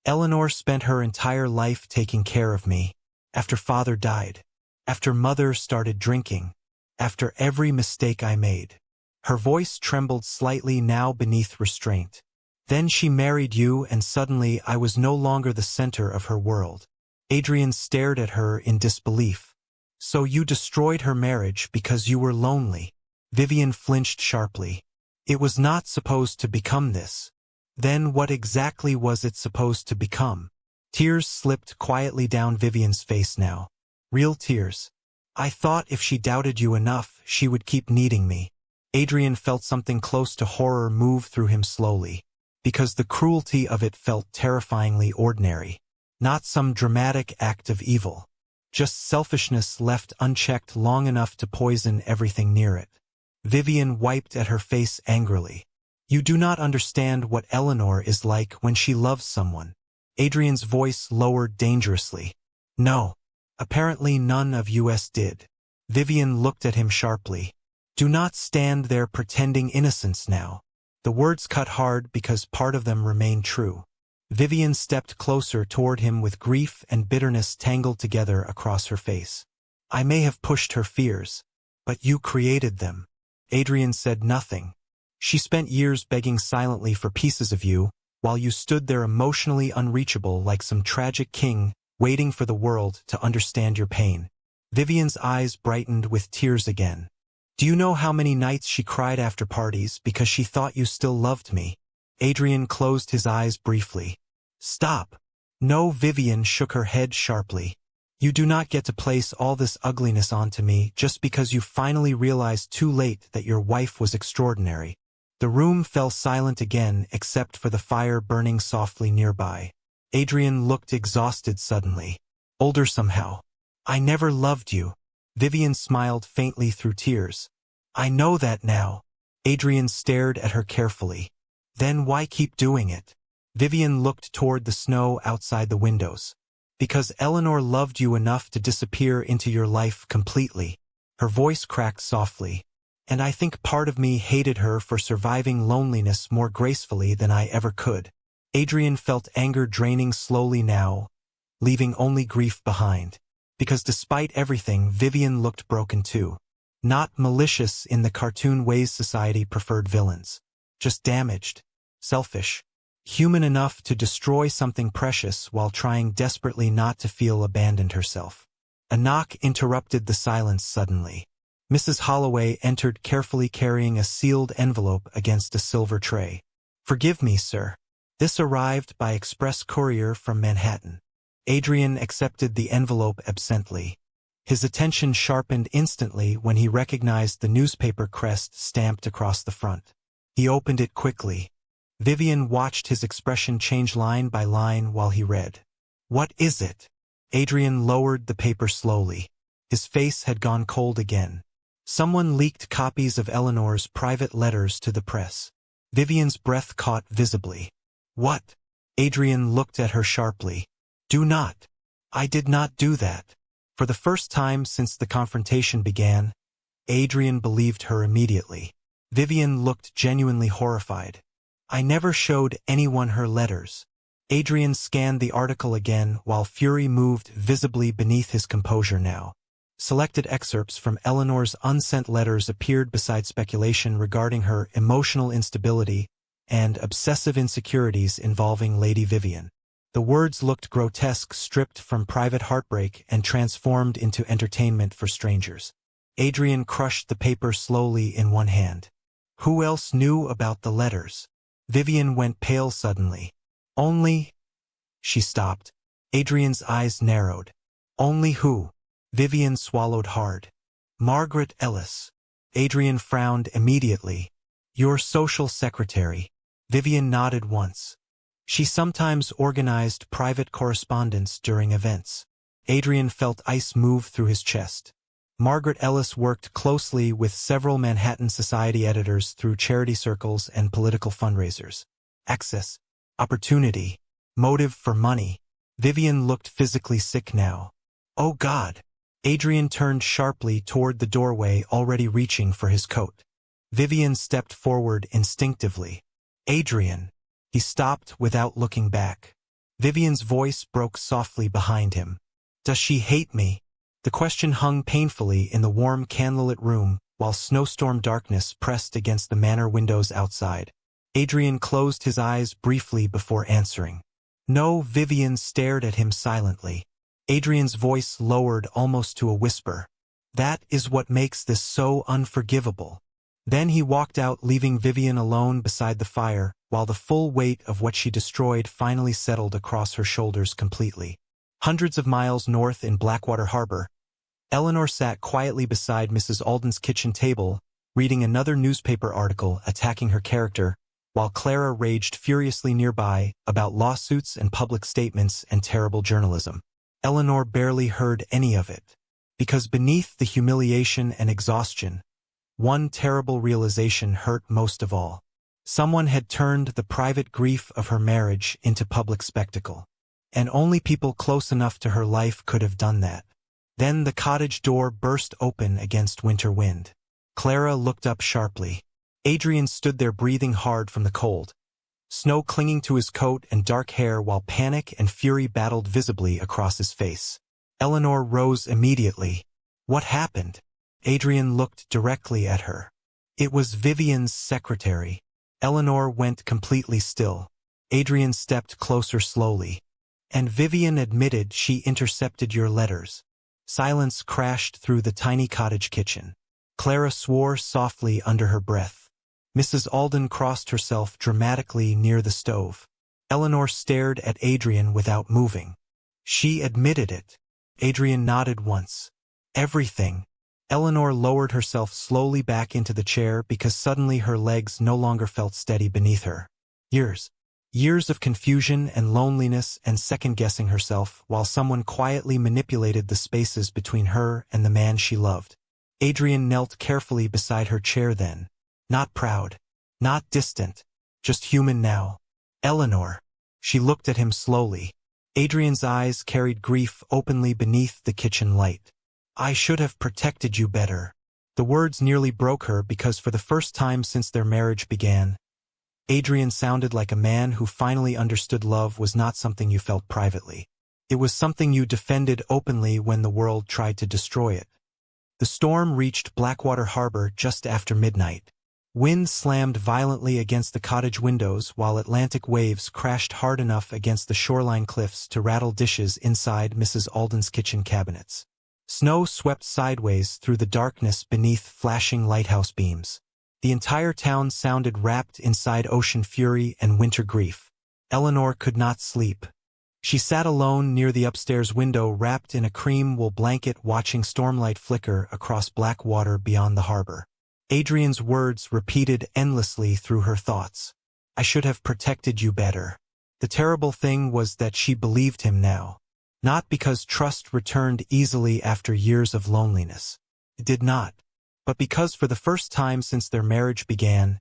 Eleanor spent her entire life taking care of me. After father died. After mother started drinking. After every mistake I made. Her voice trembled slightly now beneath restraint. Then she married you and suddenly I was no longer the center of her world. Adrian stared at her in disbelief. So you destroyed her marriage because you were lonely. Vivian flinched sharply. It was not supposed to become this. Then what exactly was it supposed to become? Tears slipped quietly down Vivian's face now. Real tears. I thought if she doubted you enough, she would keep needing me. Adrian felt something close to horror move through him slowly. Because the cruelty of it felt terrifyingly ordinary. Not some dramatic act of evil. Just selfishness left unchecked long enough to poison everything near it. Vivian wiped at her face angrily. You do not understand what Eleanor is like when she loves someone. Adrian's voice lowered dangerously. No. Apparently none of us did. Vivian looked at him sharply. Do not stand there pretending innocence now. The words cut hard because part of them remained true. Vivian stepped closer toward him with grief and bitterness tangled together across her face. I may have pushed her fears, but you created them. Adrian said nothing. She spent years begging silently for pieces of you, while you stood there emotionally unreachable like some tragic king, waiting for the world to understand your pain. Vivian's eyes brightened with tears again. Do you know how many nights she cried after parties because she thought you still loved me? Adrian closed his eyes briefly. Stop. No, Vivian shook her head sharply. You do not get to place all this ugliness onto me just because you finally realized too late that your wife was extraordinary. The room fell silent again except for the fire burning softly nearby. Adrian looked exhausted suddenly. Older somehow. I never loved you. Vivian smiled faintly through tears. I know that now. Adrian stared at her carefully. Then why keep doing it? Vivian looked toward the snow outside the windows. Because Eleanor loved you enough to disappear into your life completely. Her voice cracked softly. And I think part of me hated her for surviving loneliness more gracefully than I ever could. Adrian felt anger draining slowly now, leaving only grief behind. Because despite everything, Vivian looked broken too. Not malicious in the cartoon ways society preferred villains. Just damaged. Selfish. Human enough to destroy something precious while trying desperately not to feel abandoned herself. A knock interrupted the silence suddenly. Mrs. Holloway entered carefully carrying a sealed envelope against a silver tray. Forgive me, sir. This arrived by express courier from Manhattan. Adrian accepted the envelope absently. His attention sharpened instantly when he recognized the newspaper crest stamped across the front. He opened it quickly. Vivian watched his expression change line by line while he read. "What is it?" Adrian lowered the paper slowly. His face had gone cold again. Someone leaked copies of Eleanor's private letters to the press. Vivian's breath caught visibly. "What?" Adrian looked at her sharply. "Do not. I did not do that." For the first time since the confrontation began, Adrian believed her immediately. Vivian looked genuinely horrified. "I never showed anyone her letters." Adrian scanned the article again while fury moved visibly beneath his composure now. Selected excerpts from Eleanor's unsent letters appeared beside speculation regarding her emotional instability and obsessive insecurities involving Lady Vivian. The words looked grotesque, stripped from private heartbreak and transformed into entertainment for strangers. Adrian crushed the paper slowly in one hand. Who else knew about the letters? Vivian went pale suddenly. "Only—" She stopped. Adrian's eyes narrowed. "Only who?" Vivian swallowed hard. "Margaret Ellis." Adrian frowned immediately. "Your social secretary." Vivian nodded once. She sometimes organized private correspondence during events. Adrian felt ice move through his chest. Margaret Ellis worked closely with several Manhattan society editors through charity circles and political fundraisers. Access, opportunity, motive for money. Vivian looked physically sick now. "Oh God!" Adrian turned sharply toward the doorway, already reaching for his coat. Vivian stepped forward instinctively. "Adrian!" He stopped without looking back. Vivian's voice broke softly behind him. "Does she hate me?" The question hung painfully in the warm candlelit room while snowstorm darkness pressed against the manor windows outside. Adrian closed his eyes briefly before answering. "No." Vivian stared at him silently. Adrian's voice lowered almost to a whisper. "That is what makes this so unforgivable." Then he walked out, leaving Vivian alone beside the fire, while the full weight of what she destroyed finally settled across her shoulders completely. Hundreds of miles north in Blackwater Harbor, Eleanor sat quietly beside Mrs. Alden's kitchen table, reading another newspaper article attacking her character, while Clara raged furiously nearby about lawsuits and public statements and terrible journalism. Eleanor barely heard any of it, because beneath the humiliation and exhaustion, one terrible realization hurt most of all. Someone had turned the private grief of her marriage into public spectacle. And only people close enough to her life could have done that. Then the cottage door burst open against winter wind. Clara looked up sharply. Adrian stood there breathing hard from the cold, snow clinging to his coat and dark hair while panic and fury battled visibly across his face. Eleanor rose immediately. "What happened?" Adrian looked directly at her. It was Vivian's secretary. Eleanor went completely still. Adrian stepped closer slowly. "And Vivian admitted she intercepted your letters." Silence crashed through the tiny cottage kitchen. Clara swore softly under her breath. Mrs. Alden crossed herself dramatically near the stove. Eleanor stared at Adrian without moving. "She admitted it." Adrian nodded once. "Everything." Eleanor lowered herself slowly back into the chair because suddenly her legs no longer felt steady beneath her. Years of confusion and loneliness and second-guessing herself while someone quietly manipulated the spaces between her and the man she loved. Adrian knelt carefully beside her chair then. Not proud. Not distant. Just human now. "Eleanor." She looked at him slowly. Adrian's eyes carried grief openly beneath the kitchen light. "I should have protected you better." The words nearly broke her because for the first time since their marriage began, Adrian sounded like a man who finally understood love was not something you felt privately. It was something you defended openly when the world tried to destroy it. The storm reached Blackwater Harbor just after midnight. Wind slammed violently against the cottage windows while Atlantic waves crashed hard enough against the shoreline cliffs to rattle dishes inside Mrs. Alden's kitchen cabinets. Snow swept sideways through the darkness beneath flashing lighthouse beams. The entire town sounded wrapped inside ocean fury and winter grief. Eleanor could not sleep. She sat alone near the upstairs window, wrapped in a cream wool blanket, watching stormlight flicker across black water beyond the harbor. Adrian's words repeated endlessly through her thoughts. I should have protected you better. The terrible thing was that she believed him now. Not because trust returned easily after years of loneliness. It did not. But because for the first time since their marriage began,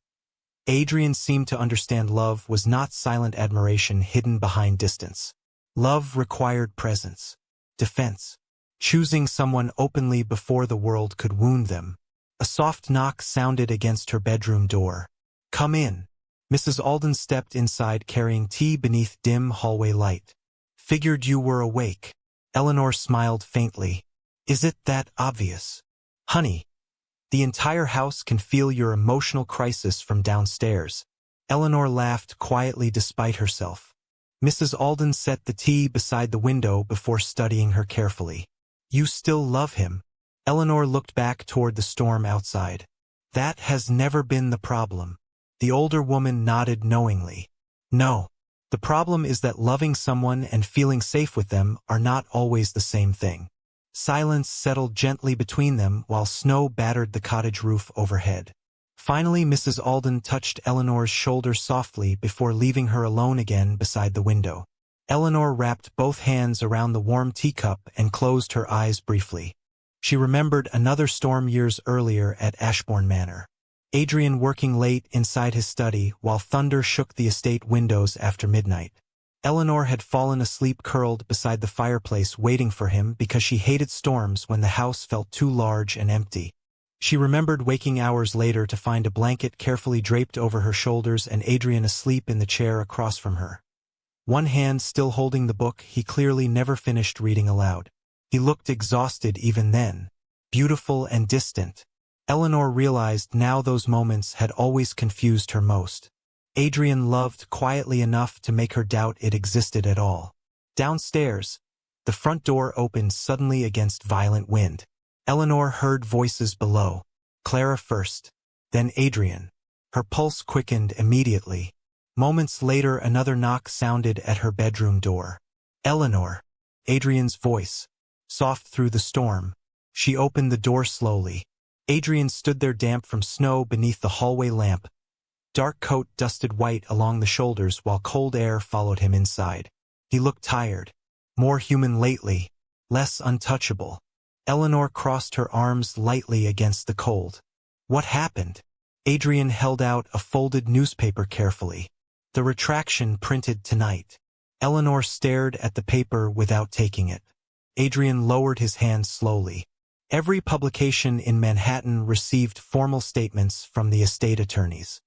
Adrian seemed to understand love was not silent admiration hidden behind distance. Love required presence, defense, choosing someone openly before the world could wound them. A soft knock sounded against her bedroom door. Come in. Mrs. Alden stepped inside, carrying tea beneath dim hallway light. Figured you were awake. Eleanor smiled faintly. Is it that obvious? Honey, the entire house can feel your emotional crisis from downstairs. Eleanor laughed quietly despite herself. Mrs. Alden set the tea beside the window before studying her carefully. You still love him? Eleanor looked back toward the storm outside. That has never been the problem. The older woman nodded knowingly. No. The problem is that loving someone and feeling safe with them are not always the same thing. Silence settled gently between them while snow battered the cottage roof overhead. Finally, Mrs. Alden touched Eleanor's shoulder softly before leaving her alone again beside the window. Eleanor wrapped both hands around the warm teacup and closed her eyes briefly. She remembered another storm years earlier at Ashbourne Manor. Adrian working late inside his study while thunder shook the estate windows after midnight. Eleanor had fallen asleep curled beside the fireplace waiting for him because she hated storms when the house felt too large and empty. She remembered waking hours later to find a blanket carefully draped over her shoulders and Adrian asleep in the chair across from her. One hand still holding the book he clearly never finished reading aloud. He looked exhausted even then, beautiful and distant. Eleanor realized now those moments had always confused her most. Adrian loved quietly enough to make her doubt it existed at all. Downstairs, the front door opened suddenly against violent wind. Eleanor heard voices below. Clara first, then Adrian. Her pulse quickened immediately. Moments later, another knock sounded at her bedroom door. Eleanor. Adrian's voice, soft through the storm. She opened the door slowly. Adrian stood there, damp from snow beneath the hallway lamp. Dark coat dusted white along the shoulders while cold air followed him inside. He looked tired. More human lately. Less untouchable. Eleanor crossed her arms lightly against the cold. What happened? Adrian held out a folded newspaper carefully. The retraction printed tonight. Eleanor stared at the paper without taking it. Adrian lowered his hand slowly. Every publication in Manhattan received formal statements from the estate attorneys.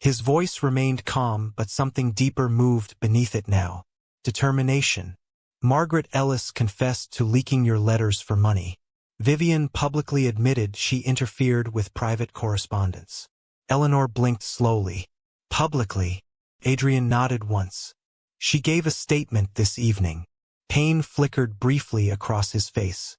His voice remained calm, but something deeper moved beneath it now. Determination. Margaret Ellis confessed to leaking your letters for money. Vivian publicly admitted she interfered with private correspondence. Eleanor blinked slowly. Publicly? Adrian nodded once. She gave a statement this evening. Pain flickered briefly across his face.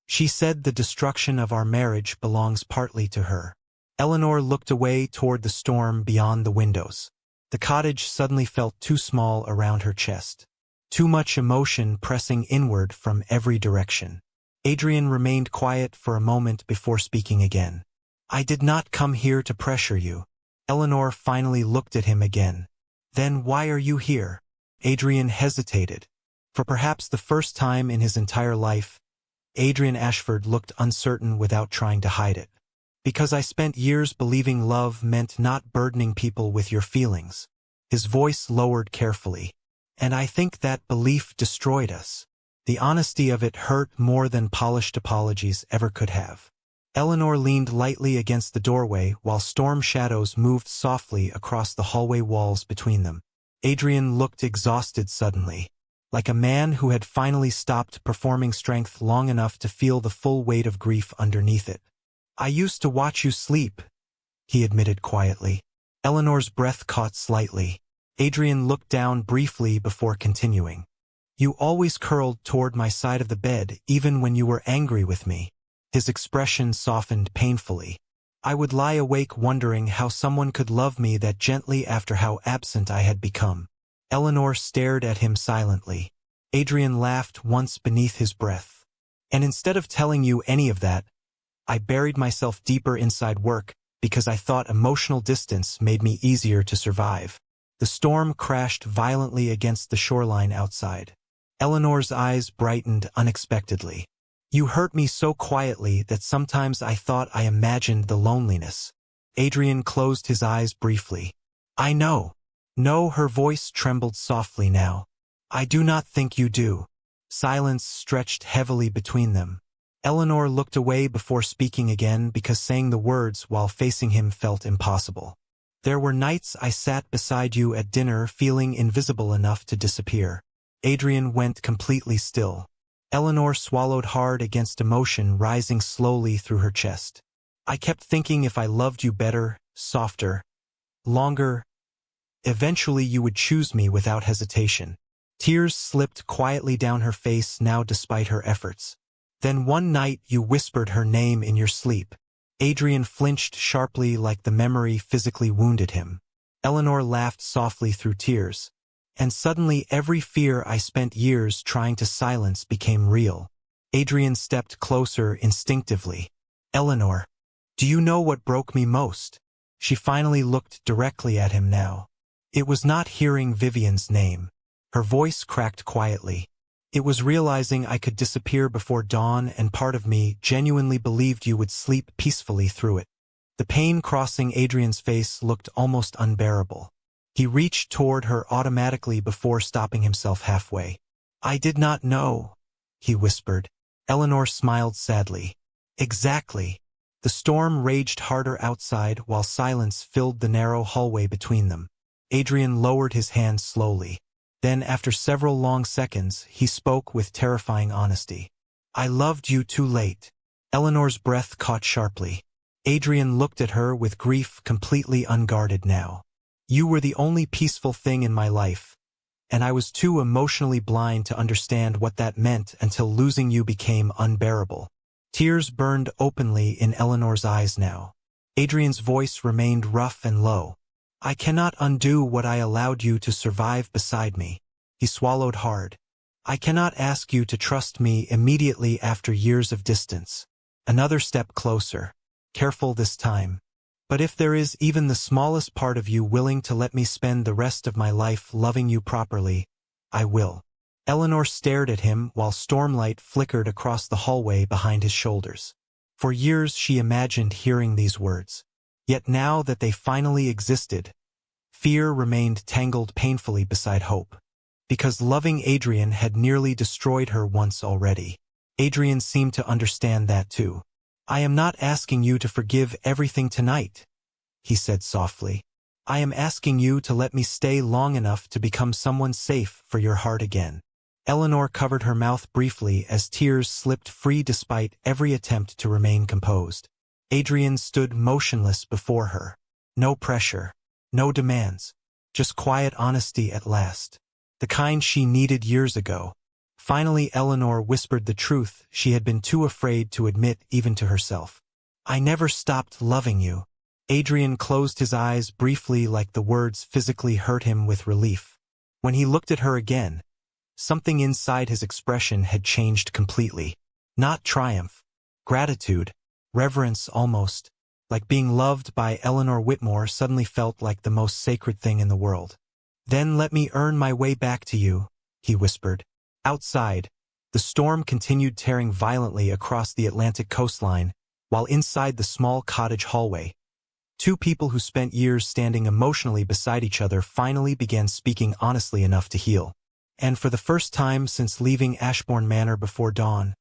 She said the destruction of our marriage belongs partly to her. Eleanor looked away toward the storm beyond the windows. The cottage suddenly felt too small around her chest. Too much emotion pressing inward from every direction. Adrian remained quiet for a moment before speaking again. I did not come here to pressure you. Eleanor finally looked at him again. Then why are you here? Adrian hesitated. For perhaps the first time in his entire life, Adrian Ashford looked uncertain without trying to hide it. Because I spent years believing love meant not burdening people with your feelings. His voice lowered carefully. And I think that belief destroyed us. The honesty of it hurt more than polished apologies ever could have. Eleanor leaned lightly against the doorway while storm shadows moved softly across the hallway walls between them. Adrian looked exhausted suddenly, like a man who had finally stopped performing strength long enough to feel the full weight of grief underneath it. I used to watch you sleep, he admitted quietly. Eleanor's breath caught slightly. Adrian looked down briefly before continuing. You always curled toward my side of the bed, even when you were angry with me. His expression softened painfully. I would lie awake wondering how someone could love me that gently after how absent I had become. Eleanor stared at him silently. Adrian laughed once beneath his breath. And instead of telling you any of that, I buried myself deeper inside work because I thought emotional distance made me easier to survive. The storm crashed violently against the shoreline outside. Eleanor's eyes brightened unexpectedly. You hurt me so quietly that sometimes I thought I imagined the loneliness. Adrian closed his eyes briefly. I know. No, her voice trembled softly now. I do not think you do. Silence stretched heavily between them. Eleanor looked away before speaking again because saying the words while facing him felt impossible. There were nights I sat beside you at dinner feeling invisible enough to disappear. Adrian went completely still. Eleanor swallowed hard against emotion rising slowly through her chest. I kept thinking if I loved you better, softer, longer, eventually you would choose me without hesitation. Tears slipped quietly down her face now despite her efforts. Then one night you whispered her name in your sleep. Adrian flinched sharply like the memory physically wounded him. Eleanor laughed softly through tears. And suddenly every fear I spent years trying to silence became real. Adrian stepped closer instinctively. Eleanor, do you know what broke me most? She finally looked directly at him now. It was not hearing Vivian's name. Her voice cracked quietly. It was realizing I could disappear before dawn and part of me genuinely believed you would sleep peacefully through it. The pain crossing Adrian's face looked almost unbearable. He reached toward her automatically before stopping himself halfway. I did not know, he whispered. Eleanor smiled sadly. Exactly. The storm raged harder outside while silence filled the narrow hallway between them. Adrian lowered his hand slowly. Then, after several long seconds, he spoke with terrifying honesty. I loved you too late. Eleanor's breath caught sharply. Adrian looked at her with grief completely unguarded now. You were the only peaceful thing in my life, and I was too emotionally blind to understand what that meant until losing you became unbearable. Tears burned openly in Eleanor's eyes now. Adrian's voice remained rough and low. I cannot undo what I allowed you to survive beside me. He swallowed hard. I cannot ask you to trust me immediately after years of distance. Another step closer. Careful this time. But if there is even the smallest part of you willing to let me spend the rest of my life loving you properly, I will. Eleanor stared at him while stormlight flickered across the hallway behind his shoulders. For years she imagined hearing these words. Yet now that they finally existed, fear remained tangled painfully beside hope. Because loving Adrian had nearly destroyed her once already. Adrian seemed to understand that too. I am not asking you to forgive everything tonight, he said softly. I am asking you to let me stay long enough to become someone safe for your heart again. Eleanor covered her mouth briefly as tears slipped free despite every attempt to remain composed. Adrian stood motionless before her. No pressure, no demands, just quiet honesty at last. The kind she needed years ago. Finally, Eleanor whispered the truth she had been too afraid to admit even to herself. I never stopped loving you. Adrian closed his eyes briefly like the words physically hurt him with relief. When he looked at her again, something inside his expression had changed completely. Not triumph, gratitude, reverence almost, like being loved by Eleanor Whitmore suddenly felt like the most sacred thing in the world. Then let me earn my way back to you, he whispered. Outside, the storm continued tearing violently across the Atlantic coastline, while inside the small cottage hallway, two people who spent years standing emotionally beside each other finally began speaking honestly enough to heal. And for the first time since leaving Ashbourne Manor before dawn,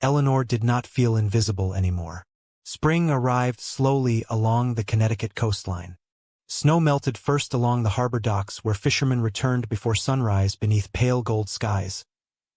Eleanor did not feel invisible anymore. Spring arrived slowly along the Connecticut coastline. Snow melted first along the harbor docks where fishermen returned before sunrise beneath pale gold skies.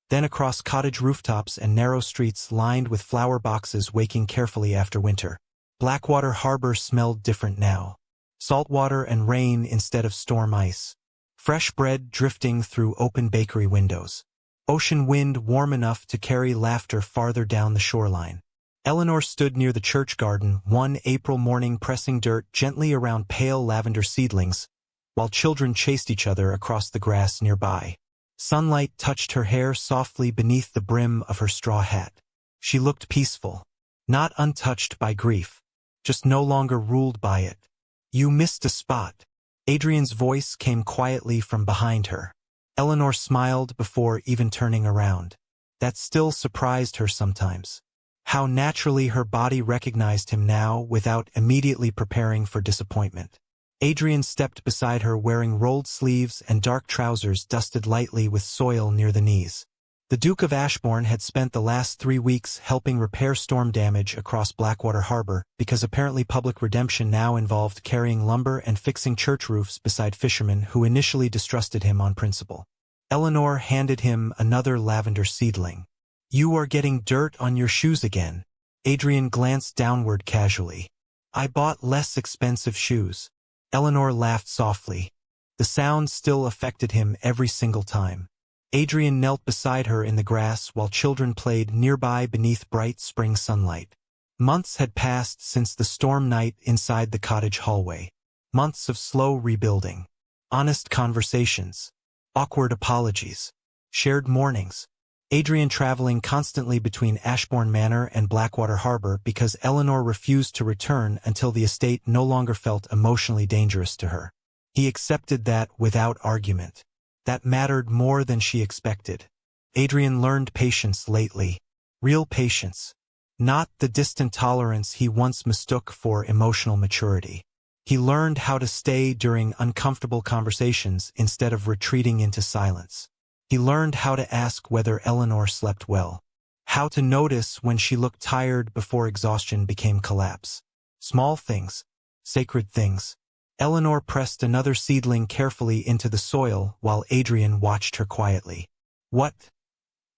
Then across cottage rooftops and narrow streets lined with flower boxes waking carefully after winter. Blackwater Harbor smelled different now. Salt water and rain instead of storm ice. Fresh bread drifting through open bakery windows. Ocean wind warm enough to carry laughter farther down the shoreline. Eleanor stood near the church garden one April morning pressing dirt gently around pale lavender seedlings, while children chased each other across the grass nearby. Sunlight touched her hair softly beneath the brim of her straw hat. She looked peaceful, not untouched by grief, just no longer ruled by it. "You missed a spot." Adrian's voice came quietly from behind her. Eleanor smiled before even turning around. That still surprised her sometimes. How naturally her body recognized him now without immediately preparing for disappointment. Adrian stepped beside her wearing rolled sleeves and dark trousers dusted lightly with soil near the knees. The Duke of Ashbourne had spent the last 3 weeks helping repair storm damage across Blackwater Harbor because apparently public redemption now involved carrying lumber and fixing church roofs beside fishermen who initially distrusted him on principle. Eleanor handed him another lavender seedling. "You are getting dirt on your shoes again." Adrian glanced downward casually. "I bought less expensive shoes." Eleanor laughed softly. The sound still affected him every single time. Adrian knelt beside her in the grass while children played nearby beneath bright spring sunlight. Months had passed since the storm night inside the cottage hallway. Months of slow rebuilding. Honest conversations. Awkward apologies. Shared mornings. Adrian traveling constantly between Ashbourne Manor and Blackwater Harbor because Eleanor refused to return until the estate no longer felt emotionally dangerous to her. He accepted that without argument. That mattered more than she expected. Adrian learned patience lately. Real patience. Not the distant tolerance he once mistook for emotional maturity. He learned how to stay during uncomfortable conversations instead of retreating into silence. He learned how to ask whether Eleanor slept well. How to notice when she looked tired before exhaustion became collapse. Small things. Sacred things. Eleanor pressed another seedling carefully into the soil while Adrian watched her quietly. "What?"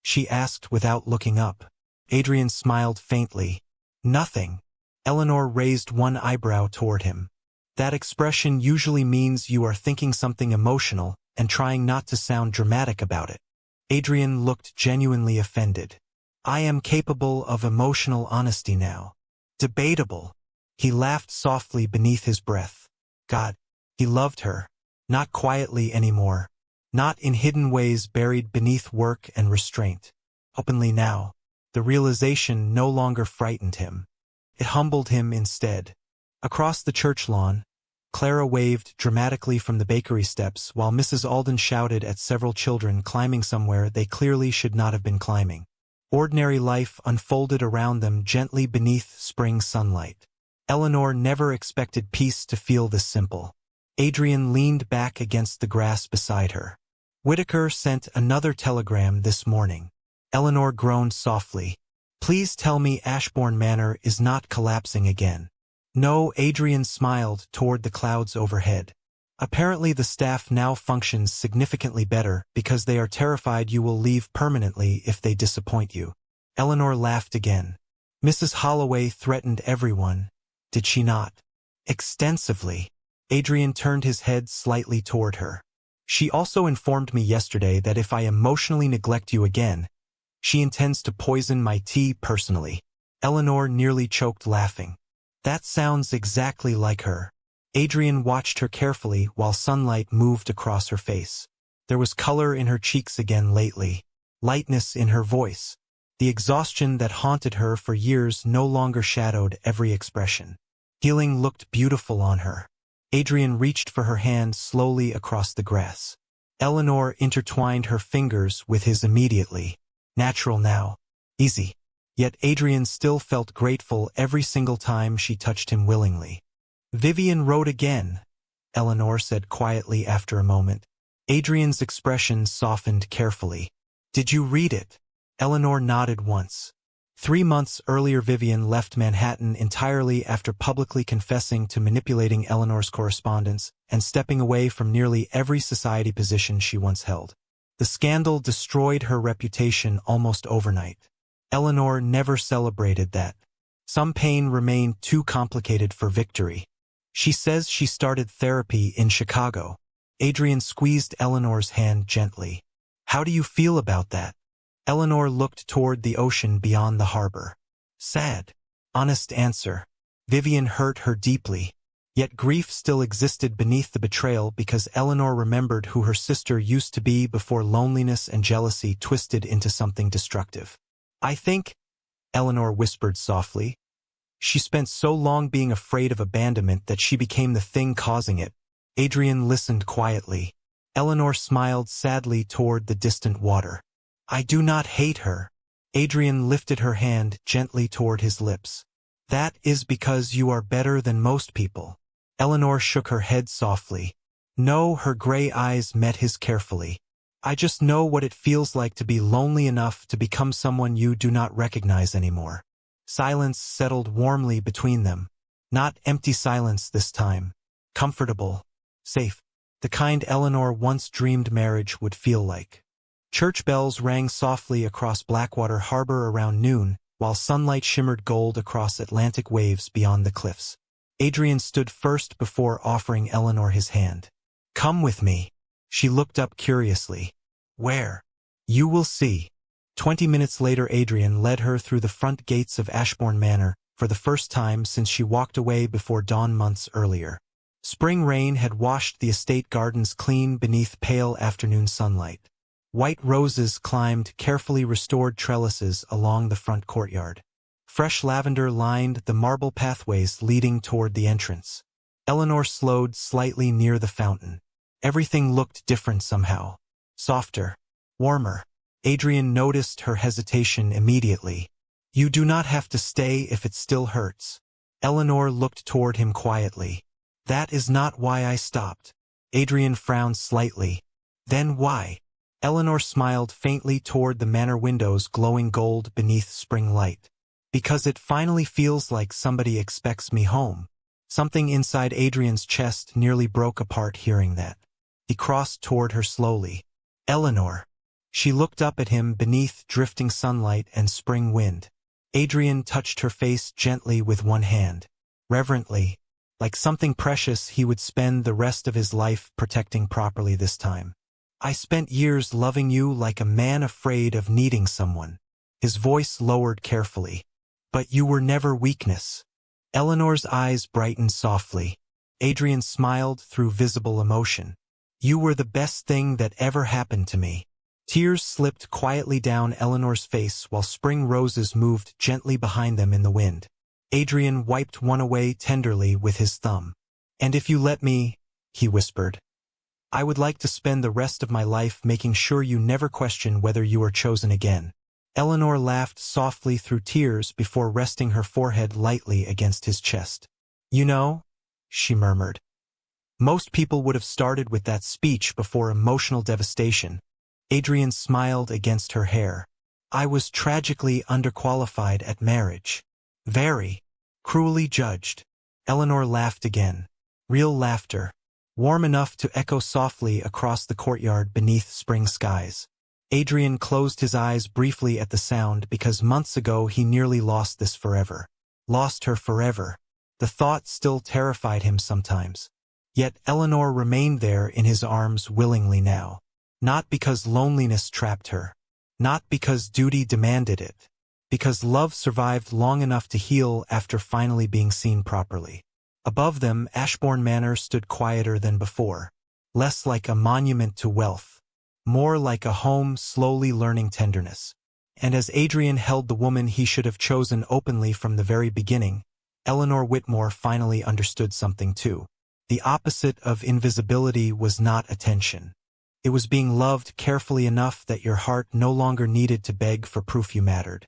she asked without looking up. Adrian smiled faintly. "Nothing." Eleanor raised one eyebrow toward him. That expression usually means you are thinking something emotional and trying not to sound dramatic about it. Adrian looked genuinely offended. "I am capable of emotional honesty now." "Debatable." He laughed softly beneath his breath. God, he loved her. Not quietly anymore. Not in hidden ways buried beneath work and restraint. Openly now. The realization no longer frightened him. It humbled him instead. Across the church lawn, Clara waved dramatically from the bakery steps while Mrs. Alden shouted at several children climbing somewhere they clearly should not have been climbing. Ordinary life unfolded around them gently beneath spring sunlight. Eleanor never expected peace to feel this simple. Adrian leaned back against the grass beside her. "Whitaker sent another telegram this morning." Eleanor groaned softly. "Please tell me Ashbourne Manor is not collapsing again." "No," Adrian smiled toward the clouds overhead. "Apparently the staff now functions significantly better because they are terrified you will leave permanently if they disappoint you." Eleanor laughed again. "Mrs. Holloway threatened everyone, did she not?" "Extensively." Adrian turned his head slightly toward her. "She also informed me yesterday that if I emotionally neglect you again, she intends to poison my tea personally." Eleanor nearly choked laughing. That sounds exactly like her. Adrian watched her carefully while sunlight moved across her face. There was color in her cheeks again lately, lightness in her voice. The exhaustion that haunted her for years no longer shadowed every expression. Healing looked beautiful on her. Adrian reached for her hand slowly across the grass. Eleanor intertwined her fingers with his immediately. Natural now. Easy. Yet Adrian still felt grateful every single time she touched him willingly. "Vivian wrote again," Eleanor said quietly after a moment. Adrian's expression softened carefully. "Did you read it?" Eleanor nodded once. 3 months earlier Vivian left Manhattan entirely after publicly confessing to manipulating Eleanor's correspondence and stepping away from nearly every society position she once held. The scandal destroyed her reputation almost overnight. Eleanor never celebrated that. Some pain remained too complicated for victory. She says she started therapy in Chicago. Adrian squeezed Eleanor's hand gently. "How do you feel about that?" Eleanor looked toward the ocean beyond the harbor. "Sad." Honest answer. Vivian hurt her deeply. Yet grief still existed beneath the betrayal because Eleanor remembered who her sister used to be before loneliness and jealousy twisted into something destructive. "I think," Eleanor whispered softly. She spent so long being afraid of abandonment that she became the thing causing it. Adrian listened quietly. Eleanor smiled sadly toward the distant water. "I do not hate her." Adrian lifted her hand gently toward his lips. "That is because you are better than most people." Eleanor shook her head softly. No, her gray eyes met his carefully. "I just know what it feels like to be lonely enough to become someone you do not recognize anymore." Silence settled warmly between them. Not empty silence this time. Comfortable. Safe. The kind Eleanor once dreamed marriage would feel like. Church bells rang softly across Blackwater Harbor around noon, while sunlight shimmered gold across Atlantic waves beyond the cliffs. Adrian stood first before offering Eleanor his hand. "Come with me." She looked up curiously. "Where?" "You will see." 20 minutes later Adrian led her through the front gates of Ashbourne Manor, for the first time since she walked away before dawn months earlier. Spring rain had washed the estate gardens clean beneath pale afternoon sunlight. White roses climbed carefully restored trellises along the front courtyard. Fresh lavender lined the marble pathways leading toward the entrance. Eleanor slowed slightly near the fountain. Everything looked different somehow. Softer. Warmer. Adrian noticed her hesitation immediately. "You do not have to stay if it still hurts." Eleanor looked toward him quietly. "That is not why I stopped." Adrian frowned slightly. "Then why?" Eleanor smiled faintly toward the manor windows glowing gold beneath spring light. "Because it finally feels like somebody expects me home." Something inside Adrian's chest nearly broke apart hearing that. He crossed toward her slowly. "Eleanor." She looked up at him beneath drifting sunlight and spring wind. Adrian touched her face gently with one hand. Reverently, like something precious he would spend the rest of his life protecting properly this time. "I spent years loving you like a man afraid of needing someone." His voice lowered carefully. "But you were never weakness." Eleanor's eyes brightened softly. Adrian smiled through visible emotion. "You were the best thing that ever happened to me." Tears slipped quietly down Eleanor's face while spring roses moved gently behind them in the wind. Adrian wiped one away tenderly with his thumb. "And if you let me," he whispered, "I would like to spend the rest of my life making sure you never question whether you are chosen again." Eleanor laughed softly through tears before resting her forehead lightly against his chest. "You know," she murmured, "most people would have started with that speech before emotional devastation." Adrian smiled against her hair. "I was tragically underqualified at marriage. Very. Cruelly judged." Eleanor laughed again. Real laughter. Warm enough to echo softly across the courtyard beneath spring skies. Adrian closed his eyes briefly at the sound because months ago he nearly lost this forever. Lost her forever. The thought still terrified him sometimes. Yet Eleanor remained there in his arms willingly now. Not because loneliness trapped her. Not because duty demanded it. Because love survived long enough to heal after finally being seen properly. Above them, Ashbourne Manor stood quieter than before. Less like a monument to wealth. More like a home slowly learning tenderness. And as Adrian held the woman he should have chosen openly from the very beginning, Eleanor Whitmore finally understood something too. The opposite of invisibility was not attention. It was being loved carefully enough that your heart no longer needed to beg for proof you mattered.